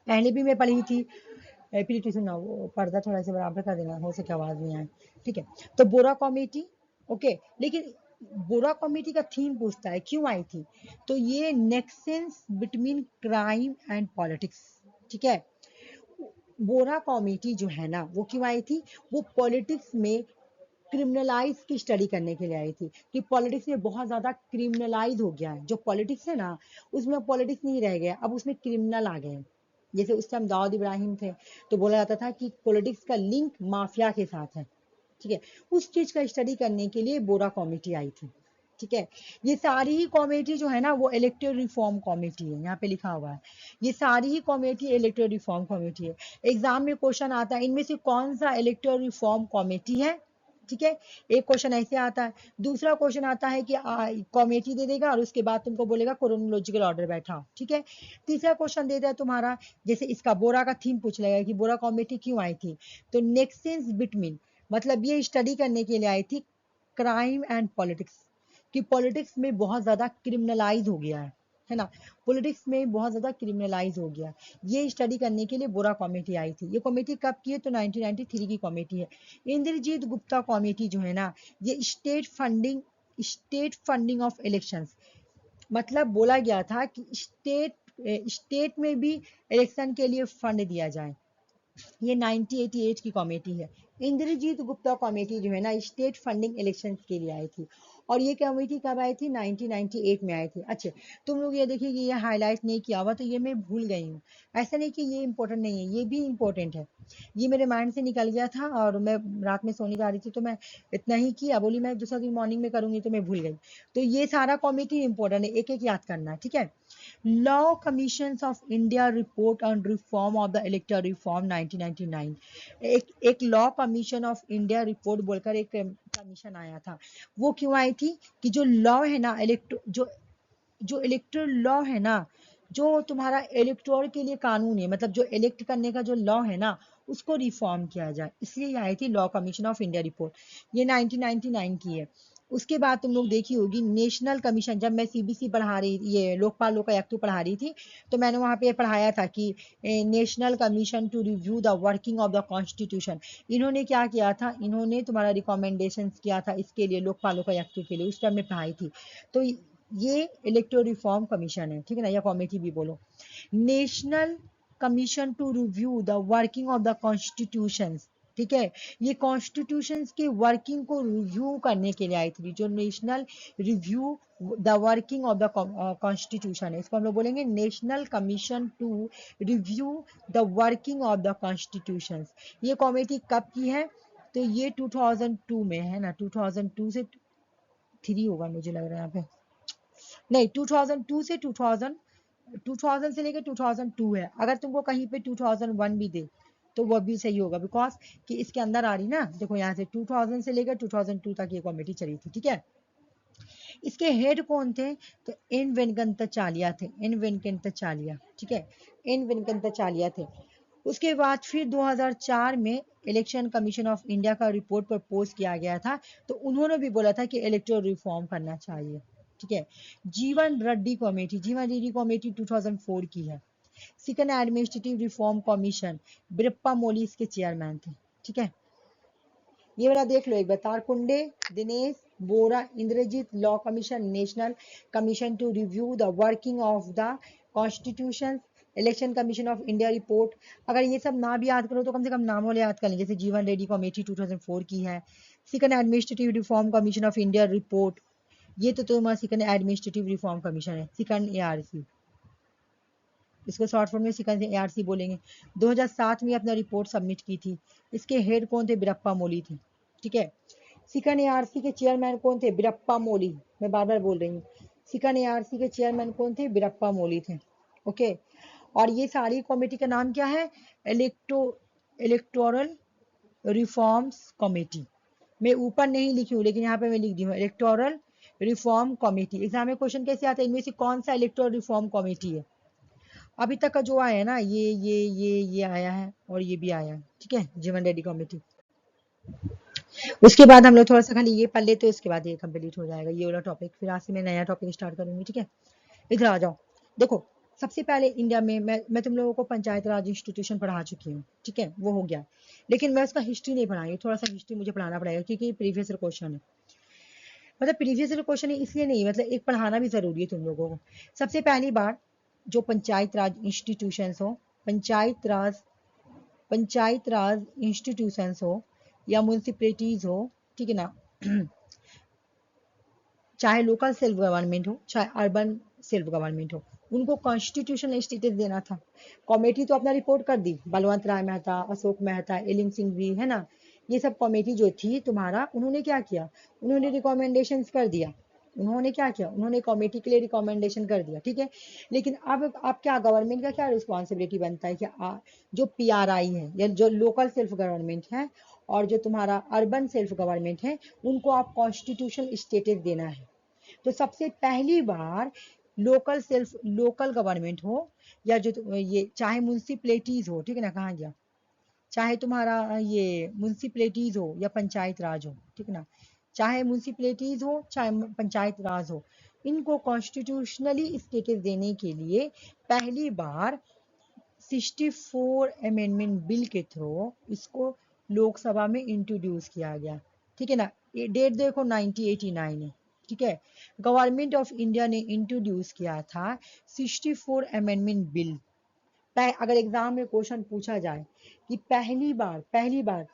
पहले भी मैं पढ़ी थी। प्रीति सुना, वो पर्दा थोड़ा सा बराबर कर देना, हो सके आवाज नहीं आए, ठीक है। तो बोरा कमेटी, ओके। लेकिन बोरा कमेटी का थीम पूछता है क्यों आई थी, तो ये नेक्सेंस बिटवीन क्राइम एंड पॉलिटिक्स, ठीक है। बोरा कमेटी जो है ना वो क्यों आई थी, वो पॉलिटिक्स में क्रिमिनलाइज की स्टडी करने के लिए आई थी कि पॉलिटिक्स में बहुत ज्यादा क्रिमिनलाइज हो गया है, जो पॉलिटिक्स है ना उसमें पॉलिटिक्स नहीं रह गया, अब उसमें क्रिमिनल आ गए हैं। जैसे उस टाइम दाऊद इब्राहिम थे तो बोला जाता था कि पॉलिटिक्स का लिंक माफिया के साथ है, ठीक है। उस चीज का स्टडी करने के लिए बोरा कमेटी आई थी, ठीक है। ये सारी ही कमेटी जो है ना वो इलेक्टोरल रिफॉर्म कमेटी है, यहाँ पे लिखा हुआ है, ये सारी ही कमेटी इलेक्टोरल रिफॉर्म कमेटी है। एग्जाम में क्वेश्चन आता है इनमें से कौन सा इलेक्टोरल रिफॉर्म कमेटी है, ठीक है। एक क्वेश्चन ऐसे आता है, दूसरा क्वेश्चन आता है कि कमेटी दे देगा और उसके बाद तुमको बोलेगा क्रोनोलॉजिकल ऑर्डर बैठा, ठीक है। तीसरा क्वेश्चन दे दिया तुम्हारा, जैसे इसका बोरा का थीम पूछ लेगा कि बोरा कमेटी क्यों आई थी, तो नेक्सेंस बिटवीन, मतलब ये स्टडी करने के लिए आई थी क्राइम एंड पॉलिटिक्स, कि पॉलिटिक्स में बहुत ज्यादा क्रिमिनलाइज हो गया है ना, पॉलिटिक्स में बहुत ज्यादा क्रिमिनलाइज हो गया, ये स्टडी करने के लिए बोरा कमेटी आई थी। ये कमेटी कब की है, तो 1993 की कमेटी है। इंद्रजीत गुप्ता कमेटी जो है ना ये स्टेट फंडिंग ऑफ इलेक्शंस, मतलब बोला गया था कि स्टेट में भी इलेक्शन के लिए फंड दिया जाए, ये 1988 की कमेटी है। इंद्रजीत गुप्ता कमेटी जो है ना स्टेट फंडिंग इलेक्शन के लिए आई थी, और ये कमेटी कब आई थी, 1998 में आई थी। अच्छा, तुम लोग ये देखिए कि ये हाईलाइट नहीं किया हुआ तो ये मैं भूल गई हूँ, ऐसा नहीं कि ये इंपॉर्टेंट नहीं है, ये भी इंपॉर्टेंट है। ये मेरे माइंड से निकल गया था और मैं रात में सोने जा रही थी तो मैं इतना ही किया, बोली मैं दूसरा दिन मॉर्निंग में करूंगी तो मैं भूल गई। तो ये सारा कमेटी इंपॉर्टेंट है, एक एक याद करना है, ठीक है। Law commission of India report on reform of the electoral reform 1999, एक law commission of India report बोलकर एक कमीशन आया था, वो क्यों आई थी कि जो लॉ है ना जो इलेक्टोरल लॉ है ना, जो तुम्हारा इलेक्टोरल के लिए कानून है, मतलब जो इलेक्ट करने का जो लॉ है ना उसको रिफॉर्म किया जाए, इसलिए आई थी law commission of India report, ये 1999 की है। उसके बाद तुम लोग देखी होगी नेशनल कमीशन, जब मैं सीबीसी पढ़ा रही, ये लोकपाल लोकायुक्त पढ़ा रही थी तो मैंने वहां पे पढ़ाया था कि national commission to review the working of the constitution, इन्होंने क्या किया था, इन्होंने तुम्हारा रिकमेंडेशन किया था इसके लिए, लोकपाल लोकायुक्त के लिए, उस टाइम में पढ़ाई थी। तो ये इलेक्टोरल रिफॉर्म कमीशन है, ठीक है ना, या कमेटी भी बोलो। National commission to review the working of the constitution, ठीक है, ये कॉन्स्टिट्यूशन के वर्किंग को रिव्यू करने के लिए आई थी, जो national review the working of the constitution है, इसको हम लोग बोलेंगे national commission to review the working of the constitution. ये कमेटी कब की है, तो ये 2002 में है ना, 2002 से 3 होगा मुझे लग रहा है यहाँ पे, नहीं 2002 से 2000 से लेकर 2002 है, अगर तुमको कहीं पे 2001 भी दे तो वो भी सही होगा, बिकॉज कि इसके अंदर आ रही ना, देखो यहाँ से 2000 से लेकर 2002 तक ये कमेटी चली थी, ठीक है। इसके हेड कौन थे? तो एन वेंकटाचार्य थे, एन वेंकटाचार्य, ठीक है, एन वेंकटाचार्य थे। उसके बाद फिर 2004 में इलेक्शन कमीशन ऑफ इंडिया का रिपोर्ट प्रपोज किया गया था, तो उन्होंने भी बोला था कि इलेक्टोरल रिफॉर्म करना चाहिए, ठीक है। जीवन रेड्डी कमेटी, जीवन रेड्डी कमेटी 2004 की है। Second administrative reform commission, Birappa मोली इसके चेयरमैन थे, ठीक है। ये वाला देख लो एक बार, Tarkunde Dinesh Bora, Indrajit, law commission, national commission to review the working of the constitution, election commission of India report. अगर ये सब ना भी याद करो तो कम से कम नाम वाले याद कर लें, जैसे जीवन रेड्डी कमेटी 2004 की है। Second administrative reform commission of India report, ये तो तुम्हारा सेकंड एडमिनिस्ट्रेटिव रिफॉर्म कमीशन है, सेकंड एआरसी, इसको शॉर्ट फॉर्म में सेकंड एआरसी बोलेंगे। 2007 में अपना रिपोर्ट सबमिट की थी। इसके हेड कौन थे? बिरप्पा मोली थे, ठीक है। सेकंड एआरसी के चेयरमैन कौन थे? बिरप्पा मोली, मैं बार बार बोल रही हूँ, सेकंड एआरसी के चेयरमैन कौन थे? बिरप्पा मोली थे, ओके। और ये सारी कमेटी का नाम क्या है? Electoral reforms committee. मैं ऊपर नहीं लिखी हूँ, लेकिन यहाँ पे मैं लिख दी हूँ इलेक्टोरल रिफॉर्म कमेटी। एग्जाम में क्वेश्चन कैसे आता है? इनमें से कौन सा इलेक्टोरल रिफॉर्म कमेटी है? अभी तक का जो आया है ना, ये आया है और ये भी आया है, ठीक है, जीवन रेड्डी कमेटी। उसके बाद हम लोग थोड़ा सा खाली ये पढ़ लेते हैं, उसके बाद ये कंप्लीट हो जाएगा ये वाला टॉपिक। फिर आज से मैं नया टॉपिक स्टार्ट करूंगी, ठीक है। इधर आ जाओ, देखो सबसे पहले इंडिया में मैं तुम लोगों को पंचायत राज इंस्टीट्यूशन पढ़ा चुकी हूँ, ठीक है, वो हो गया। लेकिन मैं उसका हिस्ट्री नहीं पढ़ाई, थोड़ा सा हिस्ट्री मुझे पढ़ाना पड़ेगा, क्योंकि प्रीवियस ईयर क्वेश्चन है। मतलब प्रीवियस ईयर क्वेश्चन है इसलिए नहीं, मतलब एक पढ़ाना भी जरूरी है तुम लोगों को। सबसे पहली बार जो पंचायत राज इंस्टीट्यूशन हो, पंचायत राज इंस्टीट्यूशंस हो या म्यूनसिपैलिटीज हो, ठीक है ना, चाहे लोकल सेल्फ गवर्नमेंट हो चाहे अर्बन सेल्फ गवर्नमेंट हो, उनको कॉन्स्टिट्यूशनल स्टेटस देना था। कमेटी तो अपना रिपोर्ट कर दी, बलवंत राय मेहता, अशोक मेहता, एलिंग सिंह भी, है ना, ये सब कमेटी जो थी तुम्हारा, उन्होंने क्या किया? उन्होंने रिकमेंडेशंस कर दिया। उन्होंने क्या किया? उन्होंने कमेटी के लिए रिकमेंडेशन कर दिया, ठीक है। लेकिन अब क्या गवर्नमेंट का क्या रिस्पॉन्सिबिलिटी बनता है कि जो पीआरआई है या जो लोकल सेल्फ गवर्नमेंट है और जो तुम्हारा अर्बन सेल्फ गवर्नमेंट है, उनको आप कॉन्स्टिट्यूशनल स्टेटस देना है। तो सबसे पहली बार लोकल गवर्नमेंट हो या जो ये चाहे म्यूनसिपैलिटीज हो, ठीक है ना, कहाँ गया, चाहे तुम्हारा ये म्यूनसिपैलिटीज हो या पंचायत राज हो, ठीक है ना, चाहे म्यूनसिपैलिटीज हो चाहे पंचायत राज हो, इनको कॉन्स्टिट्यूशनली स्टेटस देने के लिए पहली बार 64 अमेंडमेंट बिल के थ्रू इसको लोकसभा में इंट्रोड्यूस किया गया, ठीक है ना। डेट देखो 1989 है, ठीक है। गवर्नमेंट ऑफ इंडिया ने इंट्रोड्यूस किया था 64 अमेंडमेंट बिल। अगर एग्जाम में क्वेश्चन पूछा जाए कि पहली बार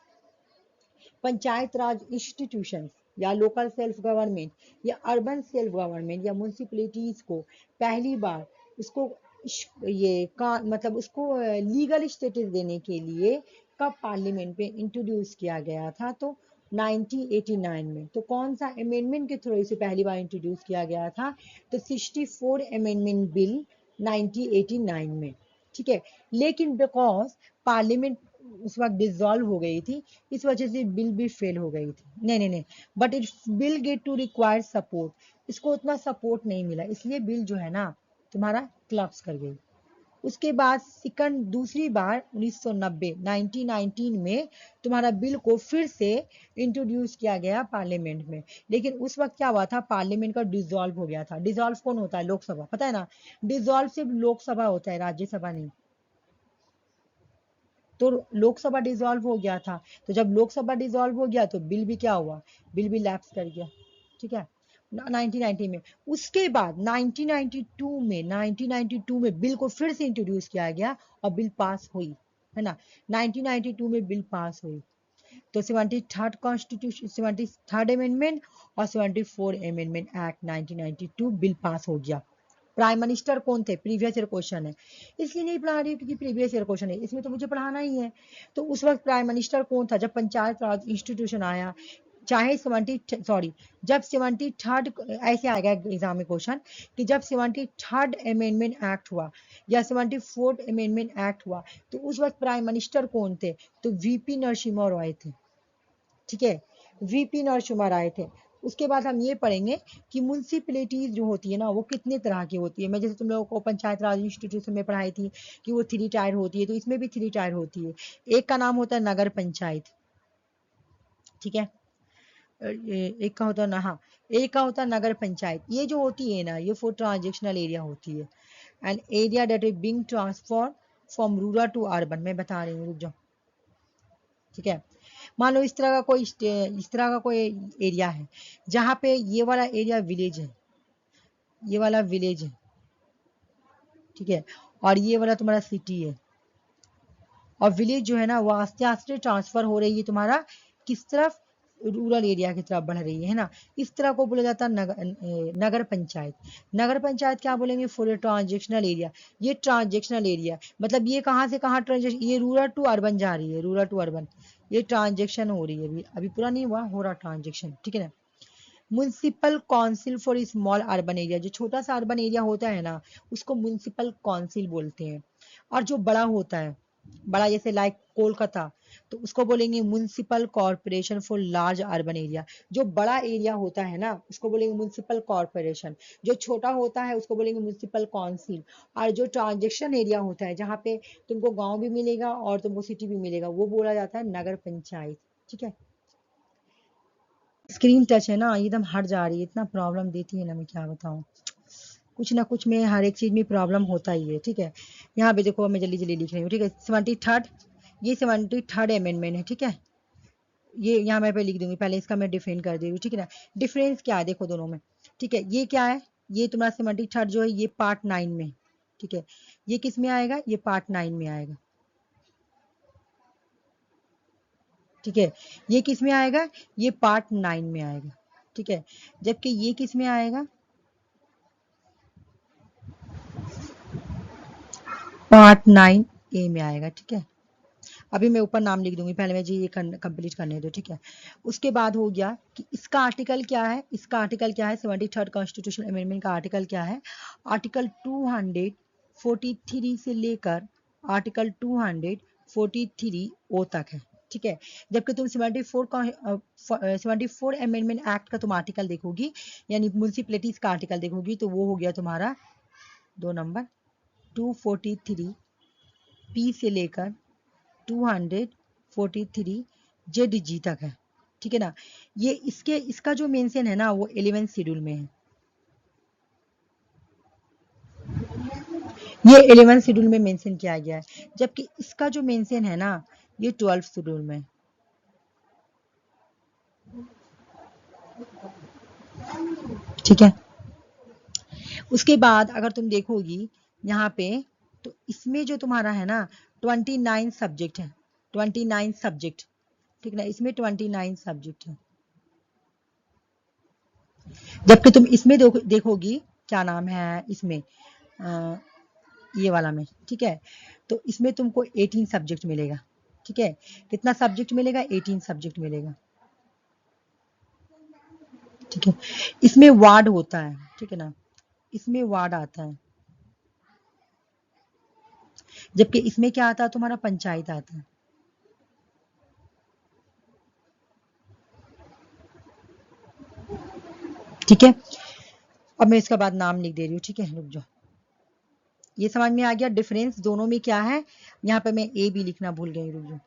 पंचायत राज इंस्टीट्यूशन या लोकल सेल्फ गवर्नमेंट या अर्बन सेल्फ गवर्नमेंट या म्यूनसिपैलिटीज को पहली बार इसको ये का मतलब उसको लीगल स्टेटस देने के लिए कब पार्लियामेंट में इंट्रोड्यूस किया गया था? तो 1989 में। तो कौन सा अमेंडमेंट के थ्रू इसे पहली बार इंट्रोड्यूस किया गया था? तो 64 अमेंडमेंट बिल 1989 में, ठीक है। लेकिन बिकॉज पार्लियामेंट उस वक्त डिसॉल्व हो गई थी, इस वजह से बिल भी फेल हो गई थी। नहीं, but it bill get to require support, इसको उतना सपोर्ट नहीं मिला, इसलिए बिल जो है ना तुम्हारा क्लब्स कर गई। उसके बाद दूसरी बार 1919 में तुम्हारा बिल को फिर से इंट्रोड्यूस किया गया पार्लियामेंट में। लेकिन उस वक्त क्या हुआ था? पार्लियामेंट का डिसॉल्व हो गया था। डिसॉल्व कौन होता है? लोकसभा, पता है ना, डिसॉल्व सिर्फ लोकसभा होता है, राज्यसभा नहीं। तो लोकसभा डिसॉल्व हो गया था, तो जब लोकसभा डिसॉल्व हो गया तो बिल भी क्या हुआ? बिल भी लैप्स कर गया, ठीक है, 1990 में। उसके बाद 1992 में बिल को फिर से इंट्रोड्यूस किया गया और बिल पास हुई, है ना, 1992 में बिल पास हुई। तो 73rd कॉन्स्टिट्यूशन, 73rd अमेंडमेंट और 74 अमेंडमेंट एक्ट 1992 बिल पास हो गया। प्राइम मिनिस्टर कौन थे? प्रीवियस ईयर क्वेश्चन है, इसलिए नहीं पढ़ा रही क्योंकि प्रीवियस ईयर क्वेश्चन है, इसमें तो मुझे पढ़ाना ही है। तो उस वक्त प्राइम मिनिस्टर कौन था जब पंचायत राज इंस्टीट्यूशन आया? चाहे जब 73rd, ऐसे आएगा एग्जाम में क्वेश्चन कि जब 73rd अमेंडमेंट एक्ट हुआ या 74th अमेंडमेंट एक्ट हुआ, तो उस वक्त प्राइम मिनिस्टर कौन थे? तो वीपी नरसिम्हा राय थे, ठीक है, वीपी नरसिम्हा राय थे। उसके बाद हम ये पढ़ेंगे कि म्यूनसिपैलिटीज जो होती है ना वो कितने तरह की होती है। मैं जैसे तुम लोगों को पंचायत राज इंस्टीट्यूशन में पढ़ाई थी कि वो 3 टायर होती है, तो इसमें भी 3 टायर होती है। एक का नाम होता है नगर पंचायत, ठीक है। एक का होता है ना, हाँ, एक का होता है नगर पंचायत। ये जो होती है ना, ये फॉर ट्रांजेक्शनल एरिया होती है, and area that is being transform from rural to urban. मैं बता रही हूँ, रुक जाओ, ठीक है। मान लो इस तरह का कोई एरिया है जहाँ पे ये वाला एरिया विलेज है, ये वाला विलेज है, ठीक है, और ये वाला तुम्हारा सिटी है। और विलेज जो है ना वो आस्ते आस्ते ट्रांसफर हो रही है तुम्हारा किस तरफ, रूरल एरिया की तरफ बढ़ रही है ना। इस तरह को बोला जाता है नगर पंचायत। नगर पंचायत क्या बोलेंगे, फॉर ट्रांजेक्शनल एरिया। ये ट्रांजेक्शनल एरिया मतलब ये कहाँ से कहाँ ट्रांजेक्शन, ये रूरल टू अर्बन जा रही है, रूरल टू अर्बन ये ट्रांजेक्शन हो रही है। अभी अभी पूरा नहीं हुआ, हो रहा ट्रांजेक्शन, ठीक है ना। Municipal council for small urban area, जो छोटा सा अर्बन एरिया होता है ना उसको म्युनिसिपल काउंसिल बोलते हैं। और जो बड़ा होता है, बड़ा जैसे लाइक कोलकाता, तो उसको बोलेंगे municipal corporation for large urban area. जो बड़ा एरिया होता है ना उसको बोलेंगे म्युनिसिपल कॉर्पोरेशन, जो छोटा होता है उसको बोलेंगे म्युनिसिपल काउंसिल। और जो ट्रांजेक्शन एरिया होता है जहाँ पे तुमको गांव भी मिलेगा और तुमको सिटी भी मिलेगा वो बोला जाता है नगर पंचायत, ठीक है। स्क्रीन टच है ना एकदम हट जा रही है, इतना प्रॉब्लम देती है ना, मैं क्या बताऊं। कुछ ना कुछ में हर एक चीज में प्रॉब्लम होता ही है, ठीक है। यहाँ पे देखो मैं जल्दी जल्दी लिख रही हूँ, ठीक है। 73rd, ये 73rd अमेंडमेंट है, ठीक है। ये यहाँ मैं पे लिख दूंगी, पहले इसका मैं डिफाइन कर दे रही हूँ, ठीक है ना। डिफरेंस क्या है देखो दोनों में, ठीक है। ये क्या है, ये तुम्हारा 73rd जो है ये पार्ट 9 में, ठीक है। ये किस में आएगा, ये पार्ट 9 में आएगा, ठीक है। ये किस में आएगा, ये पार्ट 9 में आएगा, ठीक है। जबकि ये किस में आएगा, पार्ट 9A में आएगा, ठीक है। अभी मैं ऊपर नाम लिख दूंगी, पहले मुझे ये कंप्लीट करने दो, ठीक है। उसके बाद हो गया कि इसका आर्टिकल क्या है, इसका आर्टिकल क्या है, 73rd कॉन्स्टिट्यूशन अमेंडमेंट का आर्टिकल क्या है। आर्टिकल 243 से लेकर आर्टिकल 243 ओ तक है, ठीक है। जबकि तुम 74 अमेंडमेंट एक्ट का तुम आर्टिकल देखोगी, यानी म्यूनसिपैलिटीज का आर्टिकल देखोगी, तो वो हो गया तुम्हारा 2 नंबर 243 पी से लेकर 243 जेड जी तक है, ठीक है ना। ये इसका जो मेंशन है ना वो 11 शेड्यूल में है, ये 11 शेड्यूल में मेंशन किया गया है। जबकि इसका जो मेंशन है ना ये 12 शेड्यूल में, ठीक है। उसके बाद अगर तुम देखोगी यहाँ पे, तो इसमें जो तुम्हारा है ना 29 सब्जेक्ट है, 29 सब्जेक्ट, ठीक ना। इसमें 29 सब्जेक्ट है। जबकि तुम इसमें देखोगी क्या नाम है इसमें, ये वाला में, ठीक है। तो इसमें तुमको 18 सब्जेक्ट मिलेगा, ठीक है। कितना सब्जेक्ट मिलेगा, 18 सब्जेक्ट मिलेगा, ठीक है। इसमें वार्ड होता है, ठीक है ना, इसमें वार्ड आता है। जबकि इसमें क्या आता है, तुम्हारा पंचायत आता है, ठीक है। अब मैं इसका बाद नाम लिख दे रही हूँ, ठीक है, रुक जाओ। ये समझ में आ गया डिफरेंस दोनों में क्या है। यहाँ पे मैं ए भी लिखना भूल गई, रुक जाओ।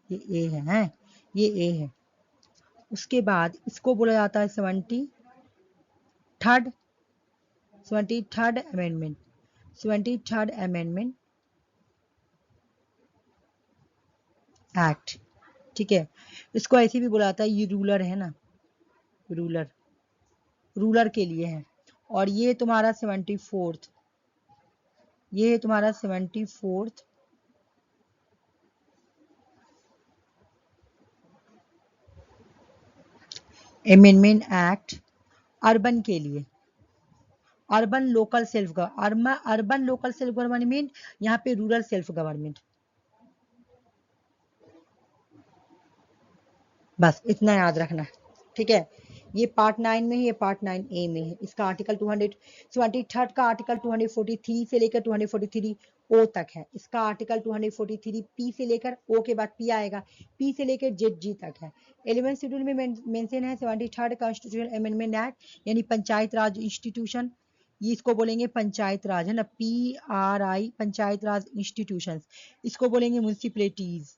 ये ए है, ये ए है। उसके बाद इसको बोला जाता है 73rd amendment, 73rd amendment act, ठीक है। इसको ऐसे भी बोला जाता है, ये रूलर है ना, रूलर, रूलर के लिए है। और ये तुम्हारा 74th, ये है तुम्हारा 74th अमेंडमेंट एक्ट अर्बन के लिए, urban local self urban local self government, यहाँ पे रूरल सेल्फ गवर्नमेंट। बस इतना याद रखना, ठीक है। ये पार्ट 9 में है, ये पार्ट 9A में है। इसका आर्टिकल 273 का आर्टिकल 243 से लेकर 243 ओ तक है। इसका आर्टिकल 243 पी से लेकर ओ के बाद पी आएगा, पी से लेकर जेड जी तक है। 11 शेड्यूल में मेंशन है 73 कॉन्स्टिट्यूशन अमेंडमेंट एक्ट, यानी पंचायत राज इंस्टीट्यूशन, ये इसको बोलेंगे पंचायत राज, है ना, PRI, पंचायत राज इंस्टीट्यूशन। इसको बोलेंगे म्यूनिसिपैलिटीज।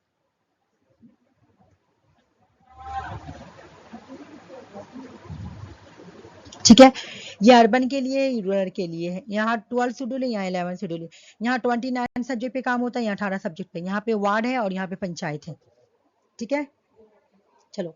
ठीक है, ये अर्बन के लिए, रूरल के लिए है। यहाँ 12 शेड्यूल है, यहाँ 11 शेड्यूल है। यहाँ 29 सब्जेक्ट पे काम होता है, यहाँ 18 सब्जेक्ट पे। यहाँ पे वार्ड है और यहाँ पे पंचायत है। ठीक है, चलो।